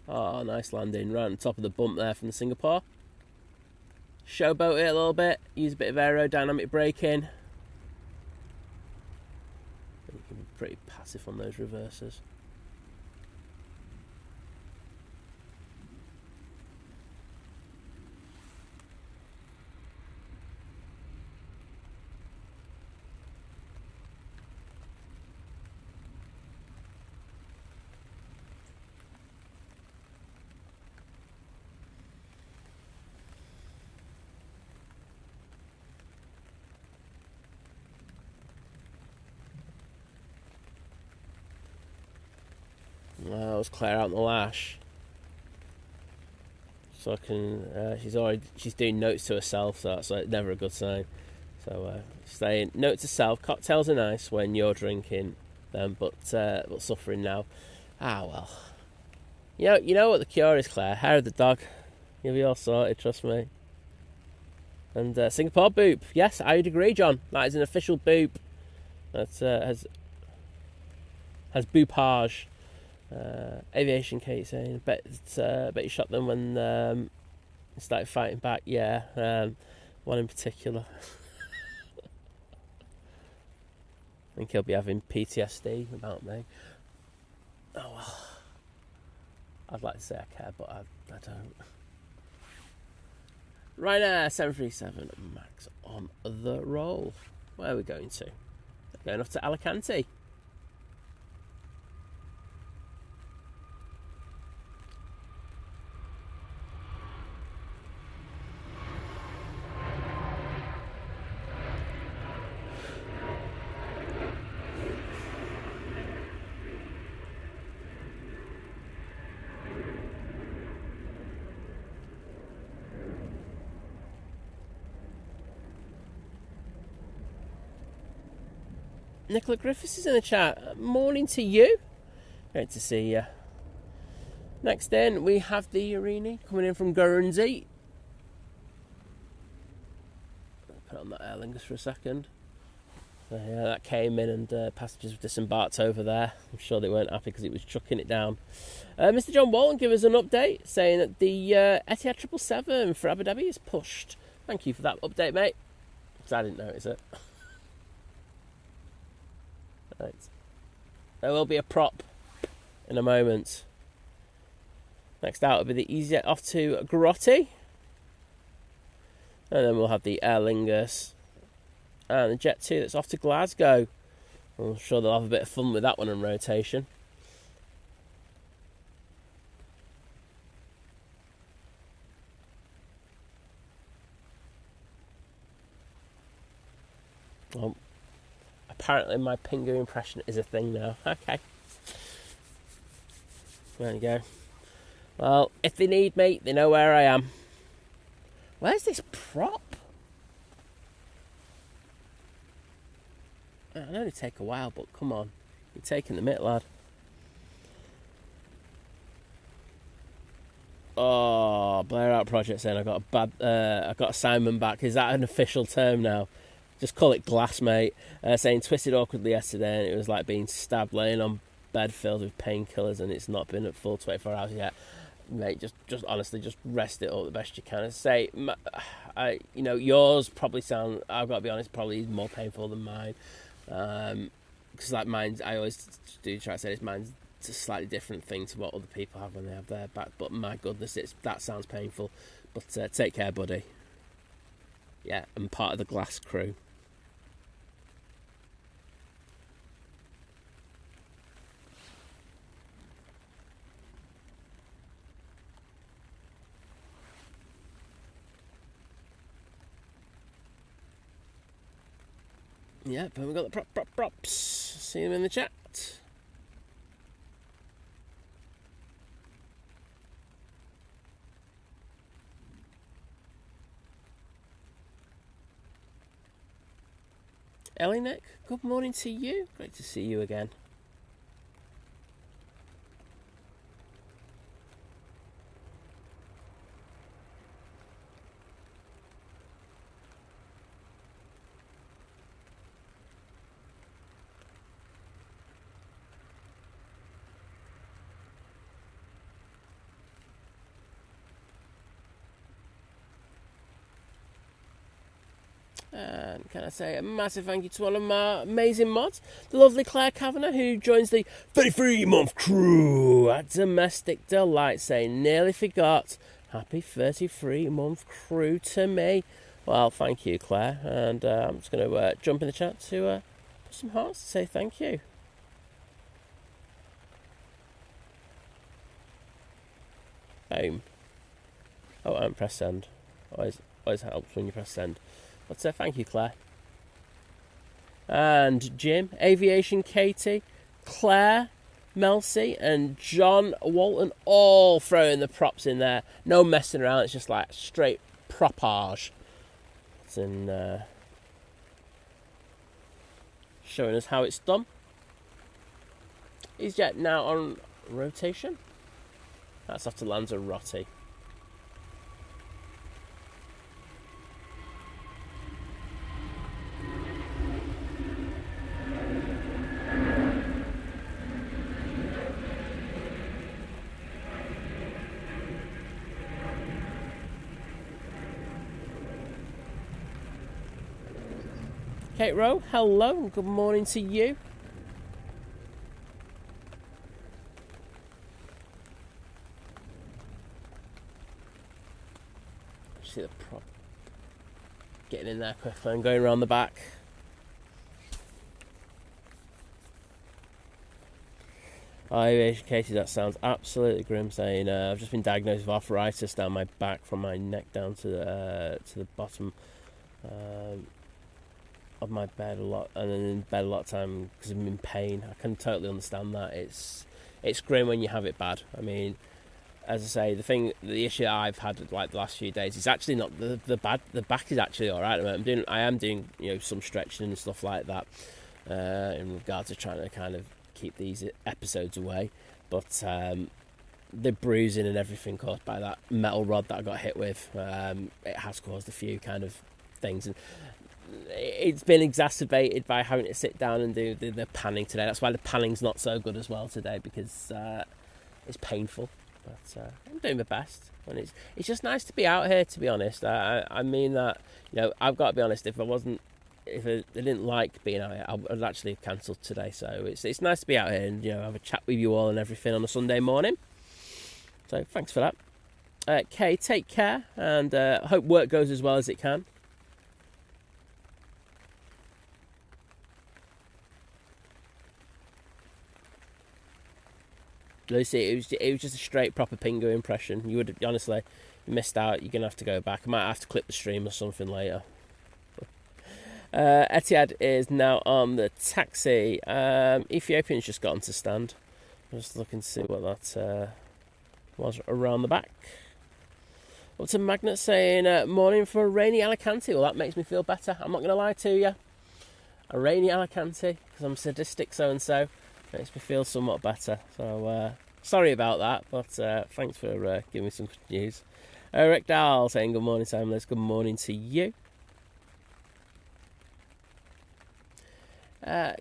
Oh, nice landing right on top of the bump there from the Singapore. Showboat it a little bit, use a bit of aerodynamic braking. You can be pretty passive on those reverses. That was Claire out on the lash. So I can. She's doing notes to herself, so that's like never a good sign. So saying note to self: cocktails are nice when you're drinking them, but suffering now. Ah well. You know what the cure is, Claire? Hair of the dog. You'll be all sorted, trust me. And Singapore boop. Yes, I would agree, John. That is an official boop. That has boopage. Aviation Kate saying, bet you shot them when they started fighting back. Yeah, one in particular. I think he'll be having PTSD about me. Oh well. I'd like to say I care, but I don't. Ryanair 737 Max on the roll. Where are we going to? Going off to Alicante. Nicola Griffiths is in the chat. Morning to you. Great to see you. Next in, we have the Urini coming in from Guernsey. Put on that Aer Lingus for a second. So, yeah, that came in and passengers disembarked over there. I'm sure they weren't happy because it was chucking it down. Mr. John Walton gave us an update saying that the Etihad 777 for Abu Dhabi is pushed. Thank you for that update, mate. Because I didn't notice it. Right. There will be a prop in a moment. Next out will be the EasyJet off to Grotti. And then we'll have the Aer Lingus and the Jet 2 that's off to Glasgow. I'm sure they'll have a bit of fun with that one in rotation. Well, apparently my Pingu impression is a thing now. Okay. There you go. Well, if they need me, they know where I am. Where's this prop? I know it'd take a while, but come on. You're taking the mitt, lad. Oh, Blair Out Project saying I got a Simon back. Is that an official term now? Just call it glass, mate. Saying twisted awkwardly yesterday, and it was like being stabbed, laying on bed filled with painkillers, and it's not been at full 24 hours yet. Mate, just honestly, just rest it up the best you can. And say, yours probably sound. I've got to be honest, probably more painful than mine. Because like mine's, I always do try to say this. Mine's a slightly different thing to what other people have when they have their back. But my goodness, that sounds painful. But take care, buddy. Yeah, I'm part of the glass crew. Yep, and we've got the props. See them in the chat. Ellie Nick, good morning to you. Great to see you again. And can I say a massive thank you to one of my amazing mods, the lovely Claire Kavanagh, who joins the 33-month crew at Domestic Delight, saying, nearly forgot, happy 33-month crew to me. Well, thank you, Claire, and I'm just going to jump in the chat to put some hearts to say thank you. Boom. Oh, and press send. Always helps when you press send. But thank you, Claire. And Jim, Aviation Katie, Claire, Melcy and John Walton all throwing the props in there. No messing around. It's just like straight propage. And showing us how it's done. EasyJet now on rotation. That's after Lanzarote. Kate Rowe, hello and good morning to you. See the prop getting in there quickly and going around the back. Hi, Katie, that sounds absolutely grim. Saying I've just been diagnosed with arthritis down my back from my neck down to the bottom of my bed a lot, and then in bed a lot of time because I'm in pain. I can totally understand that. It's grim when you have it bad. I mean, as I say, the issue I've had like the last few days is actually not the bad. The back is actually all right. I am doing some stretching and stuff like that in regards to trying to kind of keep these episodes away. But the bruising and everything caused by that metal rod that I got hit with, it has caused a few kind of things, and it's been exacerbated by having to sit down and do the panning today. That's why the panning's not so good as well today, because it's painful. But I'm doing my best, and it's just nice to be out here. To be honest, I mean that I've got to be honest. If I didn't like being out here, I would actually have cancelled today. So it's nice to be out here and have a chat with you all and everything on a Sunday morning. So thanks for that. Kay, take care, and hope work goes as well as it can. Lucy, it was just a straight proper Pingu impression. You would honestly missed out. You're gonna have to go back. I might have to clip the stream or something later. Etihad is now on the taxi. Ethiopian's just got onto stand. I'm just looking to see what that was around the back. Up to Magnet saying morning for a rainy Alicante. Well, that makes me feel better. I'm not going to lie to you. A rainy Alicante, because I'm sadistic so and so, makes me feel somewhat better. So sorry about that, but thanks for giving me some good news. Rick Dahl saying good morning, Simon. Good morning to you.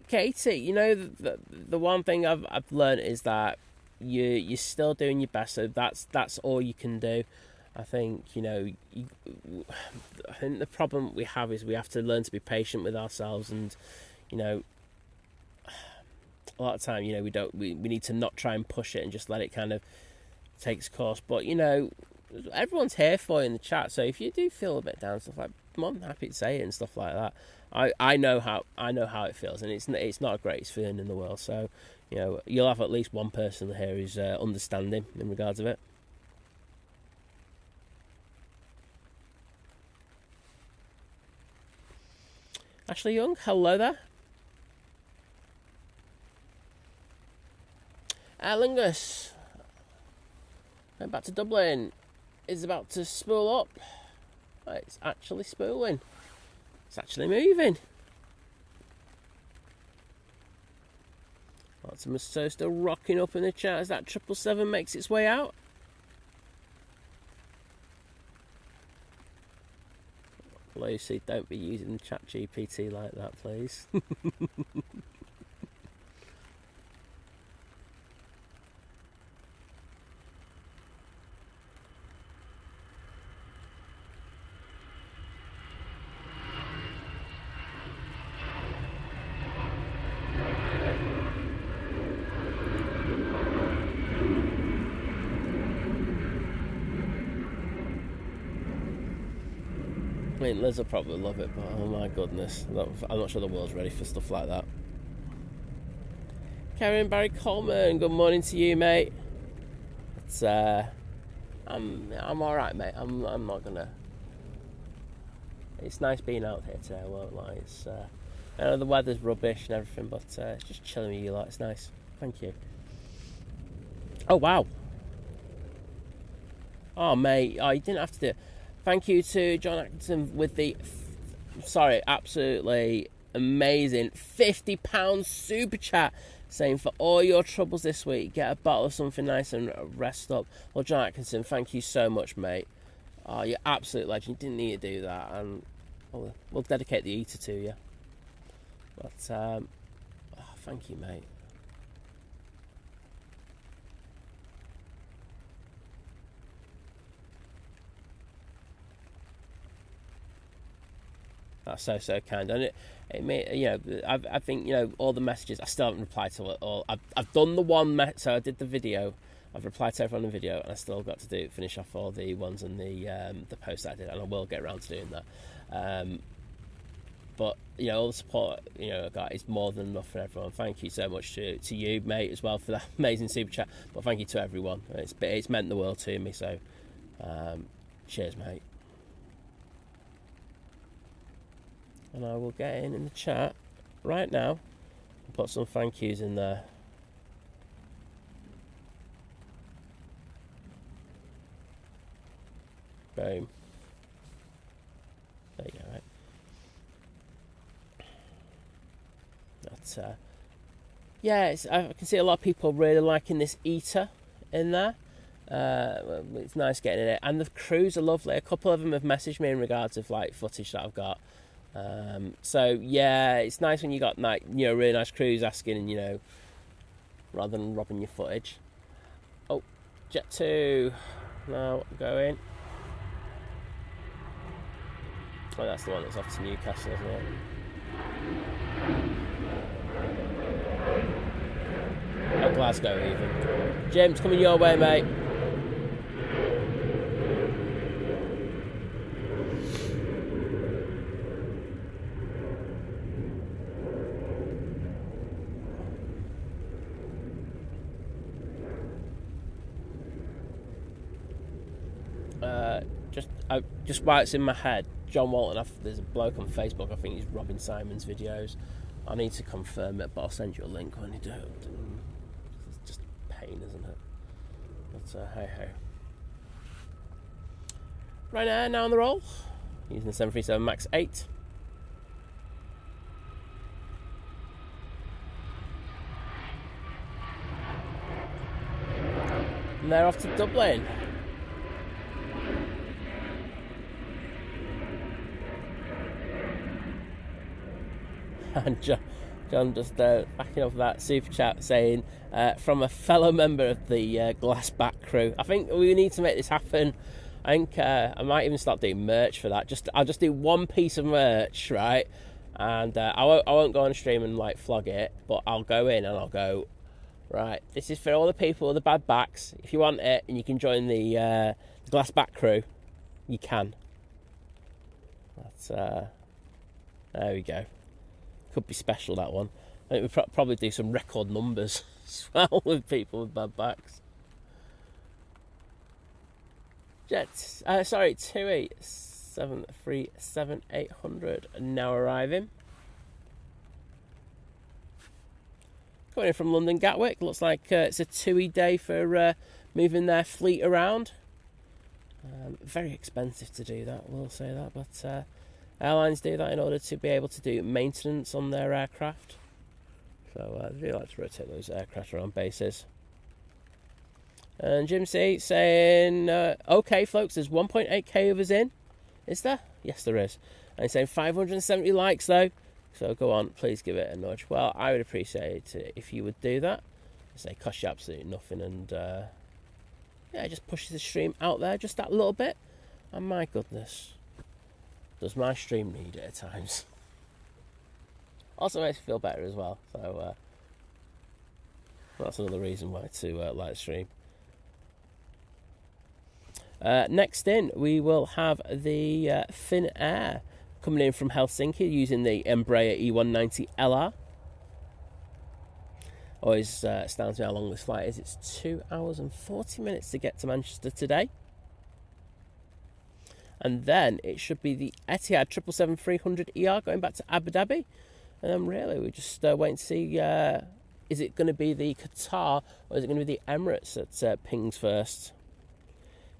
Katie, the one thing I've learned is that you're still doing your best, so that's all you can do. I think I think the problem we have is we have to learn to be patient with ourselves, and a lot of time we need to not try and push it and just let it kind of take its course. But everyone's here for you in the chat, so if you do feel a bit down, stuff like, I'm happy to say it and stuff like that. I know how it feels, and it's not a greatest feeling in the world. So you'll have at least one person here who's understanding in regards of it. Ashley Young, hello there. Lingus, going back to Dublin, is about to spool up. It's actually spooling. It's actually moving. Lots of Musto still rocking up in the chat as that 777 makes its way out. Lucy, don't be using ChatGPT like that, please. I mean, Liz will probably love it, but oh my goodness, I'm not sure the world's ready for stuff like that. Karen Barry Coleman, good morning to you, mate. It's I'm all right, mate. I'm not gonna. It's nice being out here today. I won't lie. I know the weather's rubbish and everything, but it's just chilling with you lot. It's nice. Thank you. Oh, wow. Oh, mate. Oh, you didn't have to do it. Thank you to John Atkinson with the, absolutely amazing £50 super chat, saying for all your troubles this week, get a bottle of something nice and rest up. Well, John Atkinson, thank you so much, mate. Oh, you're absolute legend. You didn't need to do that, and we'll dedicate the eater to you. But thank you, mate. That's so kind, and it may, you know, I think, you know, all the messages I still haven't replied to it all. I've done the one so I did the video. I've replied to everyone in the video, and I still got to finish off all the ones in the post that I did, and I will get around to doing that. But you know, all the support, you know, I got is more than enough for everyone. Thank you so much to you, mate, as well, for that amazing super chat. But thank you to everyone. It's meant the world to me. So, cheers, mate. And I will get in the chat right now and put some thank yous in there. Boom. There you go, right? That's, yeah, I can see a lot of people really liking this eater in there. It's nice getting in it. And the crews are lovely. A couple of them have messaged me in regards of like footage that I've got. So yeah, it's nice when you got like, you know, really nice crews asking, you know, rather than robbing your footage. Oh, Jet 2 now going. Oh, that's the one that's off to Newcastle, isn't it? Oh, Glasgow even. James, coming your way, mate. Just while it's in my head, John Walton, there's a bloke on Facebook, I think he's Robin Simon's videos. I need to confirm it, but I'll send you a link when you do it. It's just pain, isn't it? But hey ho. Right now on the roll, using the 737 MAX 8. And they're off to Dublin. And John just backing off that super chat saying, from a fellow member of the glass back crew, I think we need to make this happen. I think I might even start doing merch for that. I'll just do one piece of merch, right? And I won't go on stream and like flog it, but I'll go in and I'll go, right, this is for all the people with the bad backs. If you want it and you can join the glass back crew, you can. That's there we go. Could be special, that one. I think we'll probably do some record numbers as well with people with bad backs. Jets, sorry, 28737-800 now arriving. Coming in from London Gatwick. Looks like it's a TUI day for moving their fleet around. Very expensive to do that, we'll say that, but airlines do that in order to be able to do maintenance on their aircraft. So they do like to rotate those aircraft around bases. And Jim C saying, okay, folks, there's 1.8k of us in. Is there? Yes, there is. And he's saying 570 likes, though. So go on, please give it a nudge. Well, I would appreciate it if you would do that. It costs you absolutely nothing, and yeah, it just pushes the stream out there just that little bit. And my goodness, does my stream need it at times. Also makes me feel better as well. So that's another reason why to like stream. Next in, we will have the Finnair coming in from Helsinki using the Embraer E190 LR. Always astounds me how long this flight is. It's 2 hours and 40 minutes to get to Manchester today. And then it should be the Etihad 777-300ER going back to Abu Dhabi. And then really we're just waiting to see Is it going to be the Qatar or is it going to be the Emirates that pings first?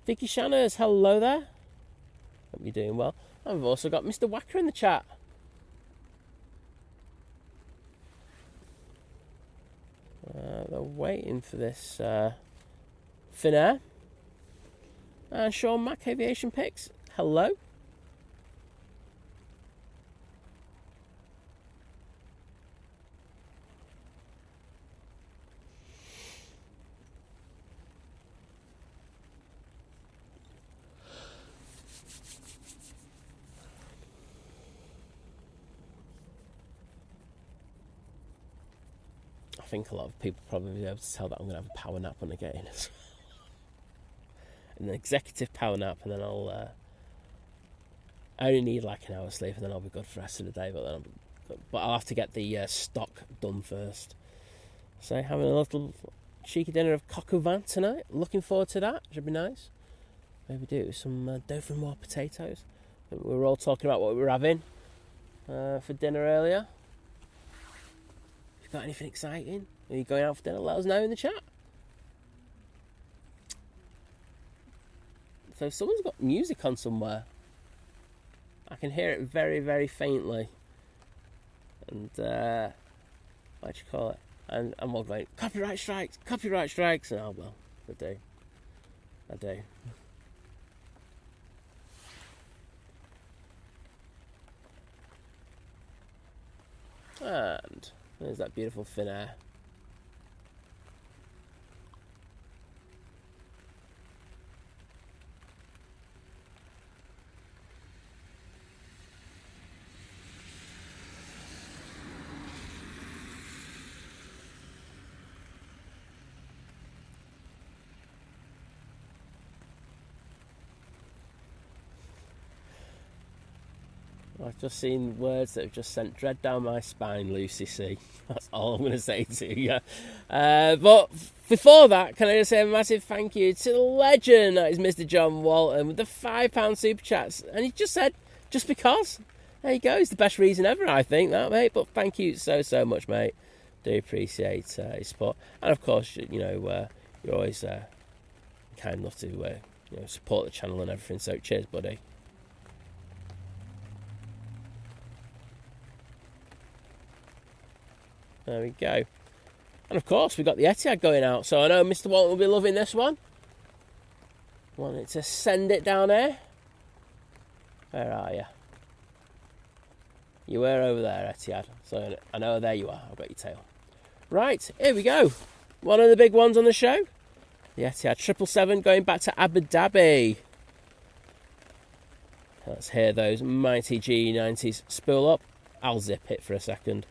Vicky Shanners, hello there. Hope you're doing well. And we've also got Mr. Wacker in the chat. They're waiting for this Finnair. And Sean Mack, Aviation Picks, hello. I think a lot of people probably be able to tell that I'm going to have a power nap when I get in. An executive power nap, and then I only need like an hour's sleep, and then I'll be good for the rest of the day. But I'll have to get the stock done first. So having a little cheeky dinner of coq au vin tonight. Looking forward to that. Should be nice. Maybe do it with some dauphinoise potatoes. We were all talking about what we were having for dinner earlier. Got anything exciting? Are you going out for dinner? Let us know in the chat. So someone's got music on somewhere. I can hear it very, very faintly. And what do you call it? And I'm all going, copyright strikes. And oh well, I do. And there's that beautiful Finnair. I've just seen words that have just sent dread down my spine, Lucy C. That's all I'm going to say to you. But before that, can I just say a massive thank you to the legend that is Mr. John Walton with the £5 super chats. And he just said, just because. There you go. It's the best reason ever, I think, that, mate. But thank you so much, mate. Do appreciate your support. And, of course, you're always kind enough to support the channel and everything. So cheers, buddy. There we go. And of course, we've got the Etihad going out. So I know Mr. Walton will be loving this one. Wanted to send it down here. Where are you? You were over there, Etihad. So I know there you are. I've got your tail. Right, here we go. One of the big ones on the show. The Etihad 777 going back to Abu Dhabi. Let's hear those mighty G90s spool up. I'll zip it for a second.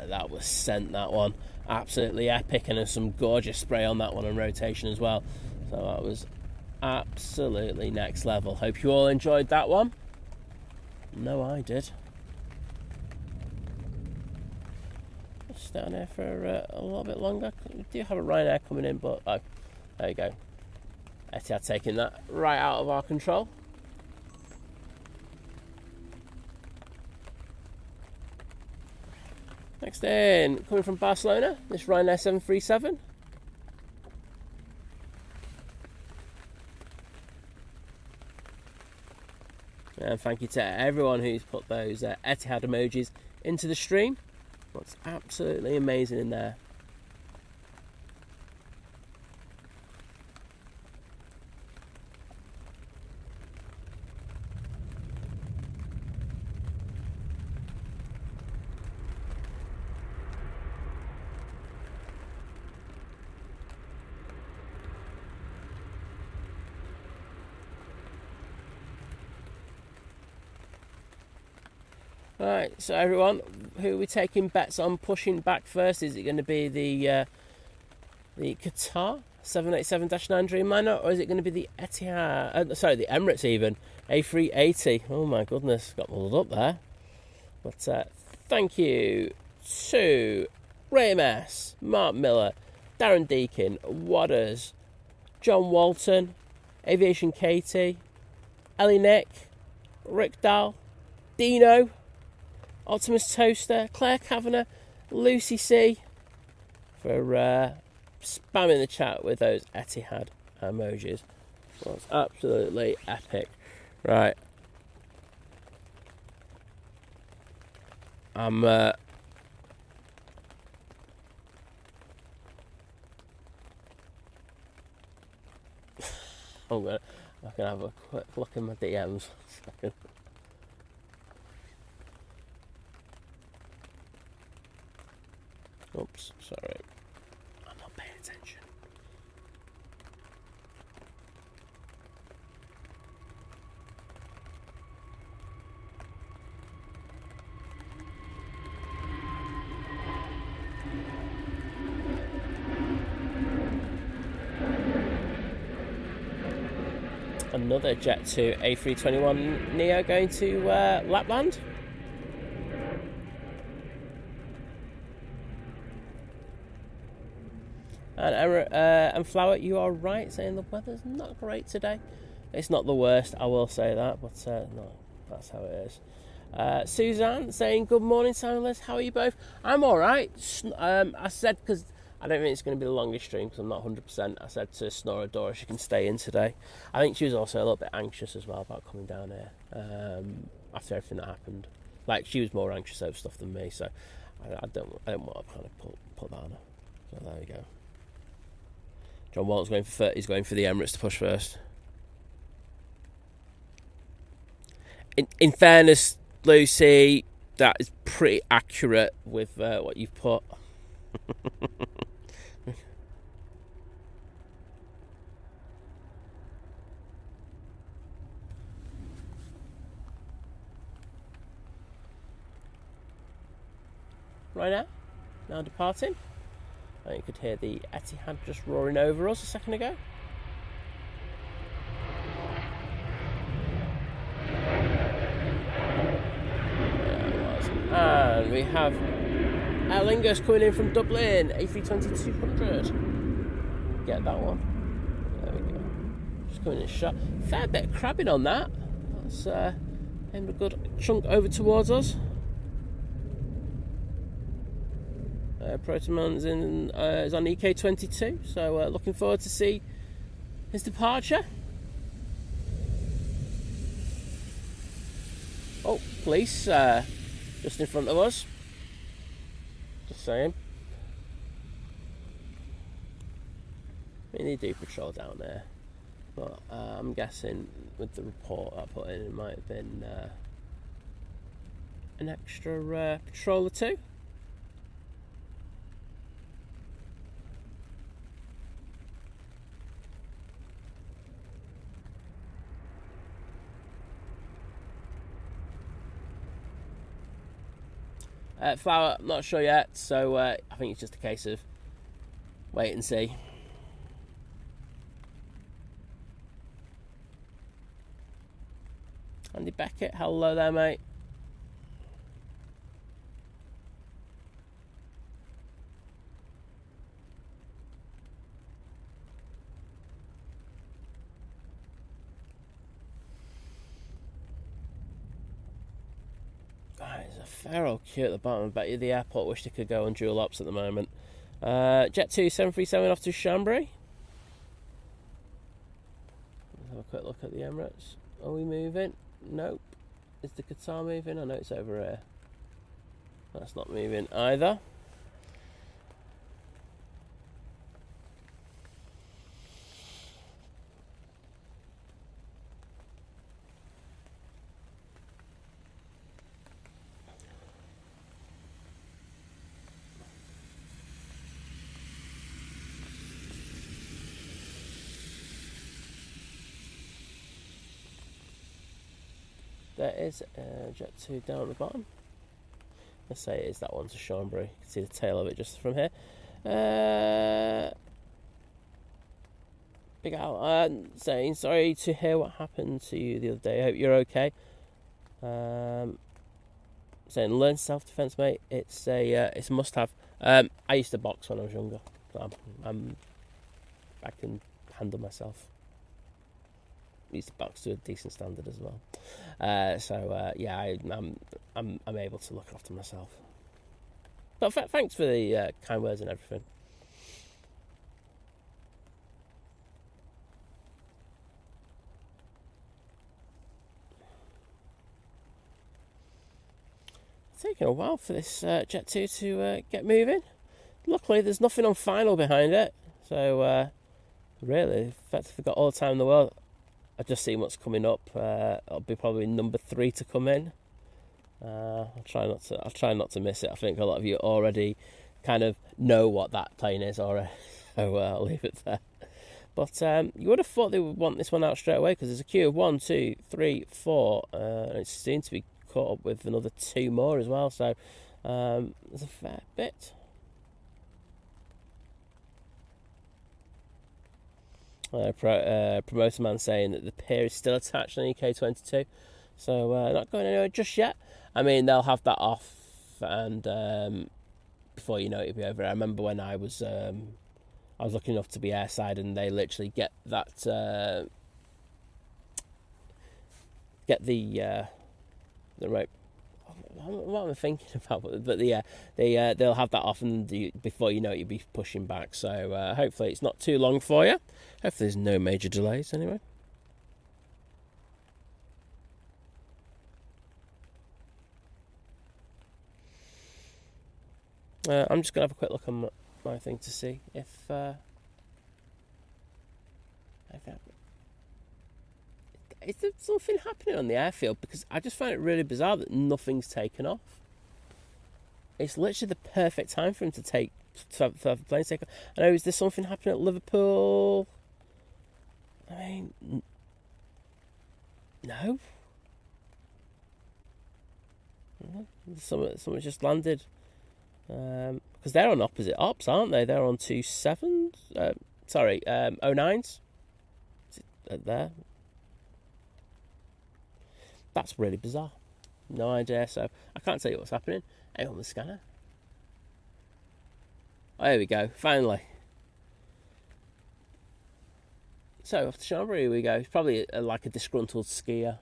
That was sent, that one. Absolutely epic, and there's some gorgeous spray on that one on rotation as well. So that was absolutely next level. Hope you all enjoyed that one. No, I did. Just down there for a little bit longer. We do have a Ryanair coming in, but oh, there you go. Etihad taking that right out of our control. Next in, coming from Barcelona, this Ryanair 737. And thank you to everyone who's put those Etihad emojis into the stream. Looks absolutely amazing in there. Right, so everyone, who are we taking bets on pushing back first? Is it going to be the Qatar 787-9 Dreamliner, or is it going to be the Etihad? The Emirates even A380. Oh my goodness, got muddled up there. But thank you to Ray MS, Mark Miller, Darren Deakin, Wadders, John Walton, Aviation Katie, Ellie Nick, Rick Dahl, Dino, Optimus Toaster, Claire Kavanagh, Lucy C, for spamming the chat with those Etihad emojis. Well, it's absolutely epic. Right. I'm gonna have a quick look in my DMs. Oops, sorry. I'm not paying attention. Another Jet 2 A321 Neo going to Lapland. And Flower, you are right, saying the weather's not great today. It's not the worst, I will say that, but no, that's how it is. Suzanne saying, good morning, Soundless. How are you both? I'm alright. I said, because I don't think it's going to be the longest stream, because I'm not 100%. I said to Snoradora she can stay in today. I think she was also a little bit anxious as well about coming down here after everything that happened. Like, she was more anxious over stuff than me, so I don't want to kind of put that on her. So there we go. John Walton's going for the Emirates to push first. In fairness, Lucy, that is pretty accurate with what you've put. Right now departing. I think you could hear the Etihad just roaring over us a second ago. And we have Aer Lingus coming in from Dublin, A320-200. Get that one. There we go. Just coming in shot. Fair bit of crabbing on that. That's aimed a good chunk over towards us. Protoman's is on EK22, so looking forward to see his departure. Oh, police just in front of us. Just saying. I mean, they do patrol down there, but I'm guessing with the report I put in, it might have been an extra patrol or two. Flower, I'm not sure yet, so I think it's just a case of wait and see. Andy Beckett, hello there, mate. There's a fair old queue at the bottom. I bet you the airport wish they could go on dual ops at the moment. Jet 2 737 off to Chambéry. Let's have a quick look at the Emirates. Are we moving? Nope. Is the Qatar moving? I know it's over here. That's not moving either. There is Jet 2 down at the bottom. Let's say it is that one's a Chambry. You can see the tail of it just from here. Big Al saying, sorry to hear what happened to you the other day. I hope you're okay. Saying, learn self-defense, mate. It's a must-have. I used to box when I was younger. So I can handle myself. I used to box to a decent standard as well. Yeah, I'm able to look after myself. But thanks for the kind words and everything. It's taken a while for this Jet 2 to get moving. Luckily, there's nothing on final behind it. So, really, in fact, I've got all the time in the world. I just see what's coming up. It'll be probably number 3 to come in. I'll try not to miss it. I think a lot of you already kind of know what that plane is already. So I'll leave it there. But you would have thought they would want this one out straight away because there's a queue of 1, 2, 3, 4, and it seems to be caught up with another 2 more as well. So there's a fair bit. Promoter man saying that the pier is still attached on EK22, so not going anywhere just yet. I mean, they'll have that off, and before you know it, it'll be over. I remember when I was lucky enough to be airside, and they literally get that the rope. What am I thinking about? But they'll have that off, and before you know it, you'll be pushing back. So hopefully it's not too long for you. Hopefully there's no major delays anyway. I'm just going to have a quick look on my thing to see if is there something happening on the airfield, because I just find it really bizarre that nothing's taken off. It's literally the perfect time for him to have the plane take off. I know, is there something happening at Liverpool? I mean, no. Someone just landed. Because they're on opposite ops, aren't they? They're on 27s. 09s. Is it there? That's really bizarre. No idea. So I can't tell you what's happening. Hang on the scanner. Oh, there we go. Finally. So off to Chambry we go. It's probably like a disgruntled skier.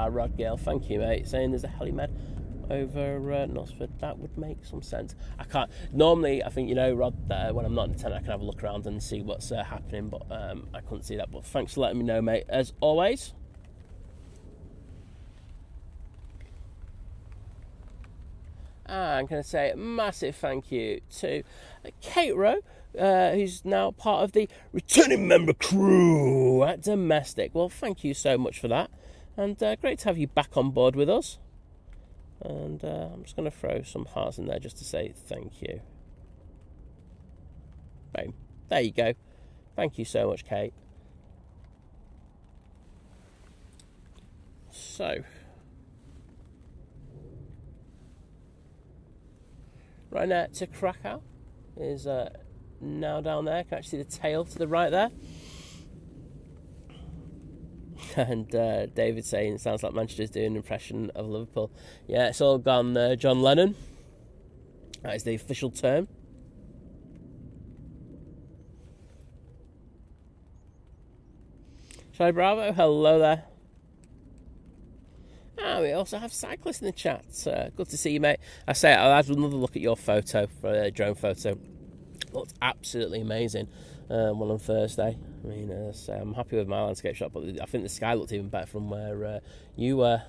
Rod Gale, thank you, mate. Saying there's a helimed over Knutsford. That would make some sense. I can't. Normally, I think, Rod, when I'm not in the tent, I can have a look around and see what's happening, but I couldn't see that. But thanks for letting me know, mate, as always. I'm going to say a massive thank you to Kate Rowe, who's now part of the returning member crew at Domestic. Well, thank you so much for that. And great to have you back on board with us. And I'm just going to throw some hearts in there just to say thank you. Boom. There you go. Thank you so much, Kate. So, right now to Krakow is now down there. You can actually see the tail to the right there. And David saying it sounds like Manchester's doing an impression of Liverpool. Yeah, it's all gone John Lennon. That is the official term. Charlie Bravo, hello there. We also have cyclists in the chat. Good to see you, mate. I had another look at your photo, for a drone photo. Looked absolutely amazing. One on Thursday. I mean, I'm happy with my landscape shot, but I think the sky looked even better from where you were.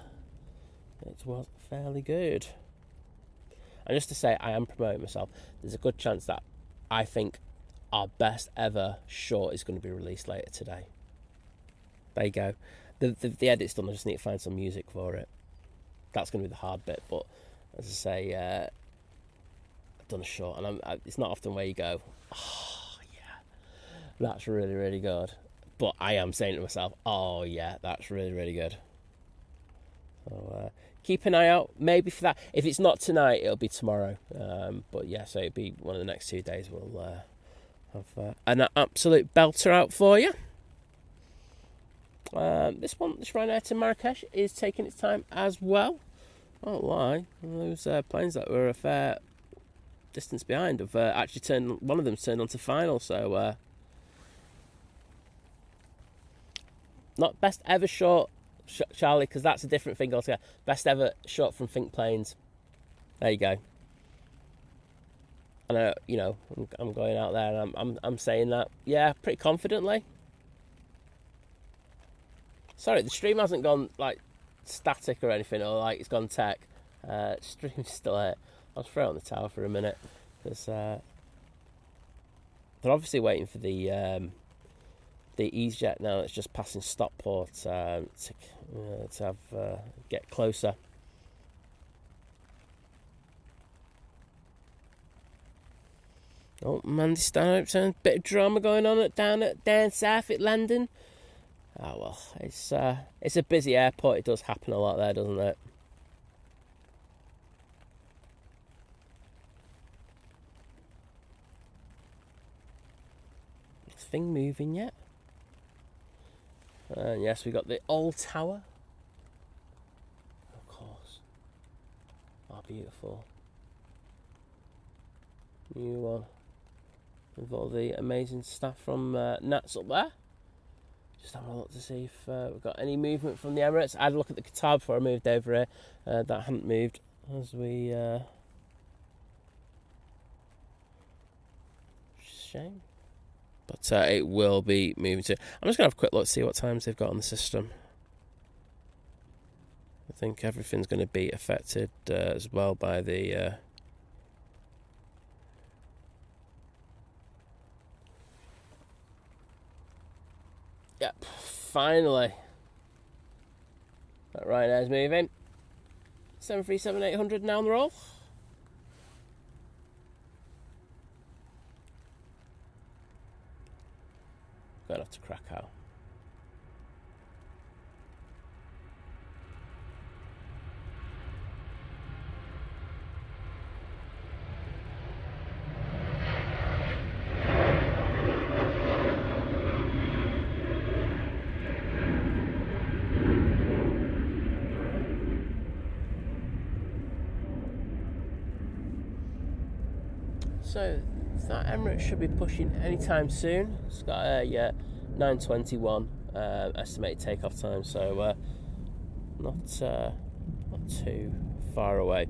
It was fairly good. And just to say, I am promoting myself. There's a good chance that I think our best ever short is going to be released later today. There you go. The edit's done. I just need to find some music for it. That's going to be the hard bit. But as I say, I've done a short, and it's not often where you go, oh yeah, that's really, really good. But I am saying to myself, oh yeah, that's really, really good. So keep an eye out, maybe for that. If it's not tonight, it'll be tomorrow. But yeah, so it'll be one of the next 2 days. We'll have an absolute belter out for you. This right now to Marrakesh is taking its time as well. Oh, why? Those planes that were a fair distance behind have actually one of them's turned onto final, so not best ever short, Charlie, because that's a different thing altogether. Best ever short from Think Planes. There you go. And I'm going out there and I'm saying that, yeah, pretty confidently. Sorry, the stream hasn't gone like static or anything, or like it's gone tech. Stream's still here. I'll throw it on the tower for a minute because they're obviously waiting for the EasyJet now. It's just passing Stockport to get closer. Oh, Mandy Stanhope, a bit of drama going on down south at London. Oh well, it's a busy airport. It does happen a lot there, doesn't it? Is thing moving yet? And yes, we got the old tower. Of course. Oh, beautiful. New one. With all the amazing stuff from Nats up there. Just having a look to see if we've got any movement from the Emirates. I had a look at the Qatar before I moved over here. That hadn't moved as we... shame. But it will be moving to... I'm just going to have a quick look to see what times they've got on the system. I think everything's going to be affected as well by the... Yep, finally. That Ryanair's moving. 737-800 now on the roll. Going off to Krakow. So that Emirates should be pushing anytime soon. It's got a 9:21 estimated takeoff time, so not too far away.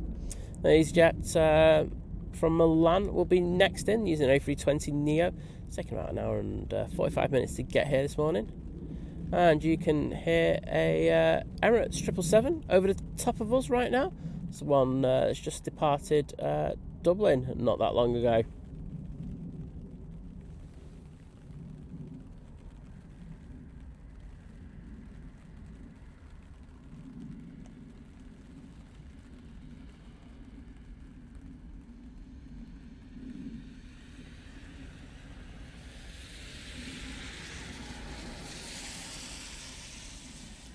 Now, EasyJet from Milan will be next in using an A320neo. It's taken about an hour and 45 minutes to get here this morning. And you can hear a Emirates 777 over the top of us right now. It's the one that's just departed Dublin not that long ago.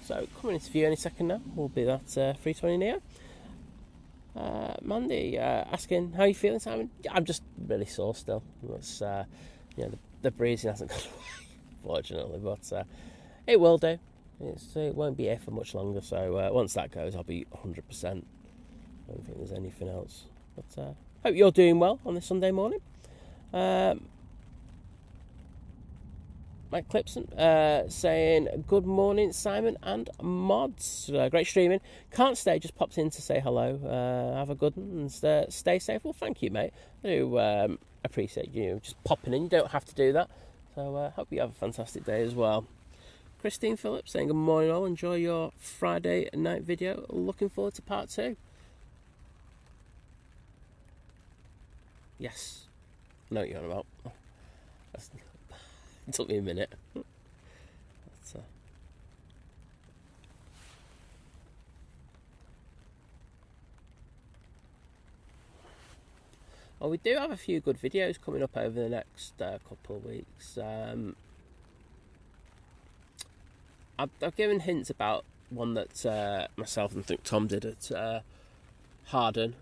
So coming into view any second now will be that 320 Neo. Mandy asking how you feeling, Simon? I'm just really sore still. It's, the breathing hasn't gone away, fortunately, but it will do. It won't be here for much longer, so once that goes, I'll be 100%. I don't think there's anything else. But hope you're doing well on this Sunday morning. Mike Clipson saying, good morning, Simon and mods. Great streaming. Can't stay, just popped in to say hello. Have a good one and stay safe. Well, thank you, mate. I do appreciate you just popping in. You don't have to do that. So hope you have a fantastic day as well. Christine Phillips saying, good morning all. Enjoy your Friday night video. Looking forward to part 2. Yes. I know what you're on about. It took me a minute. Well, we do have a few good videos coming up over the next couple of weeks. I've given hints about one that myself and I think Tom did at Harden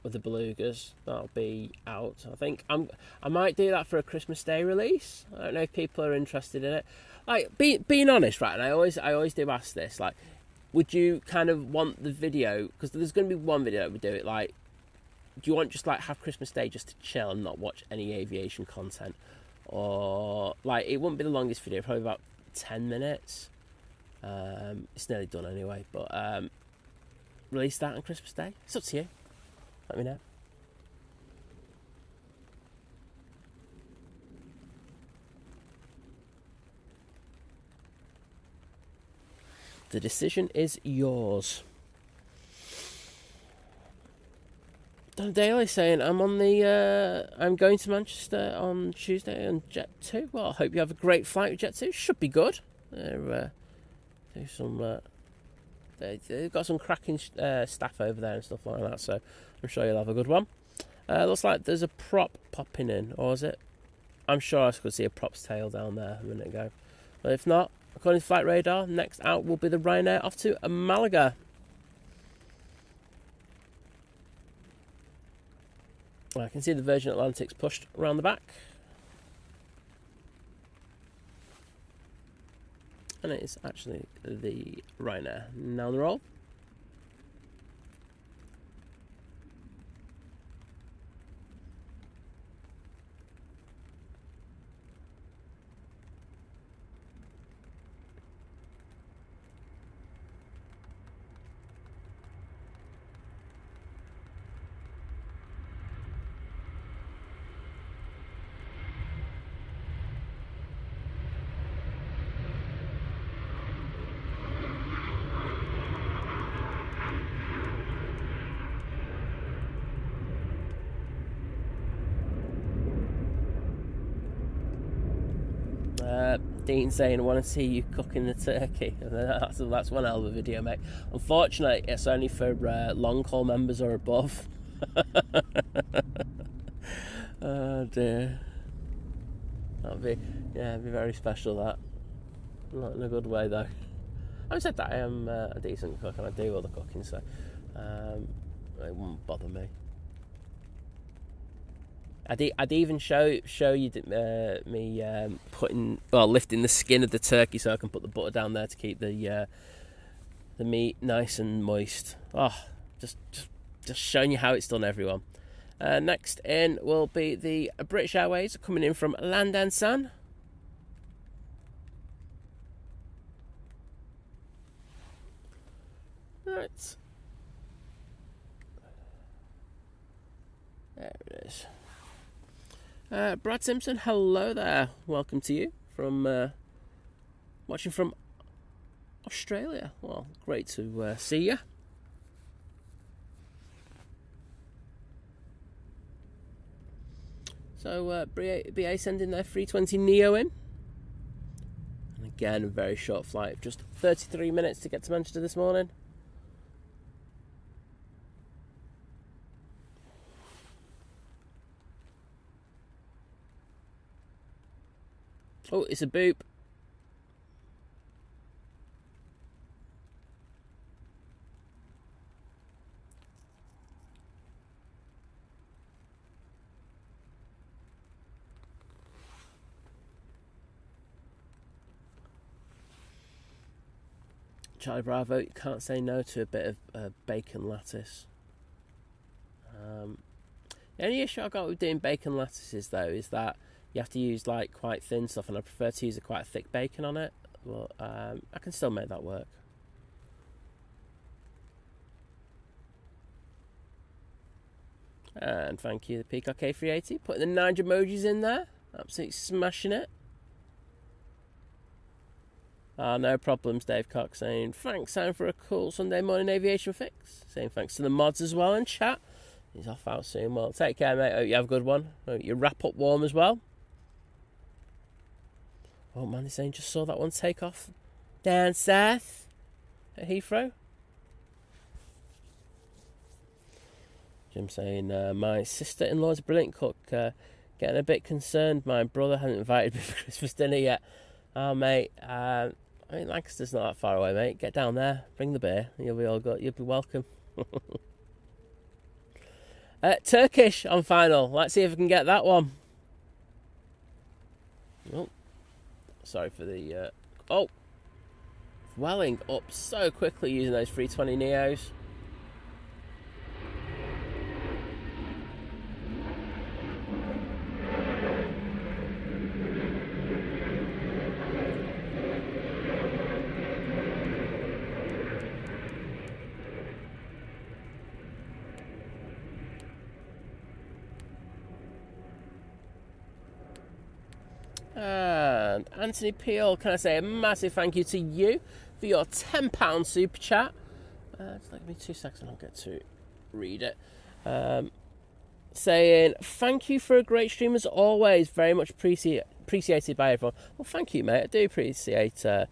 with the belugas. That'll be out. I think I might do that for a Christmas Day release. I don't know if people are interested in it. Like being honest, right? And I always do ask this. Like, would you kind of want the video? Because there's going to be one video that we do it. Like, do you want just like have Christmas Day just to chill and not watch any aviation content, or like it wouldn't be the longest video, probably about 10 minutes. It's nearly done anyway, but release that on Christmas Day. It's up to you. Let me know. The decision is yours. Don Daly saying, I'm going to Manchester on Tuesday on Jet 2. Well, I hope you have a great flight with Jet 2. Should be good. They've got some cracking staff over there and stuff like that, so I'm sure you'll have a good one. Looks like there's a prop popping in, or is it? I'm sure I could see a prop's tail down there a minute ago. But if not, according to Flight Radar, next out will be the Ryanair off to Malaga. I can see the Virgin Atlantic's pushed around the back. And it is actually the Ryanair. Now on the roll. Dean saying, I want to see you cooking the turkey. That's one hell of a video, mate. Unfortunately, it's only for long haul members or above. Oh dear. That'd be very special, that. Not in a good way though. Having said that, I am a decent cook and I do all the cooking, so it won't bother me. I'd even show you me lifting the skin of the turkey so I can put the butter down there to keep the meat nice and moist. Oh, just showing you how it's done, everyone. Next in will be the British Airways coming in from Landensan. Right. There it is. Brad Simpson, hello there. Welcome to you from watching from Australia. Well, great to see you. So BA sending their 320 Neo in. And again, a very short flight, just 33 minutes to get to Manchester this morning. Oh, it's a boop. Charlie Bravo, you can't say no to a bit of bacon lettuce. The only issue I've got with doing bacon lettuces, though, is that you have to use like quite thin stuff, and I prefer to use a quite thick bacon on it. But I can still make that work. And thank you, the Peacock K380, putting the 9 emojis in there, absolutely smashing it. No problems, Dave Cox saying thanks, Sam, for a cool Sunday morning aviation fix. Saying thanks to the mods as well in chat. He's off out soon. Well, take care, mate. Hope you have a good one. Hope you wrap up warm as well. Oh man, he's saying just saw that one take off down south at Heathrow. Jim saying my sister-in-law's a brilliant cook. Getting a bit concerned. My brother hasn't invited me for Christmas dinner yet. Oh mate, I mean Lancaster's not that far away, mate. Get down there, bring the beer, and you'll be all good. You'll be welcome. Turkish on final. Let's see if we can get that one. Oh, sorry for the... welling up so quickly using those 320 Neos. And Anthony Peel, can I say a massive thank you to you for your £10 super chat. Just give me 2 seconds and I'll get to read it. Saying, thank you for a great stream as always. Very much appreciated by everyone. Well, thank you, mate. I do appreciate your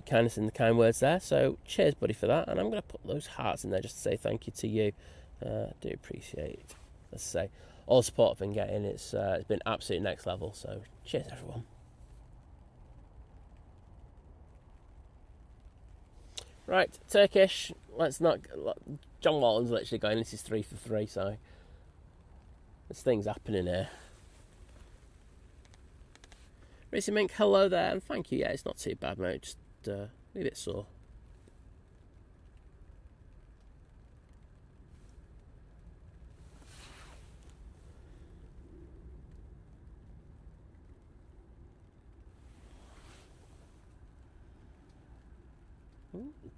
kindness and the kind words there. So, cheers, buddy, for that. And I'm going to put those hearts in there just to say thank you to you. Do appreciate it. Let's say, all the support I've been getting, it's been absolutely next level. So, cheers, everyone. Right, Turkish. Let's not... John Walton's literally going, this is 3 for 3, so... There's things happening here. Racing Mink, hello there, and thank you. Yeah, it's not too bad, mate. Just a bit sore.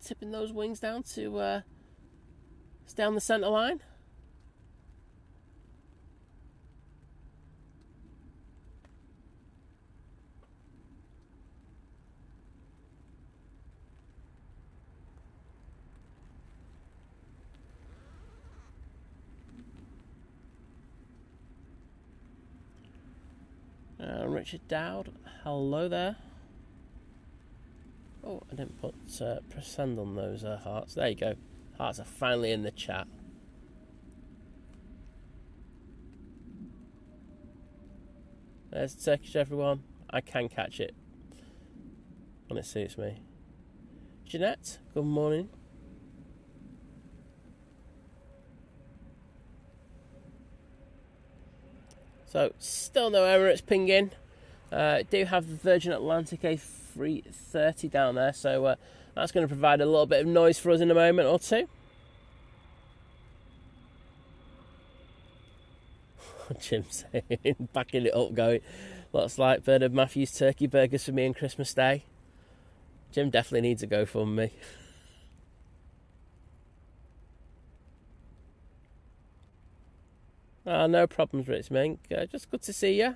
Tipping those wings down to stay on the centre line. Richard Dowd, hello there. Oh, I didn't put percent on those hearts. There you go. Hearts are finally in the chat. There's Turkish, everyone. I can catch it when it suits me. Jeanette, good morning. So, still no Emirates pinging. Do have the Virgin Atlantic A330 down there, so that's going to provide a little bit of noise for us in a moment or two. Jim saying, backing it up, going, looks like Bernard Matthews turkey burgers for me on Christmas Day. Jim definitely needs a go from me. No problems, Rich Mink. Just good to see you.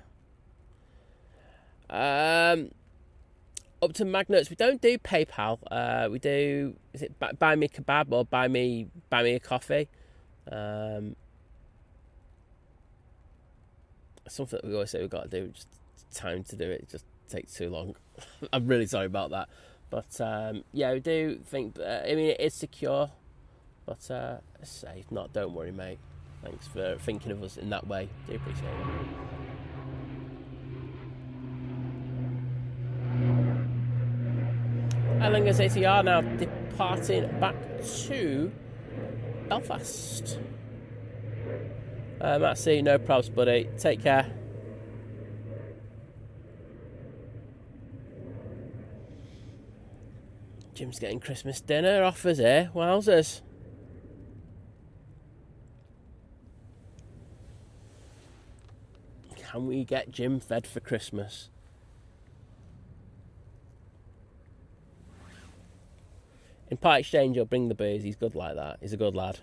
Up to Magnets, we don't do PayPal. We do, is it buy me a kebab or buy me a coffee? Something that we always say we've got to do. Just time to do it. It just takes too long. I'm really sorry about that. But yeah, we do think. I mean, it is secure, but it's safe. Not. Don't worry, mate. Thanks for thinking of us in that way. Do appreciate it. Erlingers ATR now departing back to Belfast. That's it, no probs, buddy. Take care. Jim's getting Christmas dinner offers here. Wowzers. Can we get Jim fed for Christmas? In part exchange, he'll bring the booze. He's good like that. He's a good lad.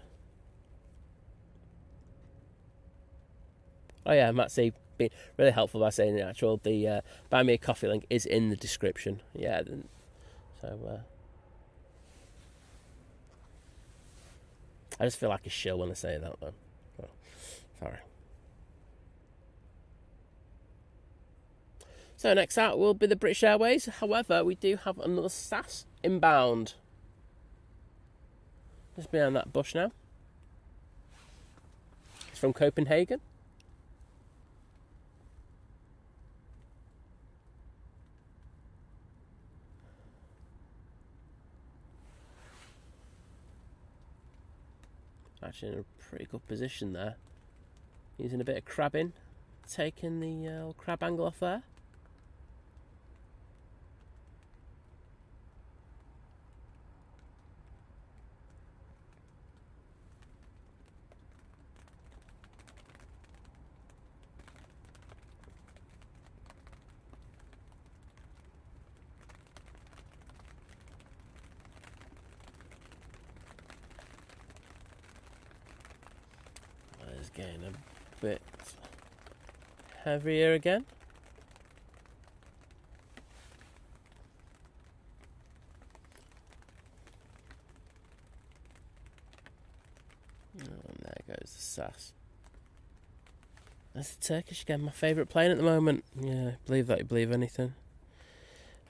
Oh yeah, Matt C been really helpful by saying the buy me a coffee link is in the description. Yeah, so I just feel like a shill when I say that though. Oh, sorry. So next out will be the British Airways. However, we do have another SAS inbound. Just behind that bush now. It's from Copenhagen. Actually in a pretty good position there. Using a bit of crabbing. Taking the old crab angle off there. It's getting a bit heavier again. Oh, and there goes the SAS. That's the Turkish again, my favourite plane at the moment. Yeah, believe that you believe anything.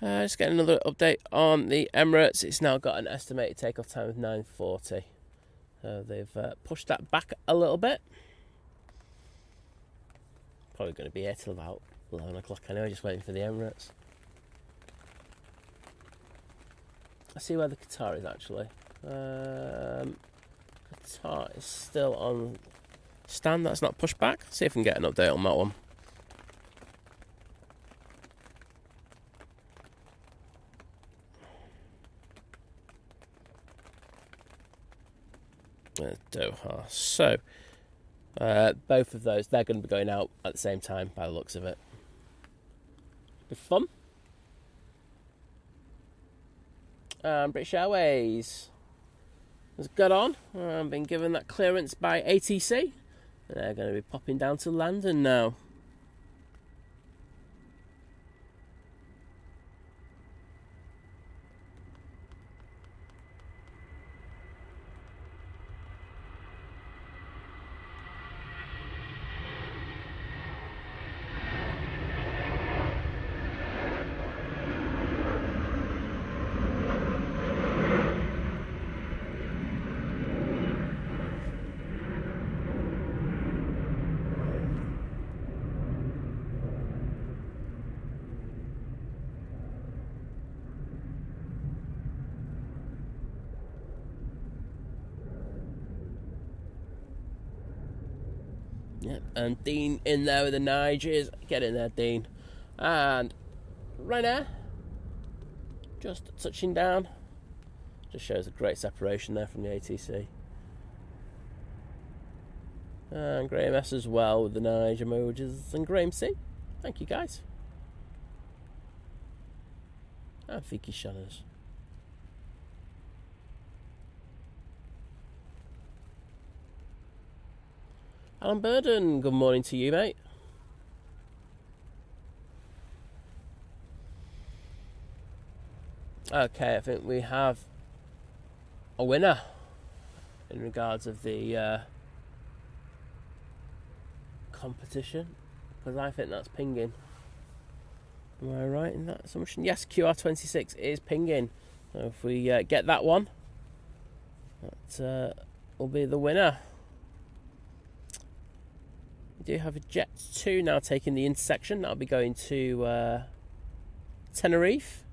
Just getting another update on the Emirates. It's now got an estimated takeoff time of 9:40. So they've pushed that back a little bit. Probably going to be here till about 11 o'clock anyway, just waiting for the Emirates. Let's see where the Qatar is actually. Qatar is still on stand, that's not pushed back. See if we can get an update on that one. There's Doha. So, both of those, they're going to be going out at the same time by the looks of it. Be fun. British Airways has got on. Been given that clearance by ATC. They're going to be popping down to London now. Yep, and Dean in there with the Nigers. Get in there, Dean. And Ryanair just touching down. Just shows a great separation there from the ATC. And Graham S as well with the Niger emojis. And Graham C. Thank you, guys. And Fiki Shunners. Alan Burden, good morning to you, mate. Okay, I think we have a winner in regards of the competition, because I think that's pinging. Am I right in that assumption? Yes, QR26 is pinging. So if we get that one, that will be the winner. We do have a Jet 2 now taking the intersection. That'll be going to Tenerife.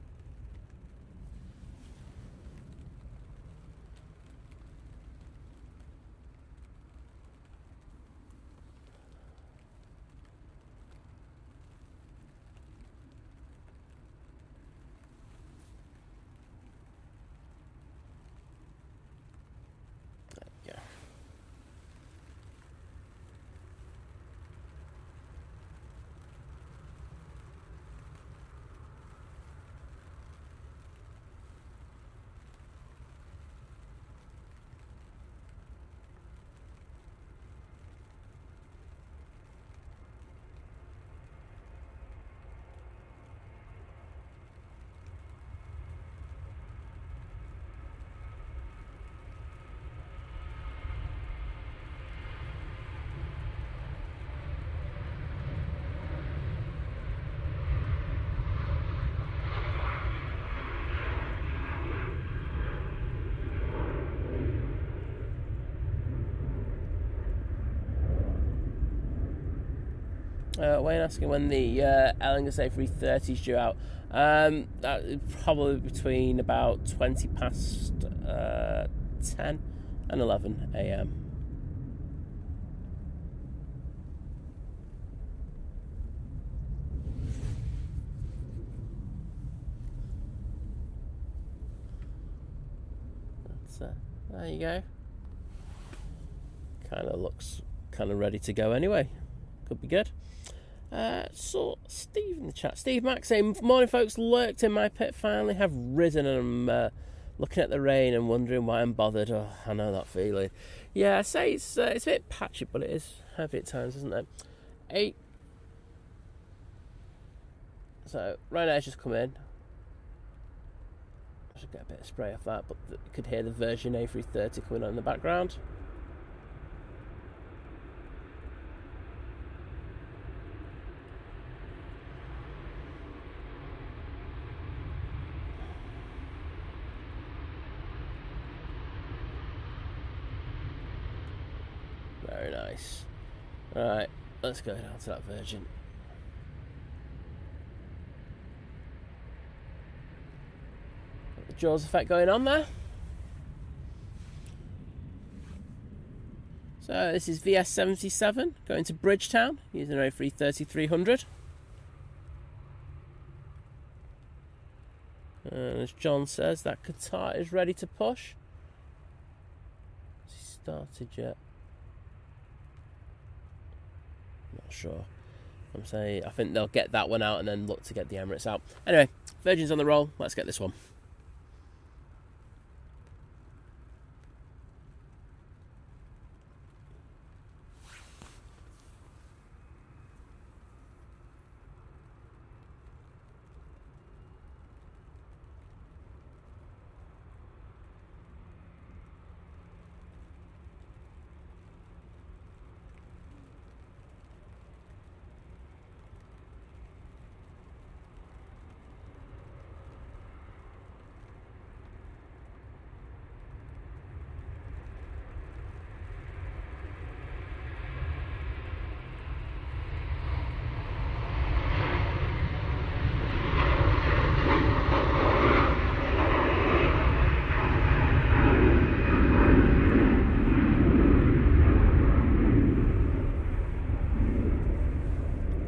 Wayne asking when the Ellinger's A330 is due out. That is probably between about 20 past 10 and 11 a.m. There you go. Kind of looks kind of ready to go anyway. Could be good. So Steve in the chat. Steve Mack saying, morning folks, lurked in my pit, finally have risen, and I'm looking at the rain and wondering why I'm bothered. Oh, I know that feeling. Yeah, I say it's a bit patchy, but it is heavy at times, isn't it? 8. So Ryanair's just come in. I should get a bit of spray off that, but you could hear the version A330 coming on in the background. Very nice. Alright, let's go down to that Virgin. Got the Jaws effect going on there. So this is VS77 going to Bridgetown using an A330-300. And as John says, that Qatar is ready to push. Has he started yet? Not sure. I think they'll get that one out and then look to get the Emirates out. Anyway, Virgin's on the roll. Let's get this one.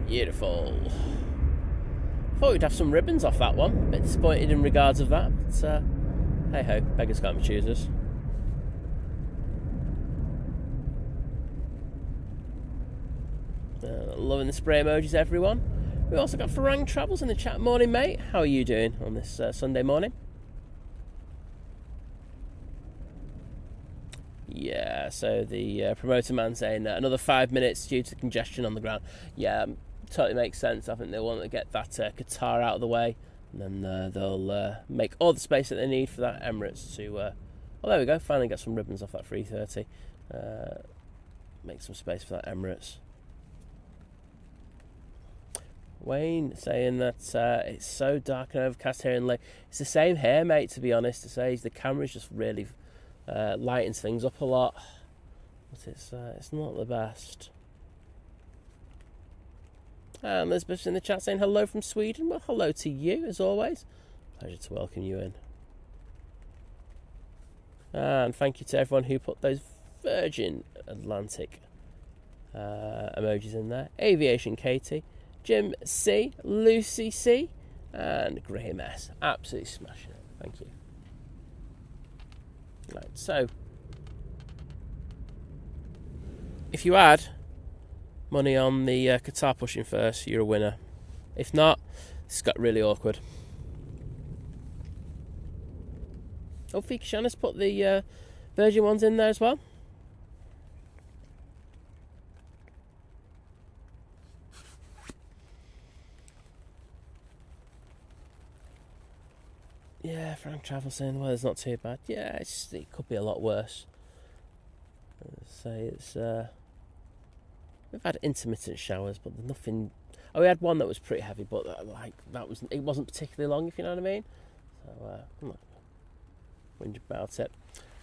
Beautiful. Thought we'd have some ribbons off that one. A bit disappointed in regards of that, but hey ho, beggars can't be choosers. Loving the spray emojis, everyone. We also got Farang Travels in the chat. Morning, mate. How are you doing on this Sunday morning? Yeah, so the promoter man saying another 5 minutes due to congestion on the ground. Yeah, totally makes sense. I think they want to get that Qatar out of the way, and then they'll make all the space that they need for that Emirates to... well, there we go. Finally get some ribbons off that 330. Make some space for that Emirates. Wayne saying that it's so dark and overcast here in Leigh. It's the same here, mate, to be honest. To say the camera's just really lightens things up a lot, but it's not the best. And Elizabeth's in the chat saying hello from Sweden. Well, hello to you, as always. Pleasure to welcome you in. And thank you to everyone who put those Virgin Atlantic emojis in there. Aviation Katie, Jim C, Lucy C, and Graham S. Absolutely smashing it. Thank you. Right, so if you add money on the Qatar pushing first, you're a winner. If not, it's got really awkward. Oh, Fikishana's put the Virgin ones in there as well. Yeah, Frank Travel saying the weather's not too bad. Yeah, it could be a lot worse. Say it's we've had intermittent showers, but nothing. Oh, we had one that was pretty heavy, but it wasn't particularly long, if you know what I mean. So I'm not whinge about it.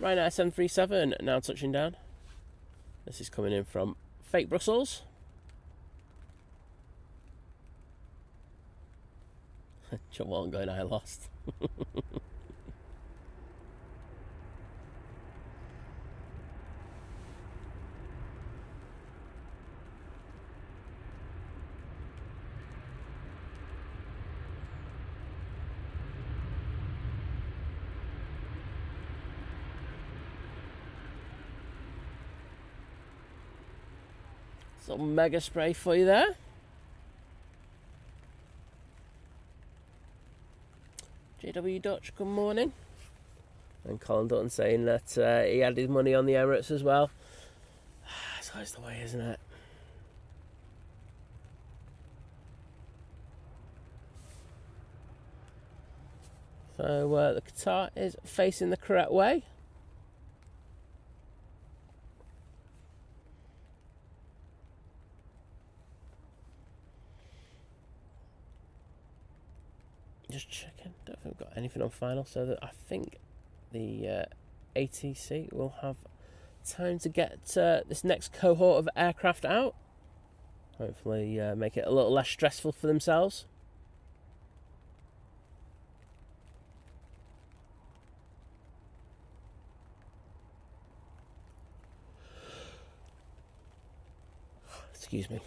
Ryanair 737 now touching down. This is coming in from fake Brussels. John Walton going, I lost. Some mega spray for you there. JW Dutch, good morning. And Colin Dutton saying that he had his money on the Emirates as well. It's always the way, isn't it? So the Qatar is facing the correct way. Just checking, don't think we've got anything on final, so that I think the ATC will have time to get this next cohort of aircraft out. Hopefully make it a little less stressful for themselves. Excuse me.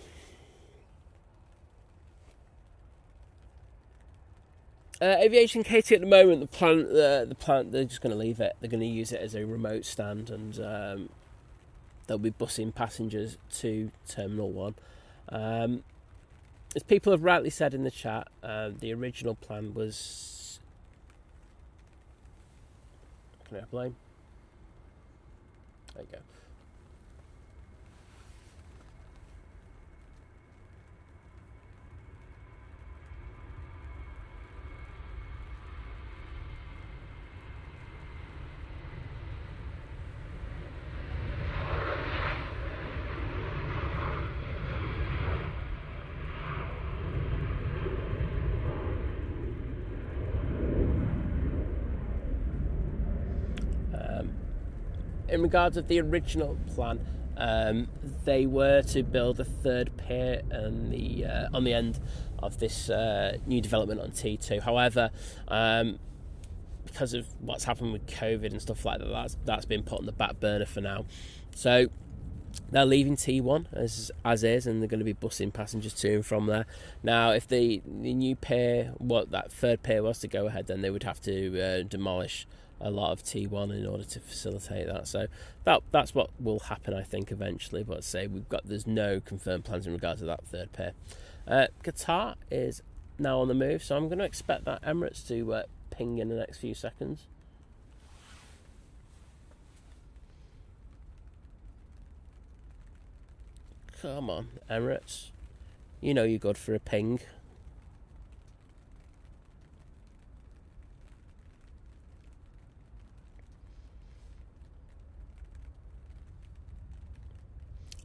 Aviation catering at the moment, the plant, they're just going to leave it. They're going to use it as a remote stand, and they'll be busing passengers to Terminal 1. As people have rightly said in the chat, the original plan was... Can I blame? There you go. In regards of the original plan, they were to build a third pier on the end of this new development on T2. However, because of what's happened with COVID and stuff like that, that's been put on the back burner for now. So they're leaving T1 as is, and they're going to be busing passengers to and from there. Now, if the new pier, that third pier was to go ahead, then they would have to demolish a lot of T1 in order to facilitate that. So that's what will happen, I think, eventually. But say there's no confirmed plans in regards to that third pier. Qatar is now on the move, so I'm going to expect that Emirates to ping in the next few seconds. Come on, Emirates. You know you're good for a ping.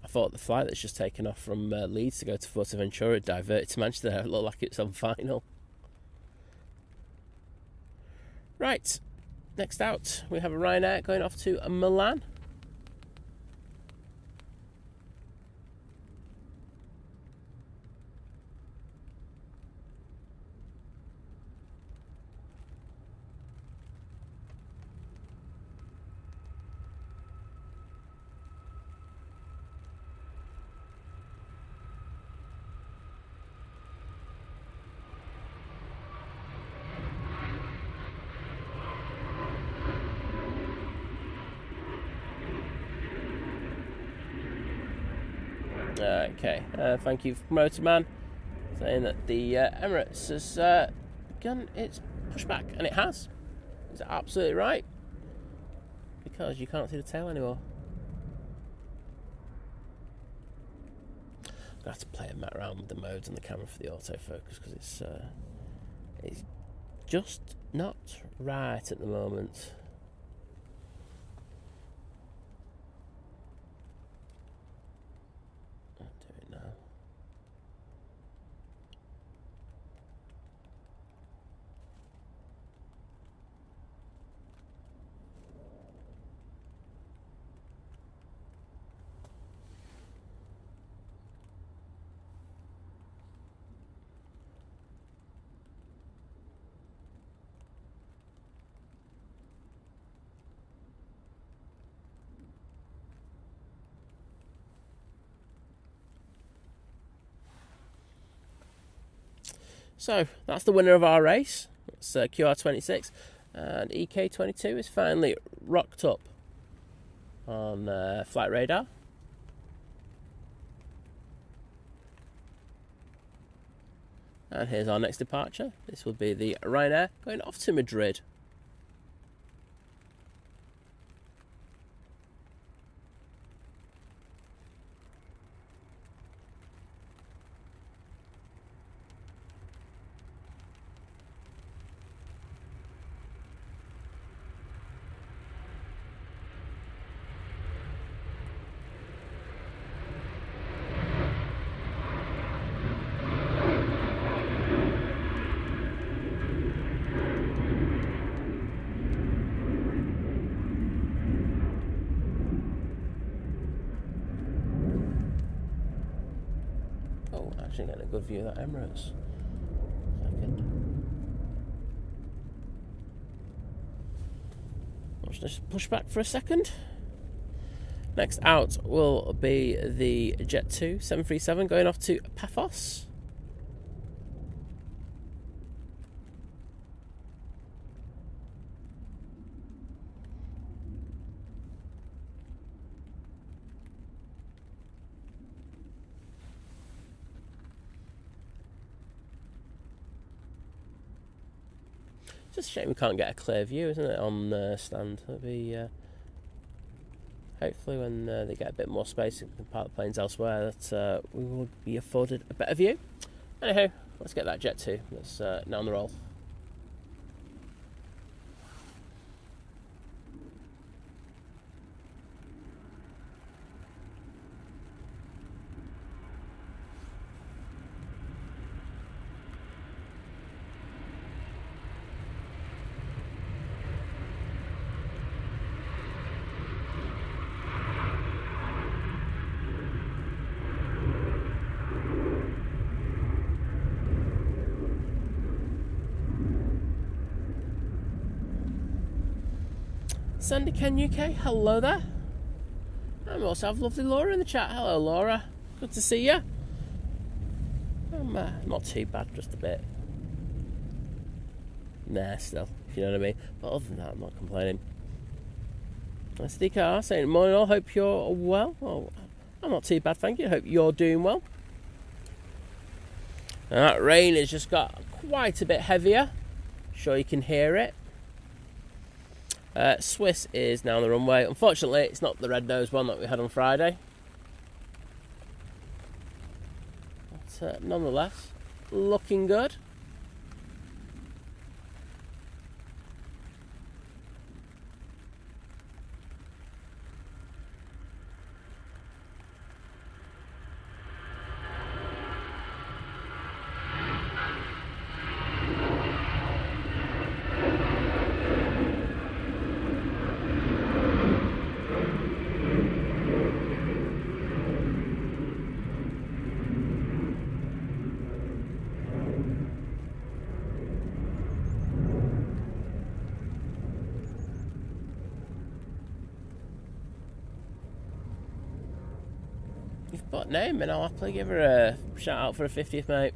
I thought the flight that's just taken off from Leeds to go to Fuerteventura diverted to Manchester. It looked like it's on final. Right, next out we have a Ryanair going off to Milan. Okay, thank you, Motorman, saying that the Emirates has begun its pushback, and it has. It's absolutely right, because you can't see the tail anymore. I'm going to have to play a mat around with the modes on the camera for the autofocus, because it's just not right at the moment. So that's the winner of our race. It's QR26, and EK22 is finally rocked up on flight radar. And here's our next departure. This will be the Ryanair going off to Madrid. Oh, actually getting a good view of that Emirates. Let's just push back for a second. Next out will be the Jet 2 737 going off to Paphos. Just a shame we can't get a clear view, isn't it, on the stand? It'll be hopefully when they get a bit more space and can park the planes elsewhere, that we will be afforded a better view. Anyhow, let's get that Jet 2 that's now on the roll. Sandy Ken UK, hello there. And we also have lovely Laura in the chat. Hello Laura, good to see you. I'm not too bad, just a bit. Nah, still, if you know what I mean. But other than that, I'm not complaining. SDKR saying, morning all, hope you're well. Well, I'm not too bad, thank you. Hope you're doing well. And that rain has just got quite a bit heavier. Sure you can hear it. Swiss is now on the runway. Unfortunately, it's not the red-nosed one that we had on Friday. But nonetheless, looking good. You've put a name and I'll happily give her a shout out for a 50th, mate.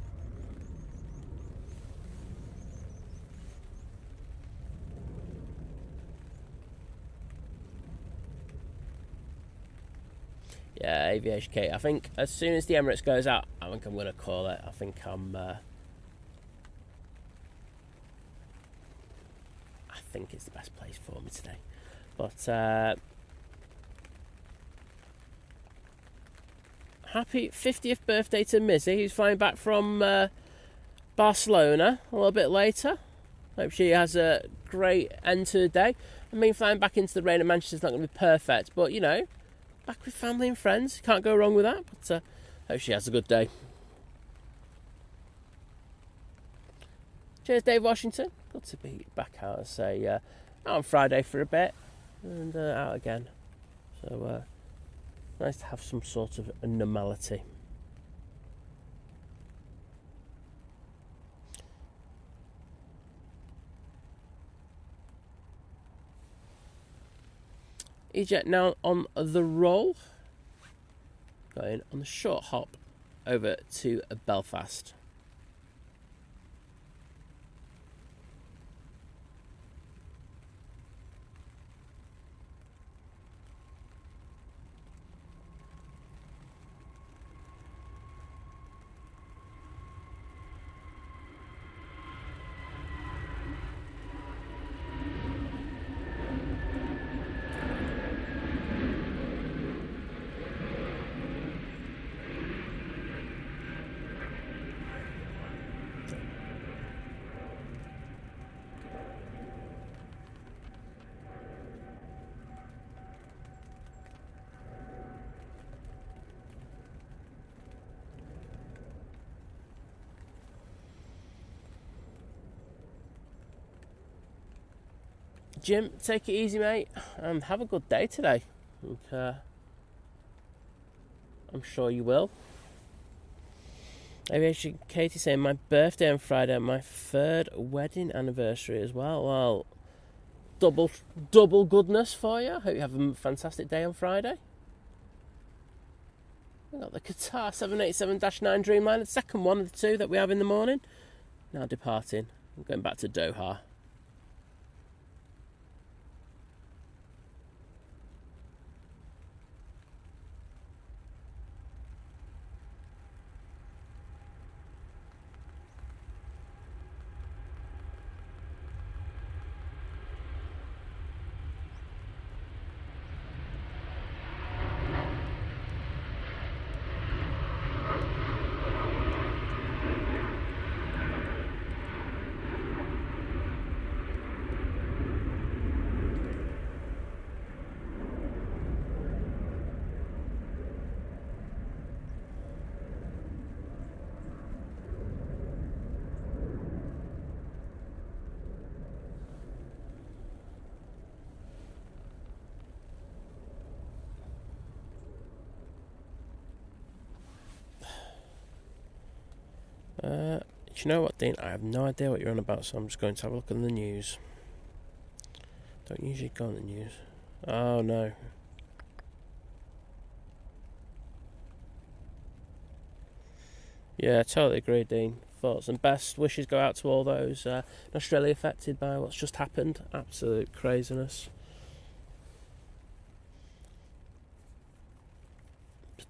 Yeah, Aviation Kate. I think as soon as the Emirates goes out, I think I'm going to call it. I think it's the best place for me today. But happy 50th birthday to Mizzy, who's flying back from Barcelona a little bit later. Hope she has a great end to the day. I mean, flying back into the rain in Manchester is not going to be perfect, but you know, back with family and friends, can't go wrong with that. But hope she has a good day. Cheers, Dave Washington. Good to be back out, out on Friday for a bit and out again. So nice to have some sort of a normality. EasyJet now on the roll, going on the short hop over to Belfast. gym. Take it easy, mate, and have a good day today. I'm sure you will. Aviation Katie saying my birthday on Friday, my 3rd wedding anniversary as well. Well, double goodness for you. Hope you have a fantastic day on Friday. We've got the Qatar 787-9 Dreamliner, the second one of the two that we have in the morning. Now departing. I'm going back to Doha. Do you know what, Dean? I have no idea what you're on about, so I'm just going to have a look at the news. Don't usually go on the news. Oh, no. Yeah, totally agree, Dean. Thoughts and best wishes go out to all those in Australia affected by what's just happened. Absolute craziness.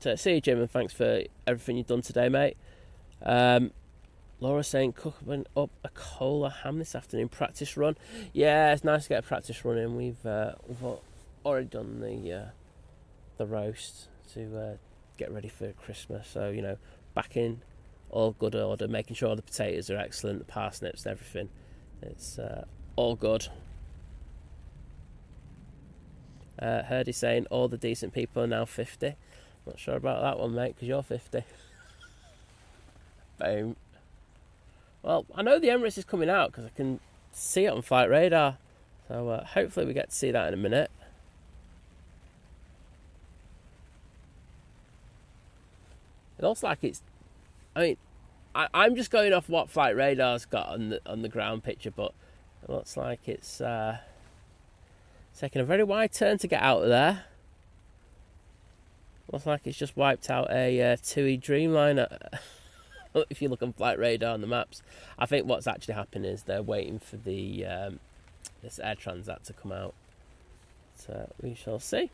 But, see you, Jim, and thanks for everything you've done today, mate. Laura saying cooking up a cola ham this afternoon. Practice run. Yeah, it's nice to get a practice run in. We've already done the roast to get ready for Christmas. So, you know, back in all good order, making sure the potatoes are excellent, the parsnips and everything. It's all good. Herdy saying all the decent people are now 50. Not sure about that one, mate, because you're 50. Boom. Well, I know the Emirates is coming out because I can see it on flight radar. So hopefully we get to see that in a minute. It looks like it's... I mean, I'm just going off what flight radar's got on the ground picture, but it looks like it's taking a very wide turn to get out of there. Looks like it's just wiped out a TUI Dreamliner. If you look on flight radar on the maps, I think what's actually happening is they're waiting for the this Air Transat to come out. So we shall see.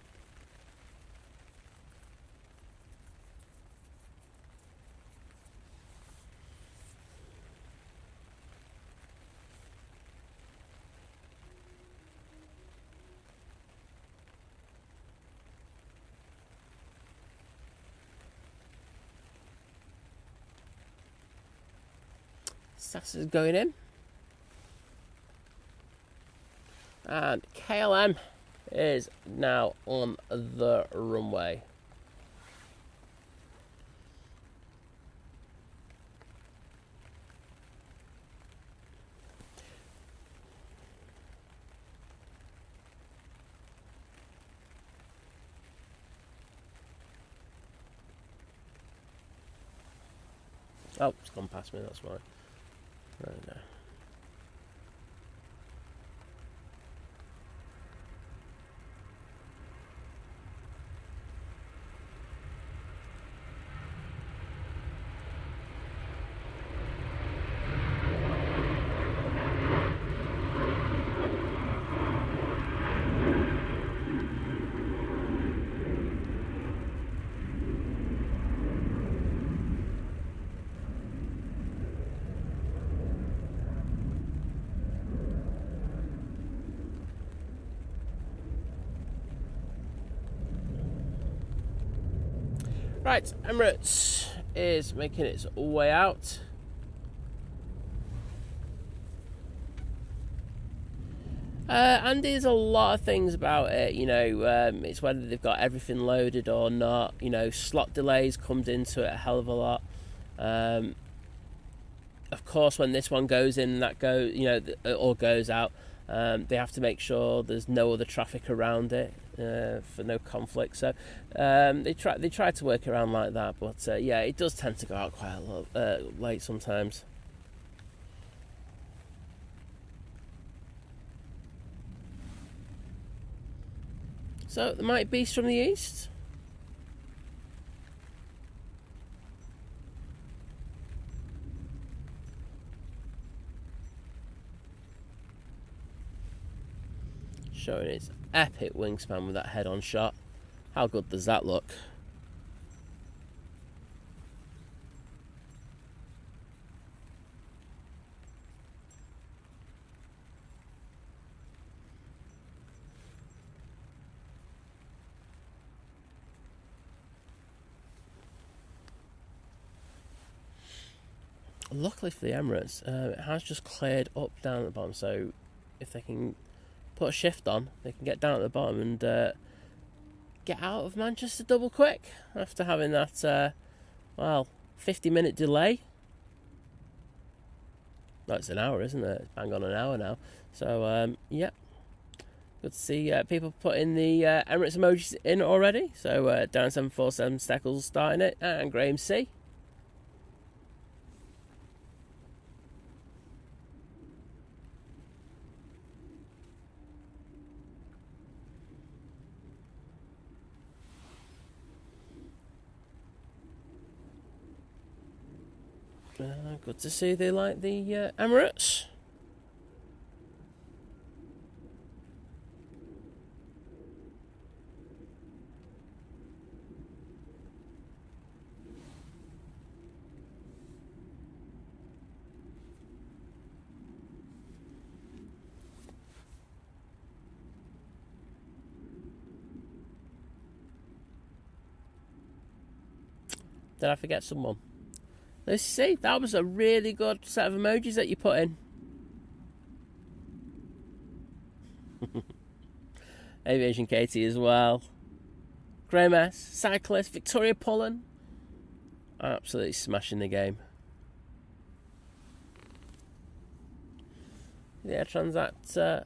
SAS is going in. And KLM is now on the runway. Oh, it's gone past me, that's why. No. Right, Emirates is making its way out. And there's a lot of things about it, you know, it's whether they've got everything loaded or not. You know, slot delays comes into it a hell of a lot. Of course, when this one goes in, that goes, you know, it all goes out. They have to make sure there's no other traffic around it for no conflict. So they try to work around like that. But yeah, it does tend to go out quite a lot late sometimes. So the mighty beast from the east. Showing its epic wingspan with that head-on shot. How good does that look? Luckily for the Emirates, it has just cleared up down at the bottom, so if they can put a shift on, they can get down at the bottom and get out of Manchester double quick after having that 50-minute delay. Well, it's an hour, isn't it? It's bang on an hour now. So yeah, good to see people putting the Emirates emojis in already. So Darren 747 Steckles starting it, and Graham C. Good to see they like the Emirates. Did I forget someone? Let's see, that was a really good set of emojis that you put in. Aviation Katie as well. Graham S, Cyclist, Victoria Pullen. Absolutely smashing the game. The Air Transat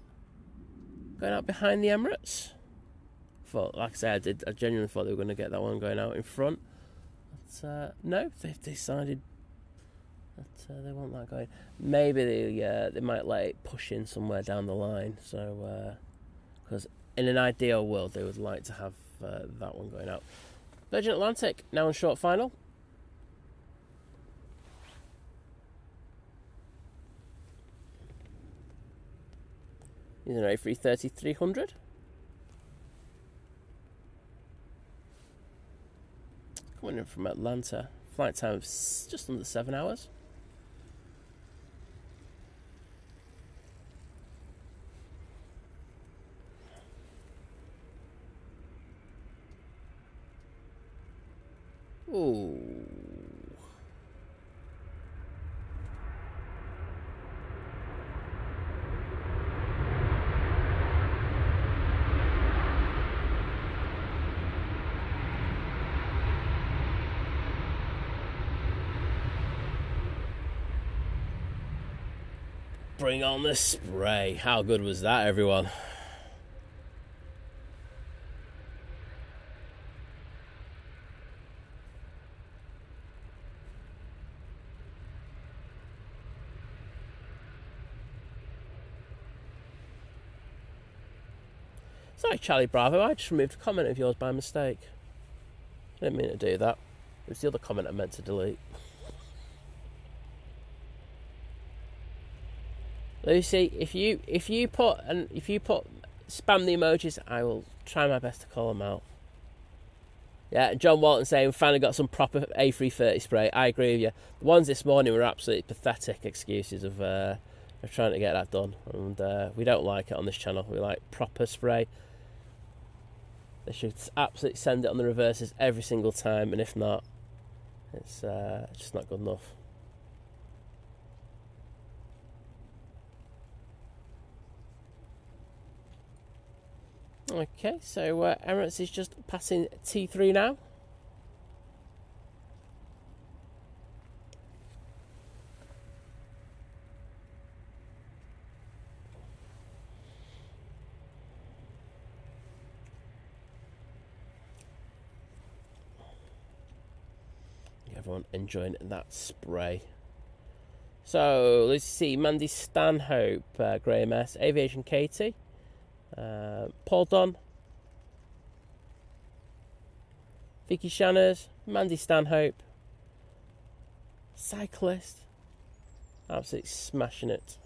going out behind the Emirates. Like I said, I genuinely thought they were going to get that one going out in front. But no, they've decided that they want that going. Maybe they might let it push in somewhere down the line. So, because in an ideal world, they would like to have that one going out. Virgin Atlantic now in short final. Using an A330-300. Coming in from Atlanta. Flight time of just under 7 hours. Ooh. Bring on the spray. How good was that, everyone? Sorry, Charlie Bravo, I just removed a comment of yours by mistake. I didn't mean to do that. It was the other comment I meant to delete. Lucy, if you put spam the emojis, I will try my best to call them out. Yeah, John Walton saying we finally got some proper A330 spray. I agree with you. The ones this morning were absolutely pathetic excuses of trying to get that done, and we don't like it on this channel. We like proper spray. They should absolutely send it on the reverses every single time, and if not, it's just not good enough. Okay, so Emirates is just passing T3 now. everyone enjoying that spray. So let's see, Mandy Stanhope, Graham S, Aviation Katie, Paul Dunn, Vicky Shanners, Mandy Stanhope, Cyclist, absolutely smashing it.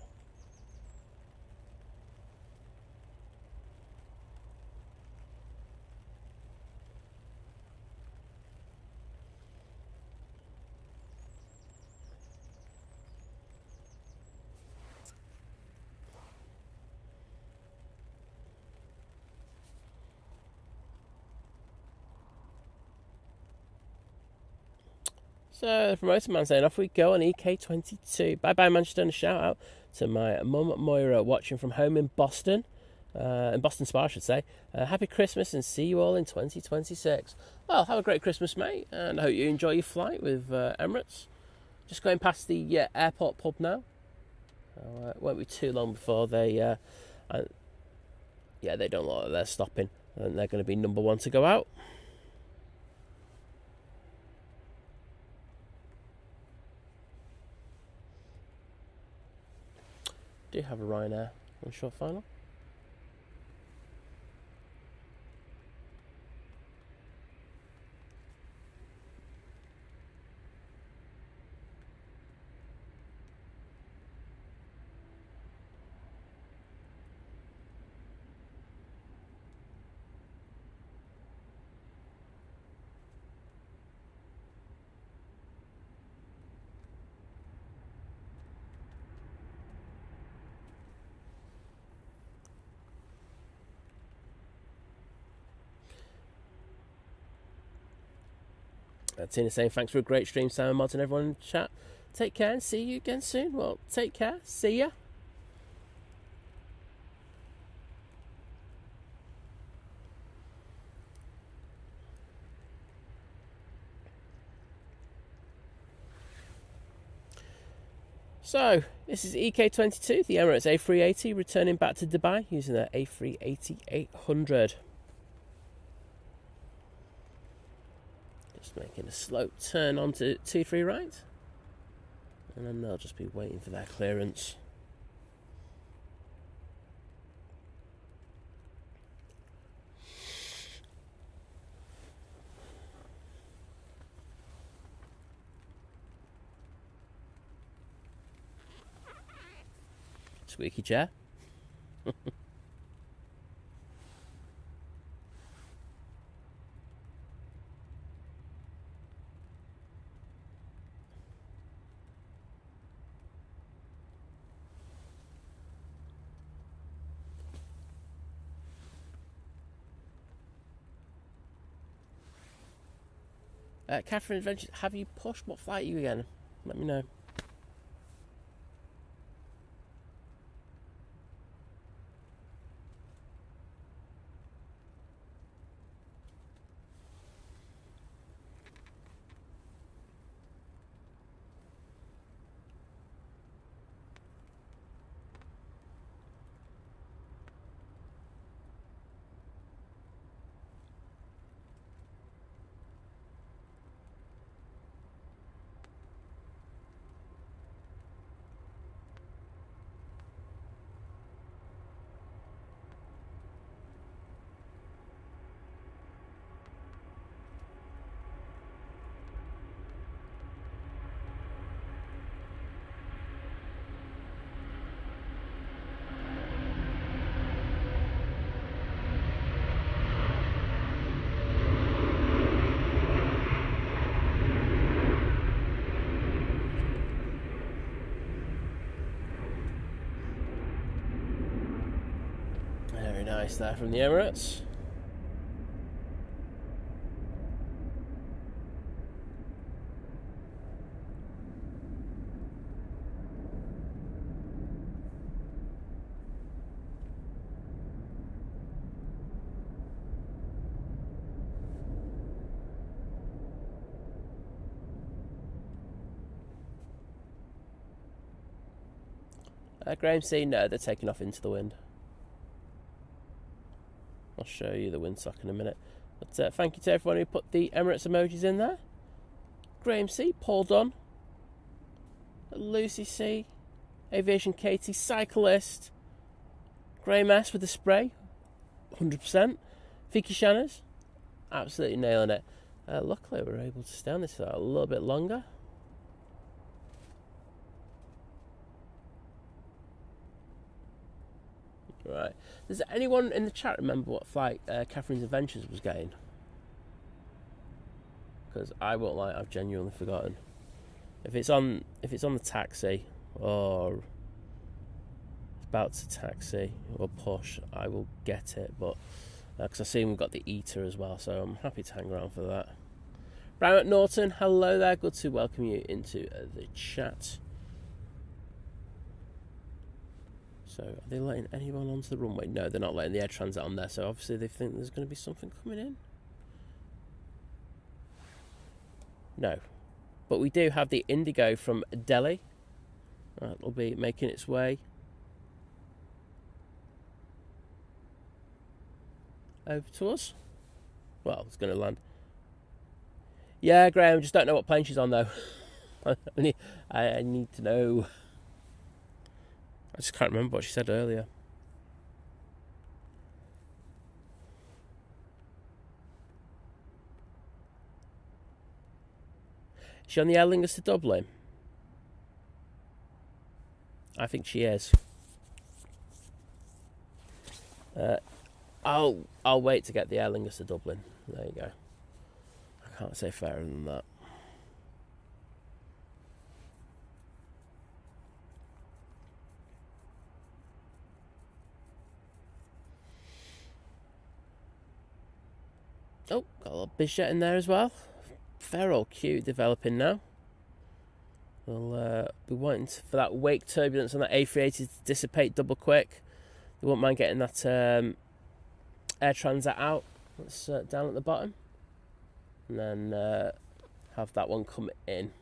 So, the promoter man saying, off we go on EK22. Bye-bye, Manchester, and a shout-out to my mum, Moira, watching from home in Boston. In Boston Spa, I should say. Happy Christmas, and see you all in 2026. Well, have a great Christmas, mate, and I hope you enjoy your flight with Emirates. Just going past the airport pub now. It won't be too long before they... they don't look like they're stopping. And they're going to be number one to go out. Do have a Ryanair on short final. Tina saying, thanks for a great stream, Sam and Mods and everyone in the chat. Take care and see you again soon. Well, take care. See ya. So, this is EK22, the Emirates A380, returning back to Dubai using their A380-800. Just making a slow turn onto 2-3 right, and then they'll just be waiting for their clearance. Squeaky chair. Catherine Adventures, have you pushed? What flight are you again? Let me know. Very nice there from the Emirates. Graham C, no, they're taking off into the wind. I'll show you the windsock in a minute. But thank you to everyone who put the Emirates emojis in there. Graham C, Paul Dunn, Lucy C, Aviation Katie, Cyclist, Graham S with the spray, 100%, Vicky Shanners, absolutely nailing it. Luckily we were able to stay on this for a little bit longer. Right, does anyone in the chat remember what flight Catherine's Adventures was getting? Because I won't lie, I've genuinely forgotten. If it's on the taxi or it's about to taxi or push, I will get it. But because I see we've got the eater as well, so I'm happy to hang around for that. Brian McNaughton, hello there. Good to welcome you into the chat. So, are they letting anyone onto the runway? No, they're not letting the Air Transat on there. So, obviously, they think there's going to be something coming in. No. But we do have the Indigo from Delhi. That'll be making its way over to us. Well, it's going to land. Yeah, Graham, just don't know what plane she's on, though. I need to know. I just can't remember what she said earlier. Is she on the Aer Lingus to Dublin? I think she is. I'll wait to get the Aer Lingus to Dublin. There you go. I can't say fairer than that. Oh, got a little bizjet in there as well. Fair old cute developing now. We'll be waiting for that wake turbulence on that A380 to dissipate double quick. They won't mind getting that Air Transat out. That's down at the bottom. And then have that one come in.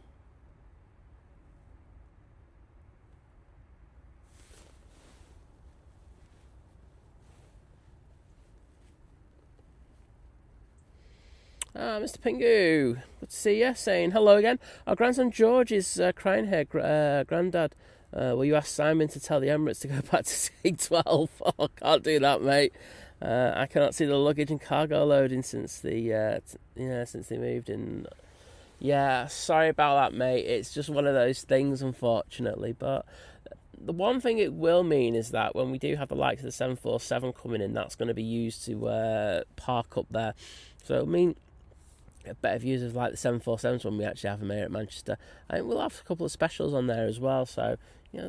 Mr. Pingu, good to see you. Saying hello again. Our grandson George is crying here. Grandad, will you ask Simon to tell the Emirates to go back to C12? Oh, I can't do that, mate. I cannot see the luggage and cargo loading since the since they moved in. Yeah, sorry about that, mate. It's just one of those things, unfortunately. But the one thing it will mean is that when we do have the likes of the 747 coming in, that's going to be used to park up there. So it'll mean better views of like the 747s when we actually have them here at Manchester. And we'll have a couple of specials on there as well. So,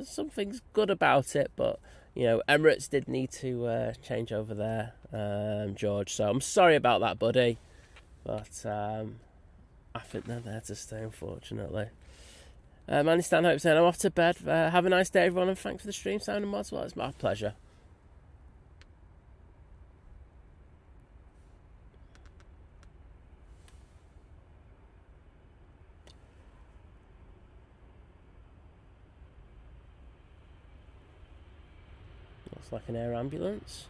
something's good about it. But, Emirates did need to change over there, George. So I'm sorry about that, buddy. But I think they're there to stay, unfortunately. Manny Stanhope saying, I'm off to bed. Have a nice day, everyone. And thanks for the stream, Sound and Mods. Well, it's my pleasure. Looks like an air ambulance.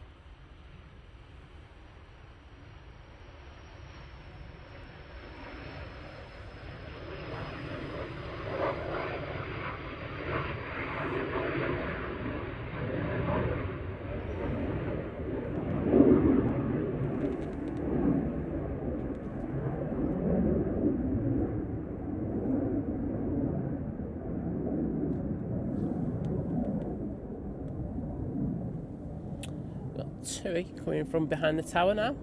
Tui coming from behind the tower now.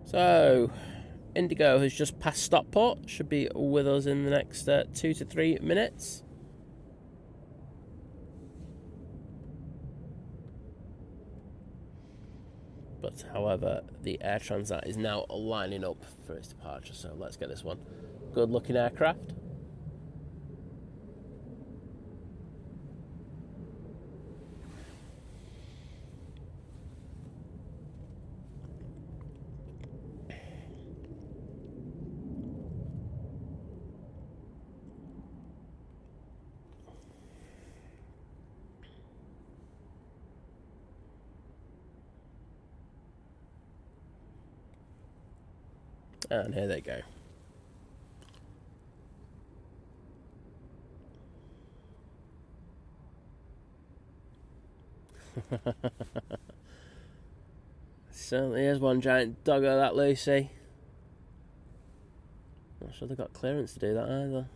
So, Indigo has just passed Stockport. Should be with us in the next 2 to 3 minutes. But, however, the Air Transat is now lining up for its departure. So let's get this one. Good looking aircraft. And here they go. Certainly is one giant doggo, that Lucy. Not sure they've got clearance to do that either.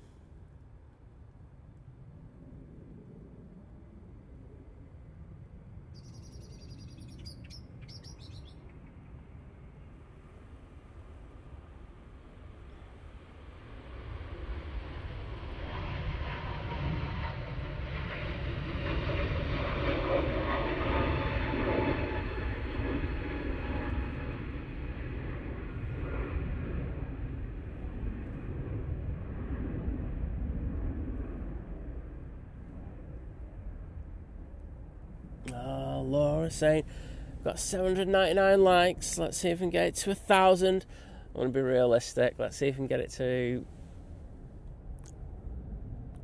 Oh, Laura saying, got 799 likes. Let's see if we can get it to 1,000. I want to be realistic. Let's see if we can get it to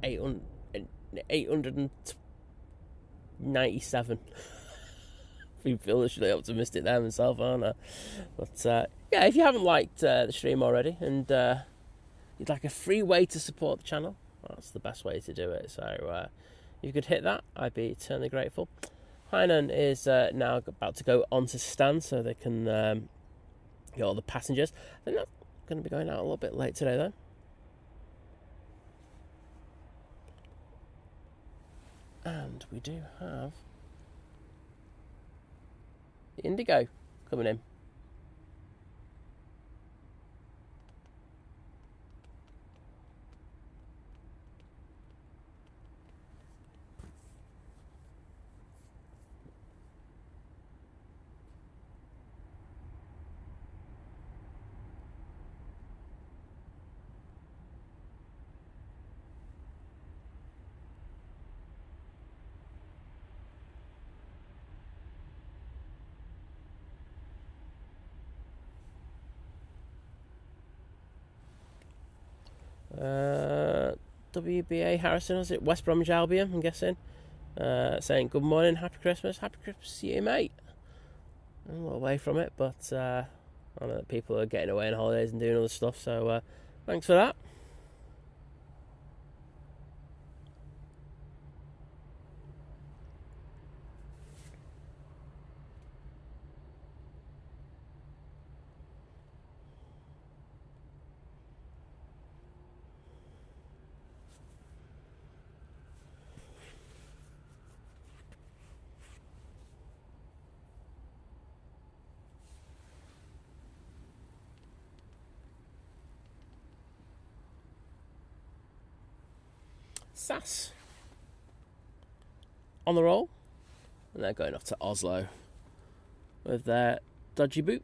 897. I'm foolishly optimistic there myself, aren't I? But yeah, if you haven't liked the stream already and you'd like a free way to support the channel, that's the best way to do it. So if you could hit that, I'd be eternally grateful. Hainan is now about to go onto stand so they can get all the passengers. I think that's going to be going out a little bit late today, though. And we do have the Indigo coming in. WBA Harrison, was it? West Bromwich Albion, I'm guessing. Saying, good morning, happy Christmas. Happy Christmas to you, mate. I'm a little away from it, but I know that people are getting away on holidays and doing other stuff, so thanks for that. SAS on the roll, and they're going off to Oslo with their dodgy boop.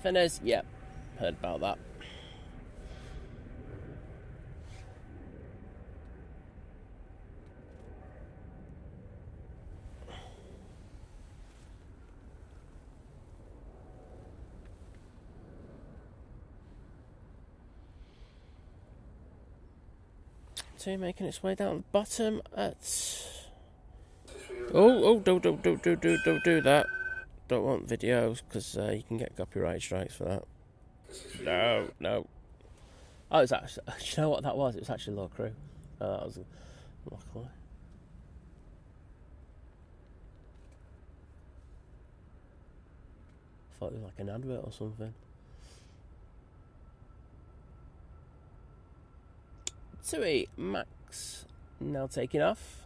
Fennez, yeah, heard about that. So making its way down the bottom at. Oh! Don't do that. Don't want videos because you can get copyright strikes for that. No. Oh, it's actually. Do you know what that was? It was actually low crew. That was luckily. I thought it was like an advert or something. Tui Max now taking off.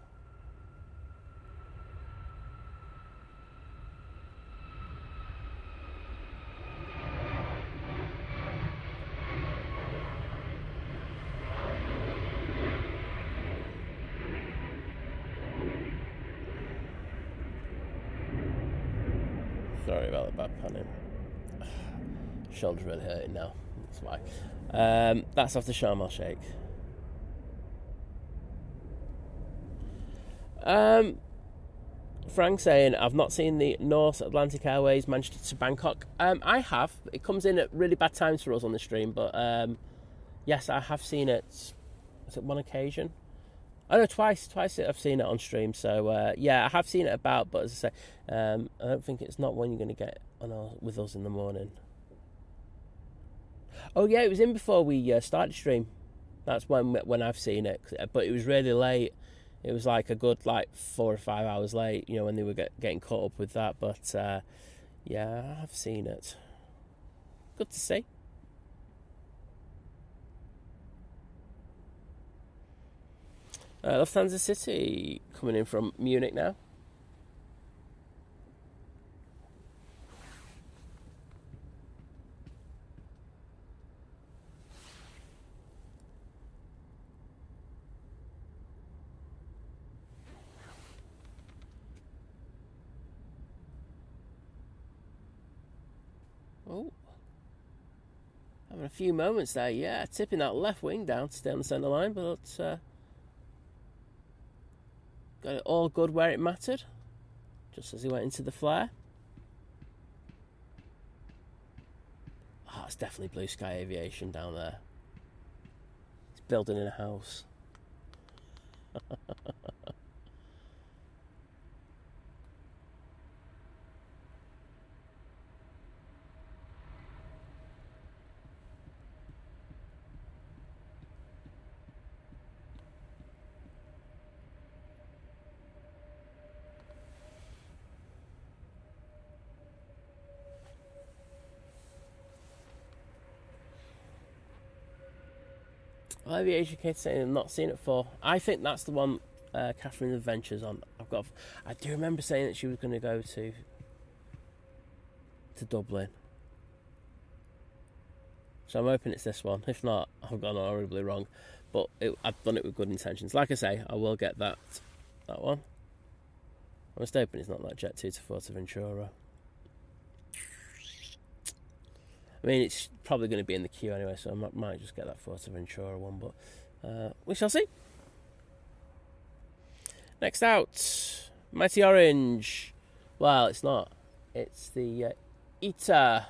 Sorry about the bad panning. Shoulder's really hurting now. That's why. That's off the Sharm El Sheikh. Frank saying, I've not seen the North Atlantic Airways Manchester to Bangkok. I have. It comes in at really bad times for us on the stream, but yes, I have seen it. Was it one occasion? Oh no, twice I've seen it on stream. So yeah, I have seen it about, but as I say, I don't think it's not one you're going to get with us in the morning. Oh yeah, it was in before we started stream. That's when I've seen it, but it was really late. It was like a good 4 or 5 hours late, when they were getting caught up with that. But yeah, I have seen it. Good to see. Lufthansa City coming in from Munich now. Oh, having a few moments there, yeah, tipping that left wing down to stay on the centre line, but got it all good where it mattered, just as he went into the flare. Oh, it's definitely Blue Sky Aviation down there. He's building in a house. Well, Aviation Kid saying I've not seen it for. I think that's the one Catherine Adventures on. I do remember saying that she was going to go to Dublin. So I'm hoping it's this one. If not, I've gone horribly wrong. But I've done it with good intentions. Like I say, I will get that one. I'm just hoping it's not that Jet 2 to Fuerteventura. I mean, it's probably going to be in the queue anyway, so I might just get that Fuerteventura one, but we shall see. Next out, Mighty Orange. Well, it's not. It's the ITA.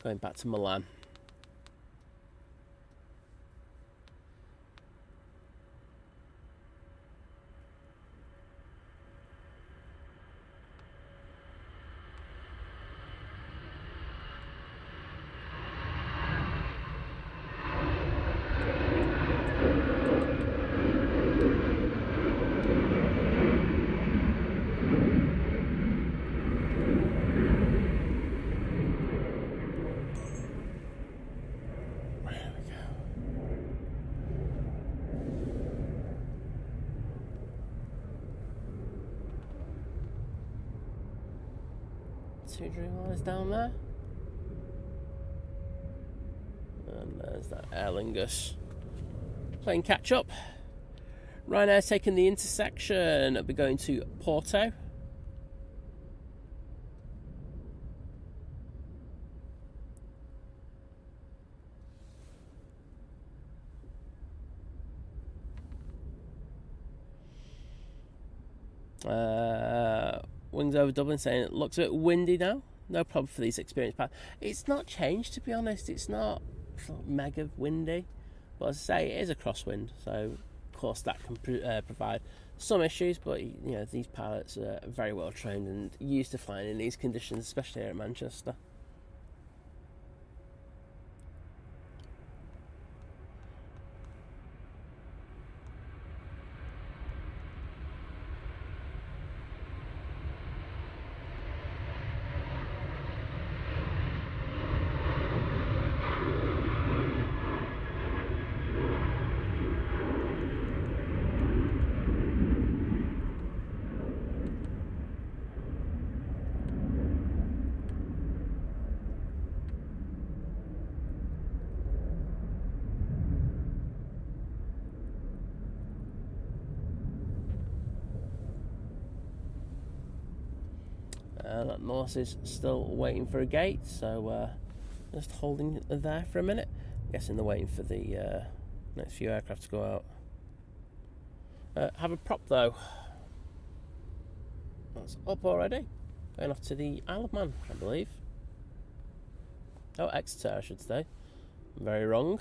Going back to Milan. Two Dreamliners down there. And there's that Aer Lingus playing catch up. Ryanair taking the intersection. It'll be going to Porto. Wings over Dublin saying it looks a bit windy now. No problem for these experienced pilots. It's not changed, to be honest. It's not mega windy. But as I say, it is a crosswind. So, of course, that can provide some issues. But, these pilots are very well trained and used to flying in these conditions, especially here at Manchester. That Norse is still waiting for a gate, so just holding there for a minute. I'm guessing they're waiting for the next few aircraft to go out. Have a prop though. That's up already. Going off to the Isle of Man, I believe. Oh, Exeter, I should say. I'm very wrong.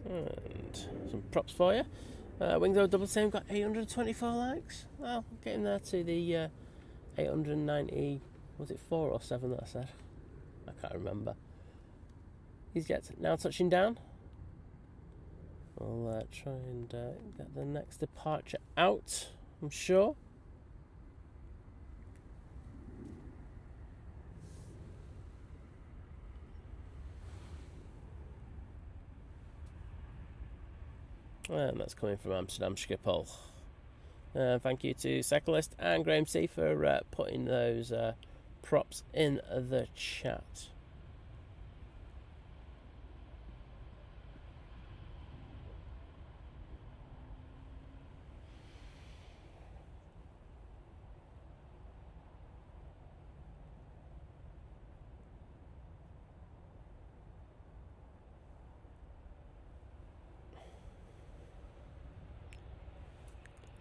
And some props for you. Wings Over Double Team got 824 likes. Well, getting there to the 890. Was it 4 or 7 that I said? I can't remember. He's now touching down. We'll try and get the next departure out, I'm sure. And that's coming from Amsterdam Schiphol. Thank you to Cyclist and Graham C for putting those props in the chat.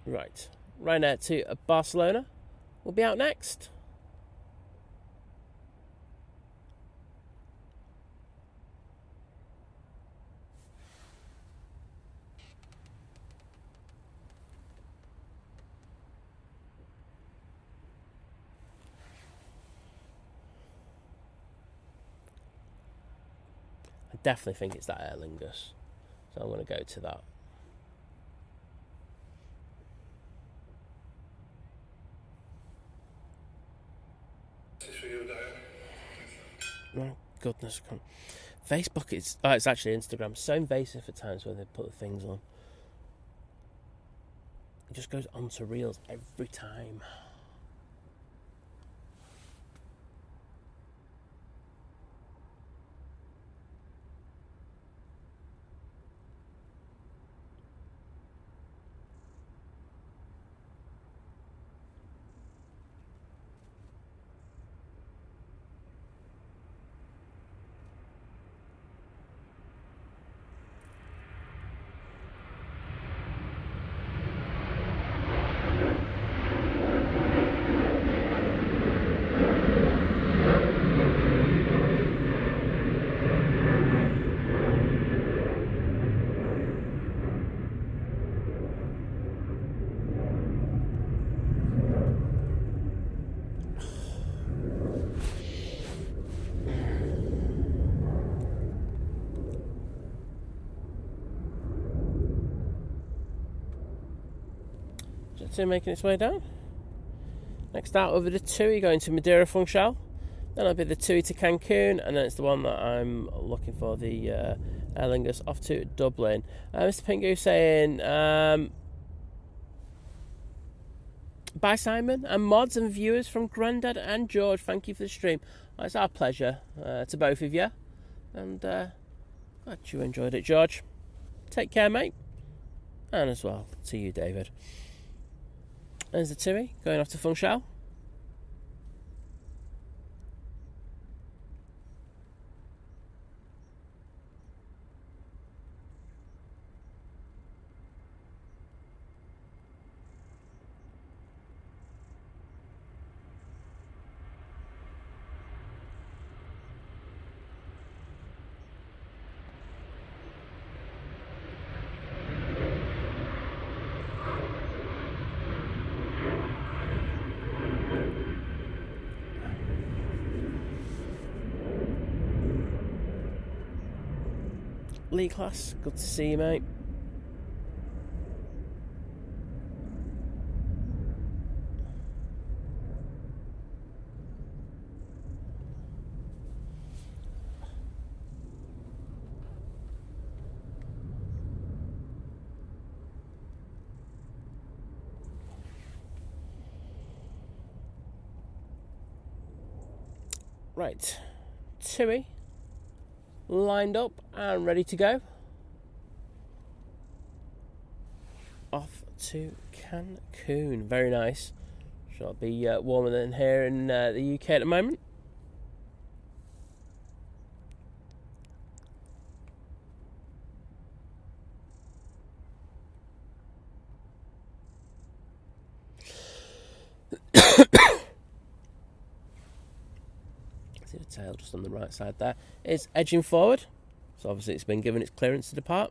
Right, Ryanair to Barcelona will be out next. I definitely think it's that Aer Lingus, so I'm going to go to that. Oh goodness, Facebook is... Oh, it's actually Instagram. So invasive at times when they put the things on. It just goes onto Reels every time. Jet making its way down. Next out over the TUI, going to Madeira Funchal. Then it'll be the TUI to Cancun, and then it's the one that I'm looking for, the Aer Lingus off to Dublin. Mr. Pingu saying, bye Simon, and mods and viewers from Grandad and George, thank you for the stream. Well, it's our pleasure to both of you, and glad you enjoyed it, George. Take care, mate, and as well to you, David. There's the TUI going off to Funchal. Lee class, good to see you, mate. Right, Tui lined up and ready to go. Off to Cancun. Very nice. Shall be warmer than here in the UK at the moment. See the tail just on the right side there. It's edging forward, so obviously it's been given its clearance to depart.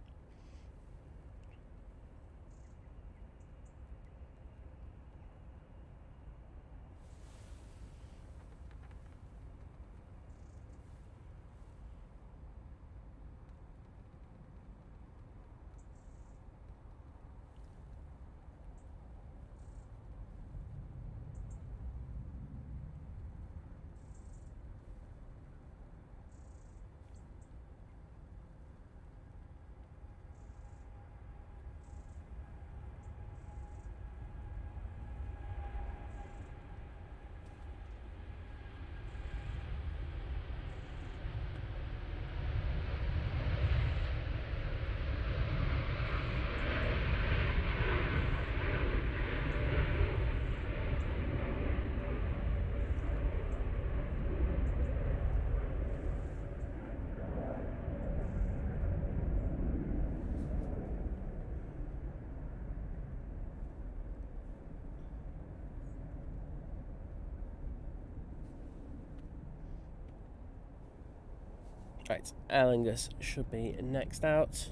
Right, Aer Lingus should be next out. See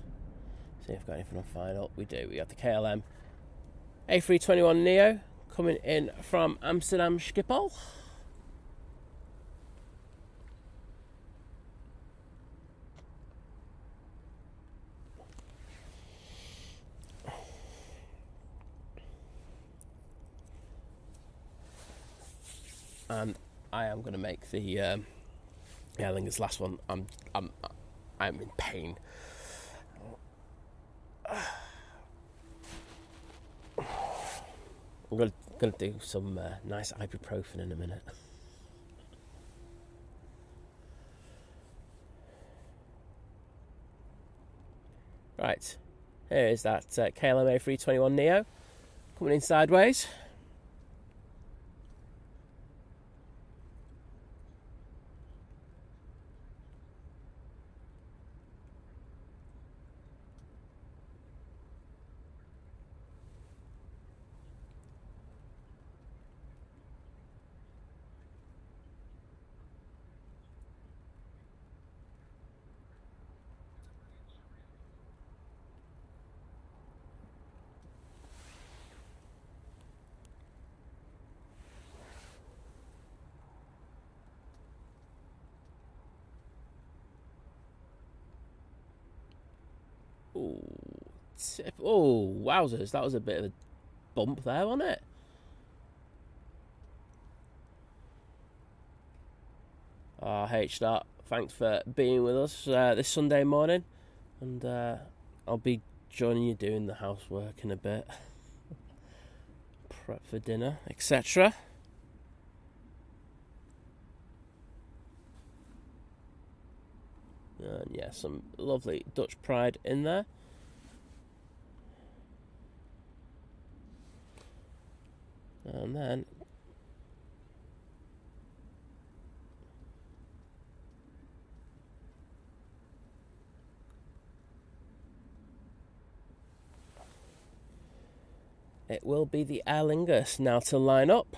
if we've got anything on final. We do. We have the KLM A321 Neo coming in from Amsterdam Schiphol. And I am going to make the Aer Lingus last one. I'm in pain. I'm going to do some nice ibuprofen in a minute. Right, here is that KLM A321 Neo coming in sideways. Oh, wowzers, that was a bit of a bump there, wasn't it? H that. Thanks for being with us this Sunday morning, and I'll be joining you doing the housework in a bit. Prep for dinner, etc. And yeah, some lovely Dutch pride in there. And then it will be the Aer Lingus now to line up.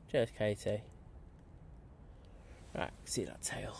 Cheers, Katie. Right, see that tail.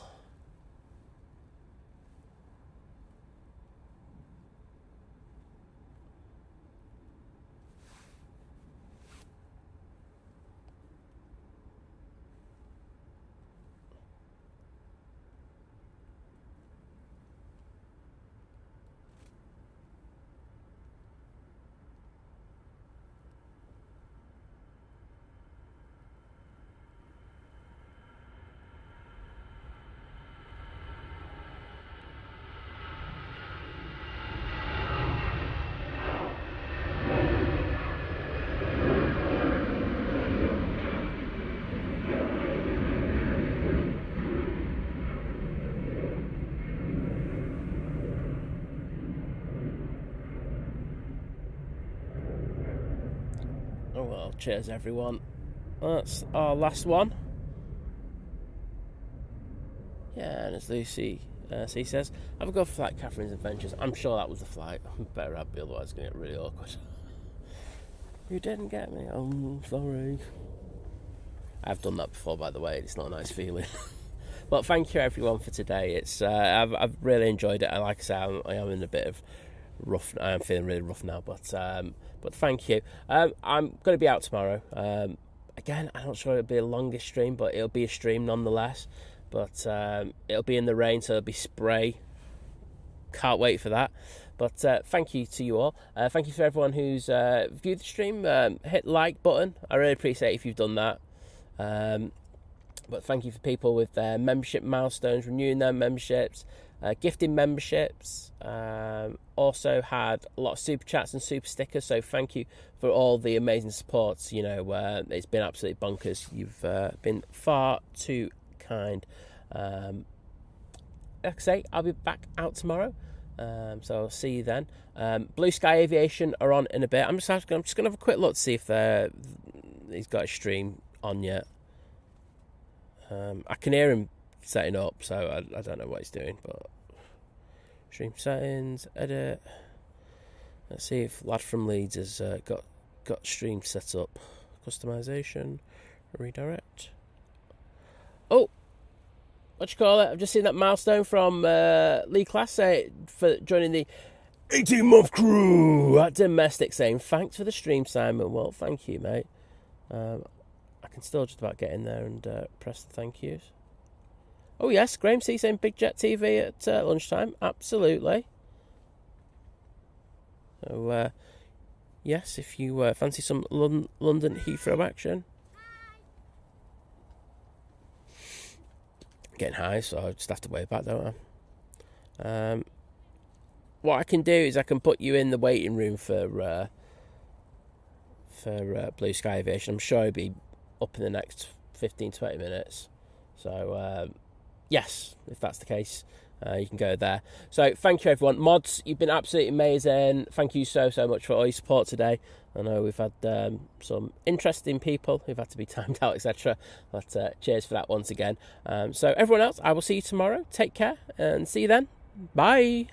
well, cheers everyone. That's our last one. Yeah, and as Lucy C says, have a go for flight Catherine's Adventures. I'm sure that was the flight. Better have me, otherwise it's going to get really awkward. You didn't get me. I'm sorry. I've done that before, by the way. It's not a nice feeling. But thank you everyone for today. It's I've really enjoyed it. Like I say, I am in a bit of rough. I am feeling really rough now, but thank you. I'm going to be out tomorrow. Again, I'm not sure it'll be a longest stream, but it'll be a stream nonetheless. But it'll be in the rain, so it'll be spray. Can't wait for that. But thank you to you all. Thank you for everyone who's viewed the stream. Hit the like button. I really appreciate it if you've done that. But thank you for people with their membership milestones, renewing their memberships, gifting memberships. Also had a lot of super chats and super stickers. So thank you for all the amazing supports. You know, it's been absolutely bonkers. You've been far too kind. Like I say, I'll be back out tomorrow. So I'll see you then. Blue Sky Aviation are on in a bit. I'm just going to have a quick look to see if he's got a stream on yet. I can hear him setting up, so I don't know what he's doing. But stream settings, edit. Let's see if lad from Leeds has got stream set up. Customization, redirect. Oh, what you call it? I've just seen that milestone from Lee Class for joining the 18-month crew at Domestic, saying thanks for the stream, Simon. Well, thank you, mate. I can still just about get in there and press the thank yous. Oh yes, Graham C saying Big Jet TV at lunchtime. Absolutely. So yes, if you fancy some London Heathrow action. Getting high, so I just have to wait back, don't I? What I can do is I can put you in the waiting room for Blue Sky Aviation. I'm sure it'll be up in the next 15-20 minutes. So yes, if that's the case, you can go there. So thank you everyone. Mods, you've been absolutely amazing. Thank you so much for all your support today. I know we've had some interesting people who've had to be timed out, etc. But cheers for that once again. So everyone else, I will see you tomorrow. Take care and see you then. Bye.